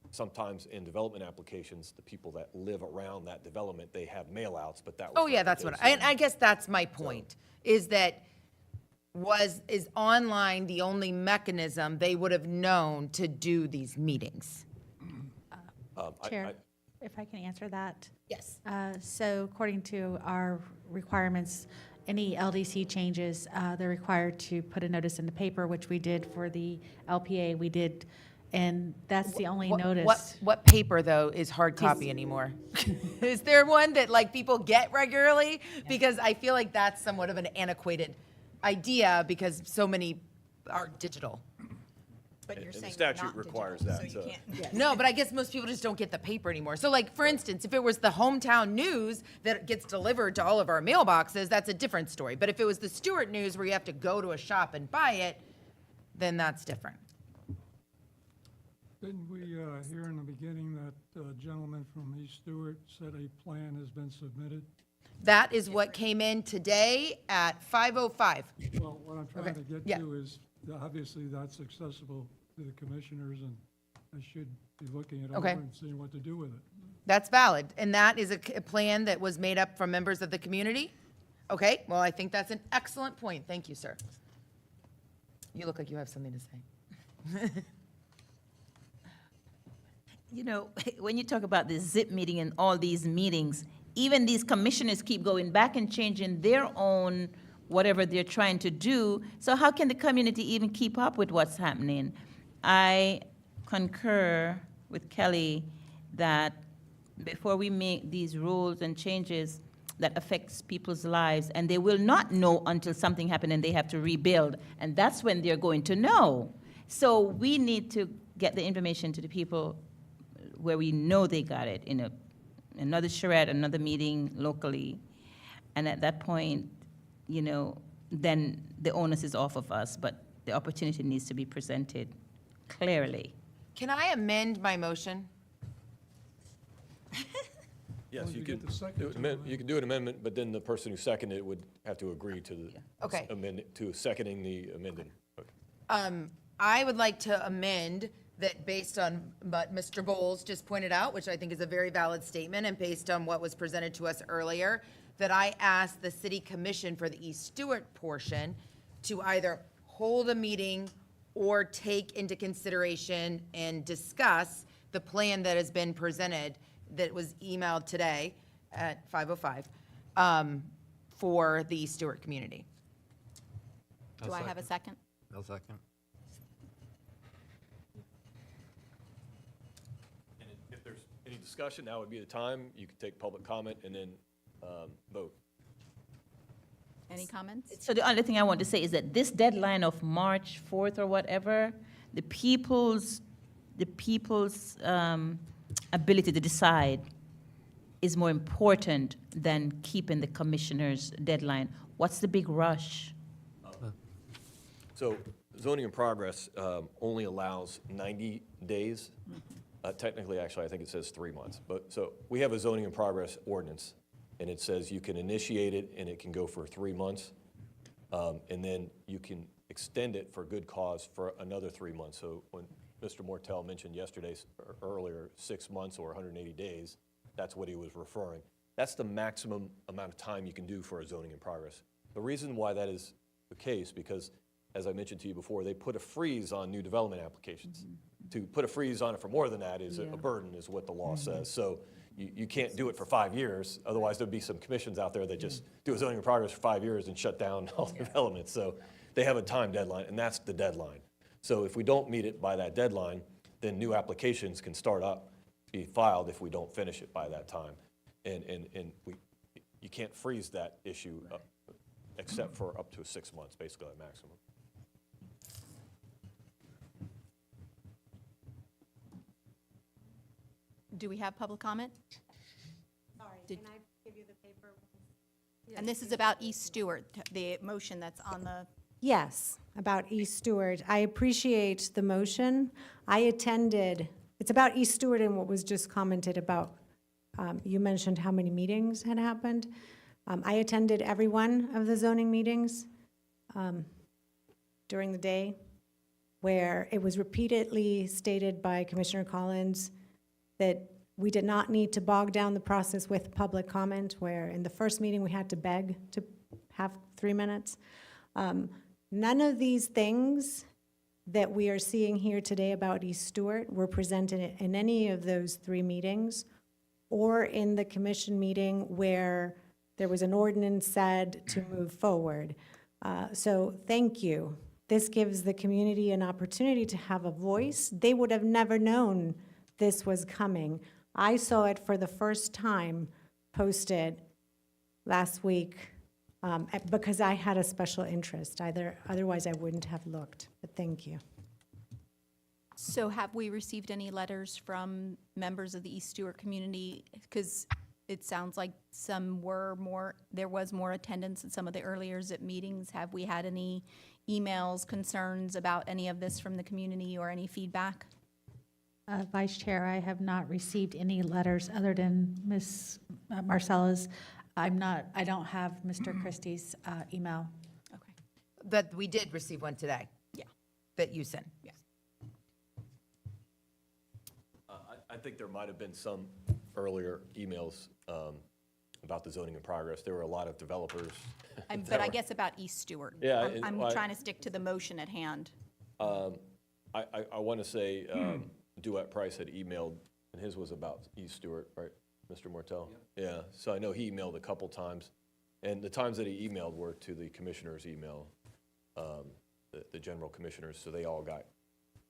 K: sometimes in development applications, the people that live around that development, they have mail-outs, but that was
B: Oh,
K: not
B: yeah,
K: the
B: that's what,
K: case
B: I guess that's my point, is that is online the only mechanism they would have known to do these meetings?
H: Chair, if I can answer that.
B: Yes.
H: So according to our requirements, any LDC changes, they're required to put a notice in the paper, which we did for the LPA, we did, and that's the only notice.
B: What paper, though, is hard copy anymore? Is there one that, like, people get regularly? Because I feel like that's somewhat of an antiquated idea, because so many are digital.
J: But you're
K: And the
J: saying
K: statute
J: not
K: requires
J: digital,
K: that,
J: so you
K: so-
J: can't.
B: No, but I guess most people just don't get the paper anymore. So like, for instance, if it was the hometown news that gets delivered to all of our mailboxes, that's a different story. But if it was the Stewart News where you have to go to a shop and buy it, then that's different.
C: Didn't we hear in the beginning that gentleman from East Stewart said a plan has been submitted?
B: That is what came in today at 5:05.
C: Well, what I'm trying to get
B: yeah.
C: to is, obviously, that's accessible to the commissioners, and I should be looking it over
B: Okay.
C: and seeing what to do with it.
B: That's valid. And that is a plan that was made up from members of the community? Okay, well, I think that's an excellent point. Thank you, sir. You look like you have something to say.
N: You know, when you talk about the ZIP meeting and all these meetings, even these commissioners keep going back and changing their own whatever they're trying to do. So how can the community even keep up with what's happening? I concur with Kelly that before we make these rules and changes that affects people's lives, and they will not know until something happened and they have to rebuild, and that's when they're going to know. So we need to get the information to the people where we know they got it, in another charrette, another meeting locally. And at that point, you know, then the onus is off of us, but the opportunity needs to be presented clearly.
B: Can I amend my motion?
K: Yes,
C: Well,
K: you
C: you
K: can,
C: get the second to
K: you can do an amendment, but then the person who seconded it would have to agree to the
B: Okay.
K: to seconding the amended. Okay.
B: I would like to amend that based on what Mr. Bowles just pointed out, which I think is a very valid statement, and based on what was presented to us earlier, that I ask the city commission for the East Stewart portion to either hold a meeting or take into consideration and discuss the plan that has been presented, that was emailed today at 5:05, for the East Stewart community.
J: Do I have a second?
L: I'll second.
K: And if there's any discussion, now would be the time. You could take public comment and then vote.
J: Any comments?
N: So the only thing I want to say is that this deadline of March 4th or whatever, the people's ability to decide is more important than keeping the commissioner's deadline. What's the big rush?
K: So zoning in progress only allows 90 days. Technically, actually, I think it says 3 months. But, so we have a zoning in progress ordinance, and it says you can initiate it, and it can go for 3 months. And then you can extend it for good cause for another 3 months. So when Mr. Mortel mentioned yesterday, earlier, 6 months or 180 days, that's what he was referring. That's the maximum amount of time you can do for a zoning in progress. The reason why that is the case, because as I mentioned to you before, they put a freeze on new development applications. To put a freeze on it for more than that is a burden, is what the law says. So you can't do it for 5 years, otherwise there'd be some commissions out there that just do a zoning in progress for 5 years and shut down all development. So they have a time deadline, and that's the deadline. So if we don't meet it by that deadline, then new applications can start up, be filed if we don't finish it by that time. And you can't freeze that issue except for up to 6 months, basically at maximum.
J: Do we have public comment?
M: Sorry,
J: Did-
M: can I give you the paper?
J: And this is about East Stewart, the motion that's on the,
M: Yes, about East Stewart. I appreciate the motion. I attended, it's about East Stewart and what was just commented about. You mentioned how many meetings had happened. I attended every one of the zoning meetings during the day, where it was repeatedly stated by Commissioner Collins that we did not need to bog down the process with public comment, where in the first meeting, we had to beg to have 3 minutes. None of these things that we are seeing here today about East Stewart were presented in any of those 3 meetings or in the commission meeting where there was an ordinance said to move forward. So thank you. This gives the community an opportunity to have a voice. They would have never known this was coming. I saw it for the first time posted last week because I had a special interest. Otherwise, I wouldn't have looked. But thank you.
J: so have we received any letters from members of the East Stewart community? Because it sounds like there was more attendance at some of the earlier ZIP meetings. Have we had any emails, concerns about any of this from the community or any feedback?
H: Vice Chair, I have not received any letters other than Ms. Marcella's. I don't have Mr. Christie's email.
J: Okay.
B: But we did receive one today.
J: Yeah.
B: That you sent.
J: Yes.
K: I think there might have been some earlier emails about the zoning in progress. There were a lot of developers.
J: But I guess about East Stewart.
K: Yeah,
J: I'm
K: well,
J: trying to stick to the motion at hand.
K: I want to say Duet Price had emailed, and his was about East Stewart, right, Mr. Mortel? Yeah, so I know he emailed a couple times, and the times that he emailed were to the commissioner's email, the general commissioners, so they all got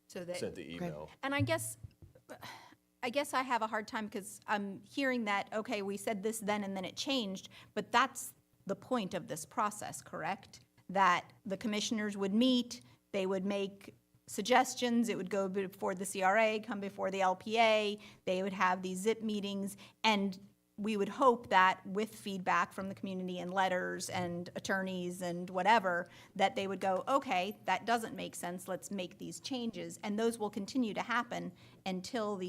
J: So that.
K: sent the email.
J: And I guess I have a hard time because I'm hearing that, okay, we said this then and then it changed, but that's the point of this process, correct? That the commissioners would meet, they would make suggestions, it would go before the CRA, come before the LPA, they would have these ZIP meetings, and we would hope that with feedback from the community and letters and attorneys and whatever, that they would go, okay, that doesn't make sense, let's make these changes. And those will continue to happen until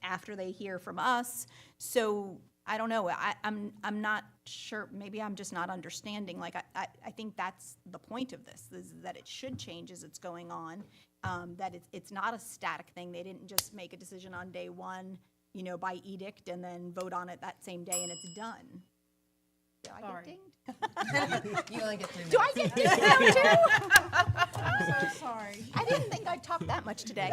J: after they hear from us. So I don't know, I'm not sure, maybe I'm just not understanding. Like, I think that's the point of this, is that it should change as it's going on, that it's not a static thing. They didn't just make a decision on day one, by edict and then vote on it that same day and it's done. Do I
A: Sorry.
J: get dinged?
B: You only get 3 minutes.
J: Do I get dinged now too?
A: I'm so sorry.
J: I didn't think I'd talk that much today.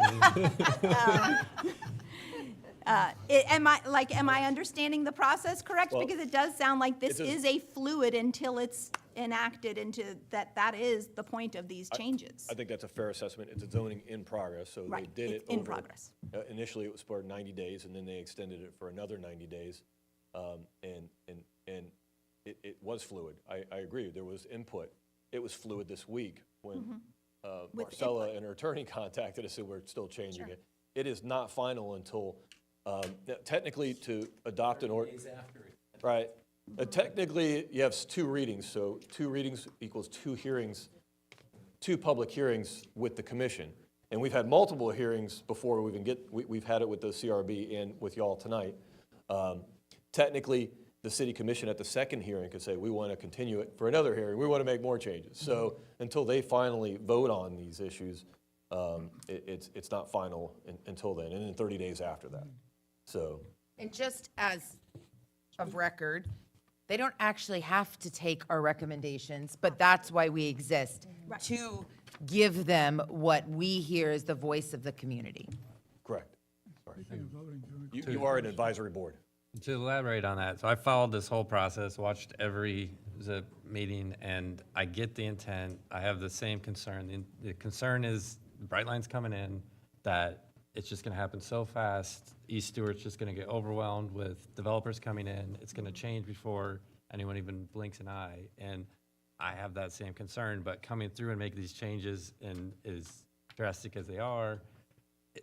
J: Am I understanding the process correct?
K: Well,
J: Because it does sound like this
K: it's a-
J: is a fluid until it's enacted into, that is the point of these changes.
K: I think that's a fair assessment. It's a zoning in progress, so they
J: Right,
K: did it
J: it's in
K: over.
J: progress.
K: Initially, it was for 90 days, and then they extended it for another 90 days. And it was fluid. I agree, there was input. It was fluid this week when
J: With
K: Marcella
J: input.
K: and her attorney contacted us, and we're still changing it. It is not final until, technically, to adopt an ordinance.
G: Days after it.
K: Right. Technically, you have 2 readings, so 2 readings equals 2 hearings, 2 public hearings with the commission. And we've had multiple hearings before we even we've had it with the CRB and with y'all tonight. Technically, the city commission at the second hearing could say, we want to continue it for another hearing, we want to make more changes. So until they finally vote on these issues, it's not final until then, and then 30 days after that. So.
B: And just as of record, they don't actually have to take our recommendations, but that's why we exist, to give them what we hear as the voice of the community.
K: Correct. Sorry.
C: Speaking of voting, Joey,
K: You are an advisory board.
L: To elaborate on that, so I followed this whole process, watched every ZIP meeting, and I get the intent. I have the same concern. The concern is Brightline's coming in, that it's just gonna happen so fast. East Stewart's just gonna get overwhelmed with developers coming in. It's gonna change before anyone even blinks an eye. And I have that same concern, but coming through and making these changes and as drastic as they are,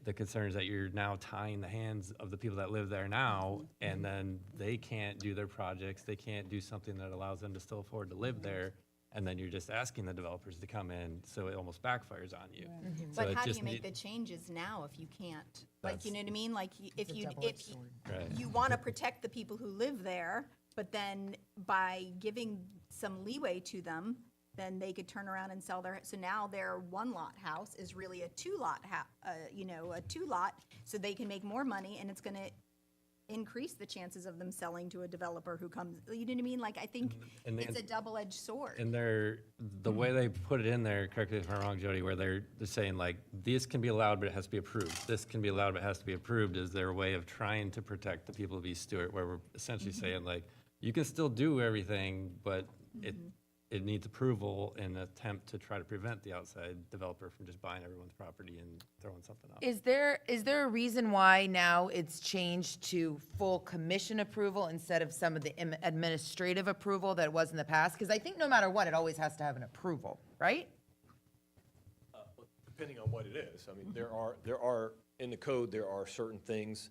L: the concern is that you're now tying the hands of the people that live there now, and then they can't do their projects, they can't do something that allows them to still afford to live there, and then you're just asking the developers to come in, so it almost backfires on you. So
J: But
L: it
J: how do
L: just
J: you make the
L: need-
J: changes now if you can't? Like, you
L: That's-
J: know what I mean? Like, if you,
L: Right.
J: you want to protect the people who live there, but then by giving some leeway to them, then they could turn around and sell their, so now their one-lot house is really a two-lot a two-lot, so they can make more money, and it's gonna increase the chances of them selling to a developer who comes, you know what I mean? Like, I think
L: And
J: it's
L: then-
J: a double-edged sword.
L: And the way they put it in there, correct me if I'm wrong, Jody, where they're saying like, this can be allowed, but it has to be approved. This can be allowed, but it has to be approved, is their way of trying to protect the people of East Stewart, where we're essentially saying like, you can still do everything, but it needs approval in an attempt to try to prevent the outside developer from just buying everyone's property and throwing something up.
B: Is there a reason why now it's changed to full commission approval instead of some of the administrative approval that it was in the past? Because I think no matter what, it always has to have an approval, right?
K: Depending on what it is. I mean, there are, in the code, there are certain things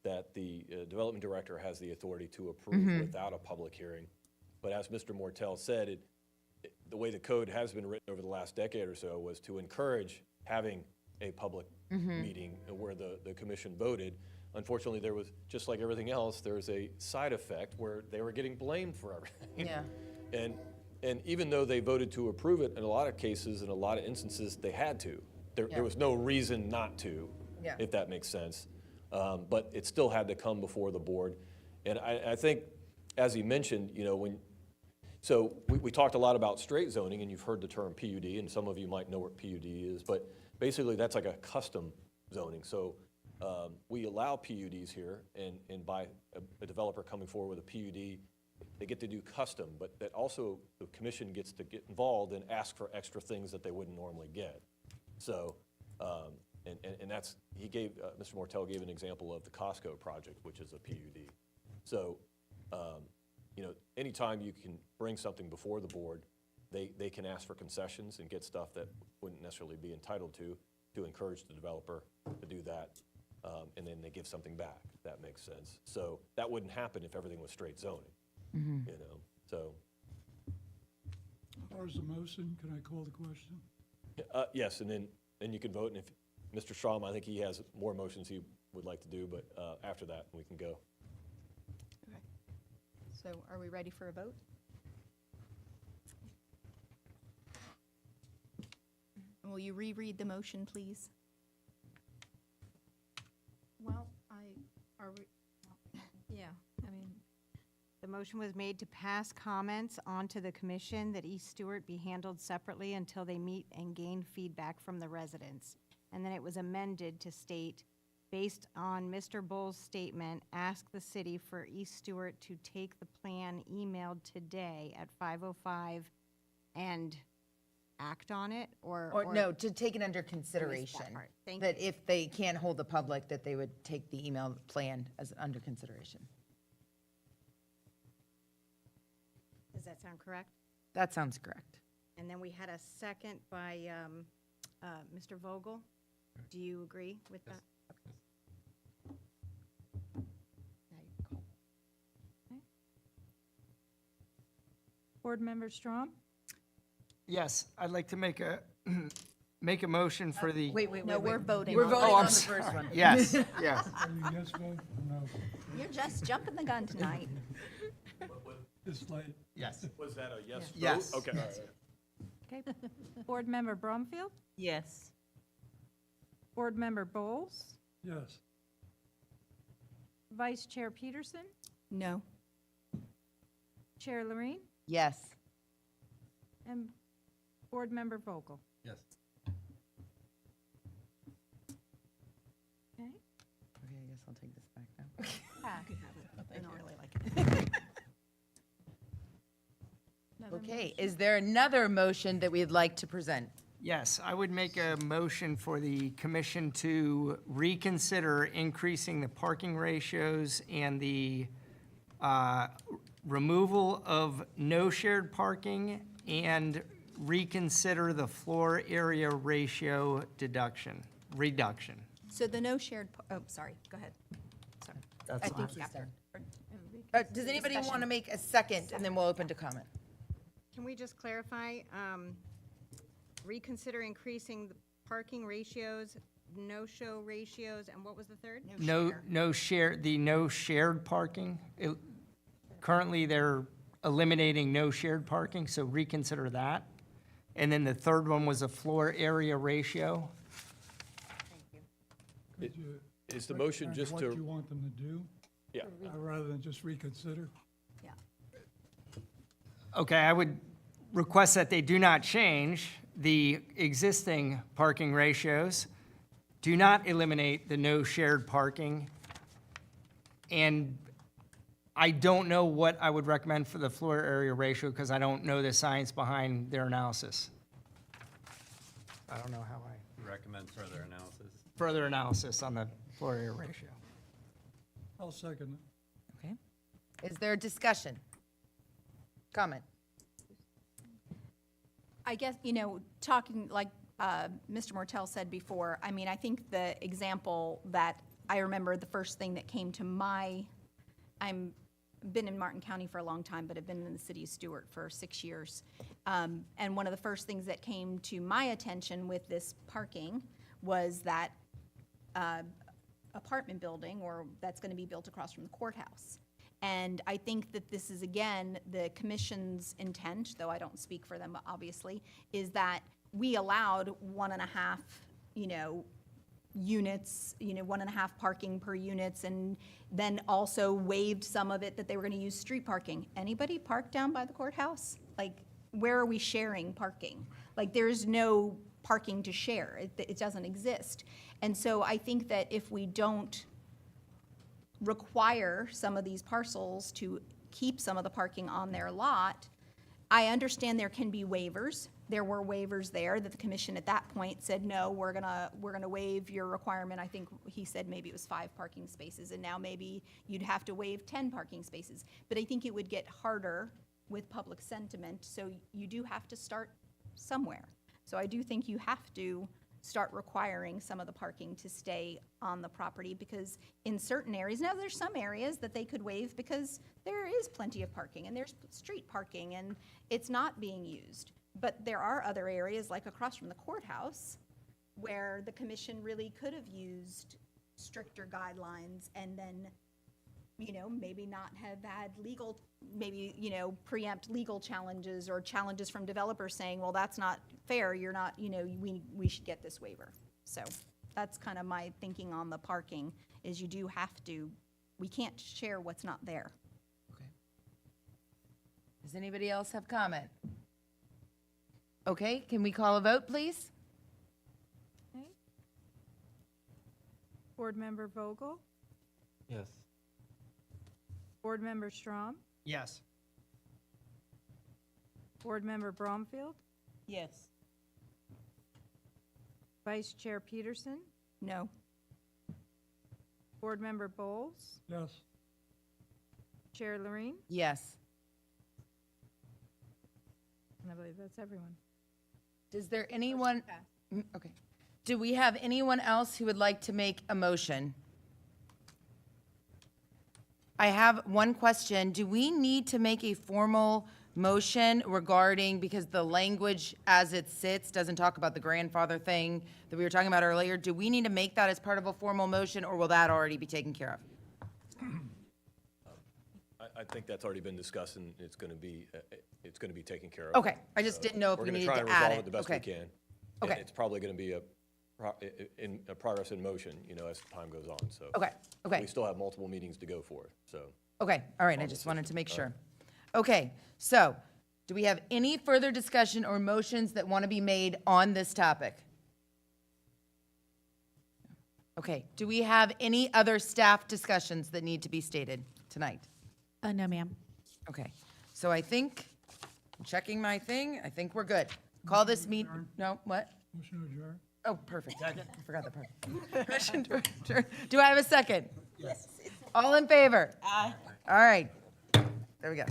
K: that the development director has the authority to approve without a public hearing. But as Mr. Mortel said, the way the code has been written over the last decade or so was to encourage having a public meeting where the commission voted. Unfortunately, there was, just like everything else, there was a side effect where they were getting blamed for everything.
B: Yeah.
K: And even though they voted to approve it, in a lot of cases, in a lot of instances, they had to. There was no reason not to,
B: Yeah.
K: if that makes sense. But it still had to come before the board. And I think, as he mentioned, so we talked a lot about straight zoning, and you've heard the term PUD, and some of you might know what PUD is, but basically that's like a custom zoning. So we allow PUDs here, and by a developer coming forward with a PUD, they get to do custom, but that also the commission gets to get involved and ask for extra things that they wouldn't normally get. So, and that's, Mr. Mortel gave an example of the Costco project, which is a PUD. So, anytime you can bring something before the board, they can ask for concessions and get stuff that wouldn't necessarily be entitled to encourage the developer to do that. And then they give something back, if that makes sense. So that wouldn't happen if everything was straight zoning, so.
C: As far as the motion, can I call the question?
K: Yes, and then you can vote, and if Mr. Strom, I think he has more motions he would like to do, but after that, we can go.
J: So are we ready for a vote? Will you reread the motion, please?
A: Well,
O: Yeah, I mean, the motion was made to pass comments on to the commission that East Stewart be handled separately until they meet and gain feedback from the residents. And then it was amended to state, based on Mr. Bull's statement, ask the city for East Stewart to take the plan emailed today at 5:05 and act on it,
B: Or no, to take it under consideration.
O: part. Thank
B: That if they can't hold the public, that they would take the email plan as under consideration.
O: Does that sound correct?
B: That sounds correct.
O: And then we had a second by Mr. Vogel. Do you agree with that?
A: Board Member Strom?
F: Yes, I'd like to make a, make a motion for the.
J: No, we're voting.
B: We're
J: on
B: voting
J: it.
B: on
F: I'm
B: the
F: s-
B: first one.
F: Yes, yes.
C: Are you yes vote or no?
J: You're just jumping the gun tonight.
C: This late?
F: Yes.
K: Was that a yes vote?
F: Yes.
K: Okay, all right.
A: Okay. Board Member Brumfield?
N: Yes.
A: Board Member Bowles?
C: Yes.
A: Vice Chair Peterson?
J: No.
A: Chair Lorraine?
B: Yes.
A: And Board Member Vogel?
L: Yes.
A: Okay.
B: Okay, I guess I'll take this back now.
J: I don't really like it.
A: Another
B: Okay,
A: motion?
B: is there another motion that we'd like to present?
F: Yes, I would make a motion for the commission to reconsider increasing the parking ratios and the removal of no shared parking and reconsider the floor area ratio reduction.
J: So the no shared, oh, sorry, go ahead. Sorry. I think after.
B: Does anybody want to make a second, and then we'll open to comment?
O: Can we just clarify, reconsider increasing the parking ratios, no-show ratios, and what was the third?
F: No shared parking. Currently, they're eliminating no shared parking, so reconsider that. And then the third one was a floor area ratio.
C: Could you
K: Is the motion
C: recommend
K: just
C: what
K: to,
C: you want them to do,
K: yeah,
C: rather than just reconsider?
J: Yeah.
F: Okay, I would request that they do not change the existing parking ratios, do not eliminate the no shared parking, and I don't know what I would recommend for the floor area ratio because I don't know the science behind their analysis. I don't know how I,
L: Recommend further analysis.
F: further analysis on the floor area ratio.
C: I'll second it.
B: Okay. Is there a discussion? Comment?
J: I guess, talking like Mr. Mortel said before, I mean, I think the example that I remember, the first thing that came to I'm been in Martin County for a long time, but I've been in the city of Stewart for 6 years. And one of the first things that came to my attention with this parking was that apartment building, or that's going to be built across from the courthouse. And I think that this is, again, the commission's intent, though I don't speak for them, obviously, is that we allowed 1.5, units, 1.5 parking per units, and then also waived some of it that they were going to use street parking. Anybody park down by the courthouse? Like, where are we sharing parking? Like, there's no parking to share. It doesn't exist. And so I think that if we don't require some of these parcels to keep some of the parking on their lot, I understand there can be waivers. There were waivers there that the commission at that point said, no, we're gonna waive your requirement. I think he said maybe it was 5 parking spaces, and now maybe you'd have to waive 10 parking spaces. But I think it would get harder with public sentiment, so you do have to start somewhere. So I do think you have to start requiring some of the parking to stay on the property, because in certain areas, now there's some areas that they could waive because there is plenty of parking and there's street parking and it's not being used. But there are other areas, like across from the courthouse, where the commission really could have used stricter guidelines and then, maybe not have had legal, preempt legal challenges or challenges from developers saying, well, that's not fair, you're not, we should get this waiver. So that's kind of my thinking on the parking, is you do have to, we can't share what's not there.
B: Okay. Does anybody else have comment? Okay, can we call a vote, please?
A: Okay. Board Member Vogel?
L: Yes.
A: Board Member Strom?
F: Yes.
A: Board Member Bromfield?
N: Yes.
A: Vice Chair Peterson?
J: No.
A: Board Member Bowles?
C: Yes.
A: Chair Lorene?
B: Yes.
A: And I believe that's everyone.
B: Does there anyone, okay. Do we have anyone else who would like to make a motion? I have one question. Do we need to make a formal motion regarding, because the language as it sits doesn't talk about the grandfather thing that we were talking about earlier? Do we need to make that as part of a formal motion, or will that already be taken care of?
K: I think that's already been discussed and it's going to be taken care of.
B: Okay, I just didn't know if we needed to add
K: We're going to try and resolve
B: it.
K: it the best we
B: Okay.
K: can.
B: Okay.
K: And it's probably going to be a progress in motion, as time goes on, so.
B: Okay, okay.
K: We still have multiple meetings to go for, so.
B: Okay, all right, I just wanted to make sure. Okay, so, do we have any further discussion or motions that want to be made on this topic? Okay, do we have any other staff discussions that need to be stated tonight?
H: No, ma'am.
B: Okay, so I think, I'm checking my thing, I think we're good. Call this meet, no, what?
C: Motion to adjourn?
B: Oh, perfect. I forgot the part. Motion to adjourn. Do I have a second? Yes. All in favor? Aye. All right. There we go.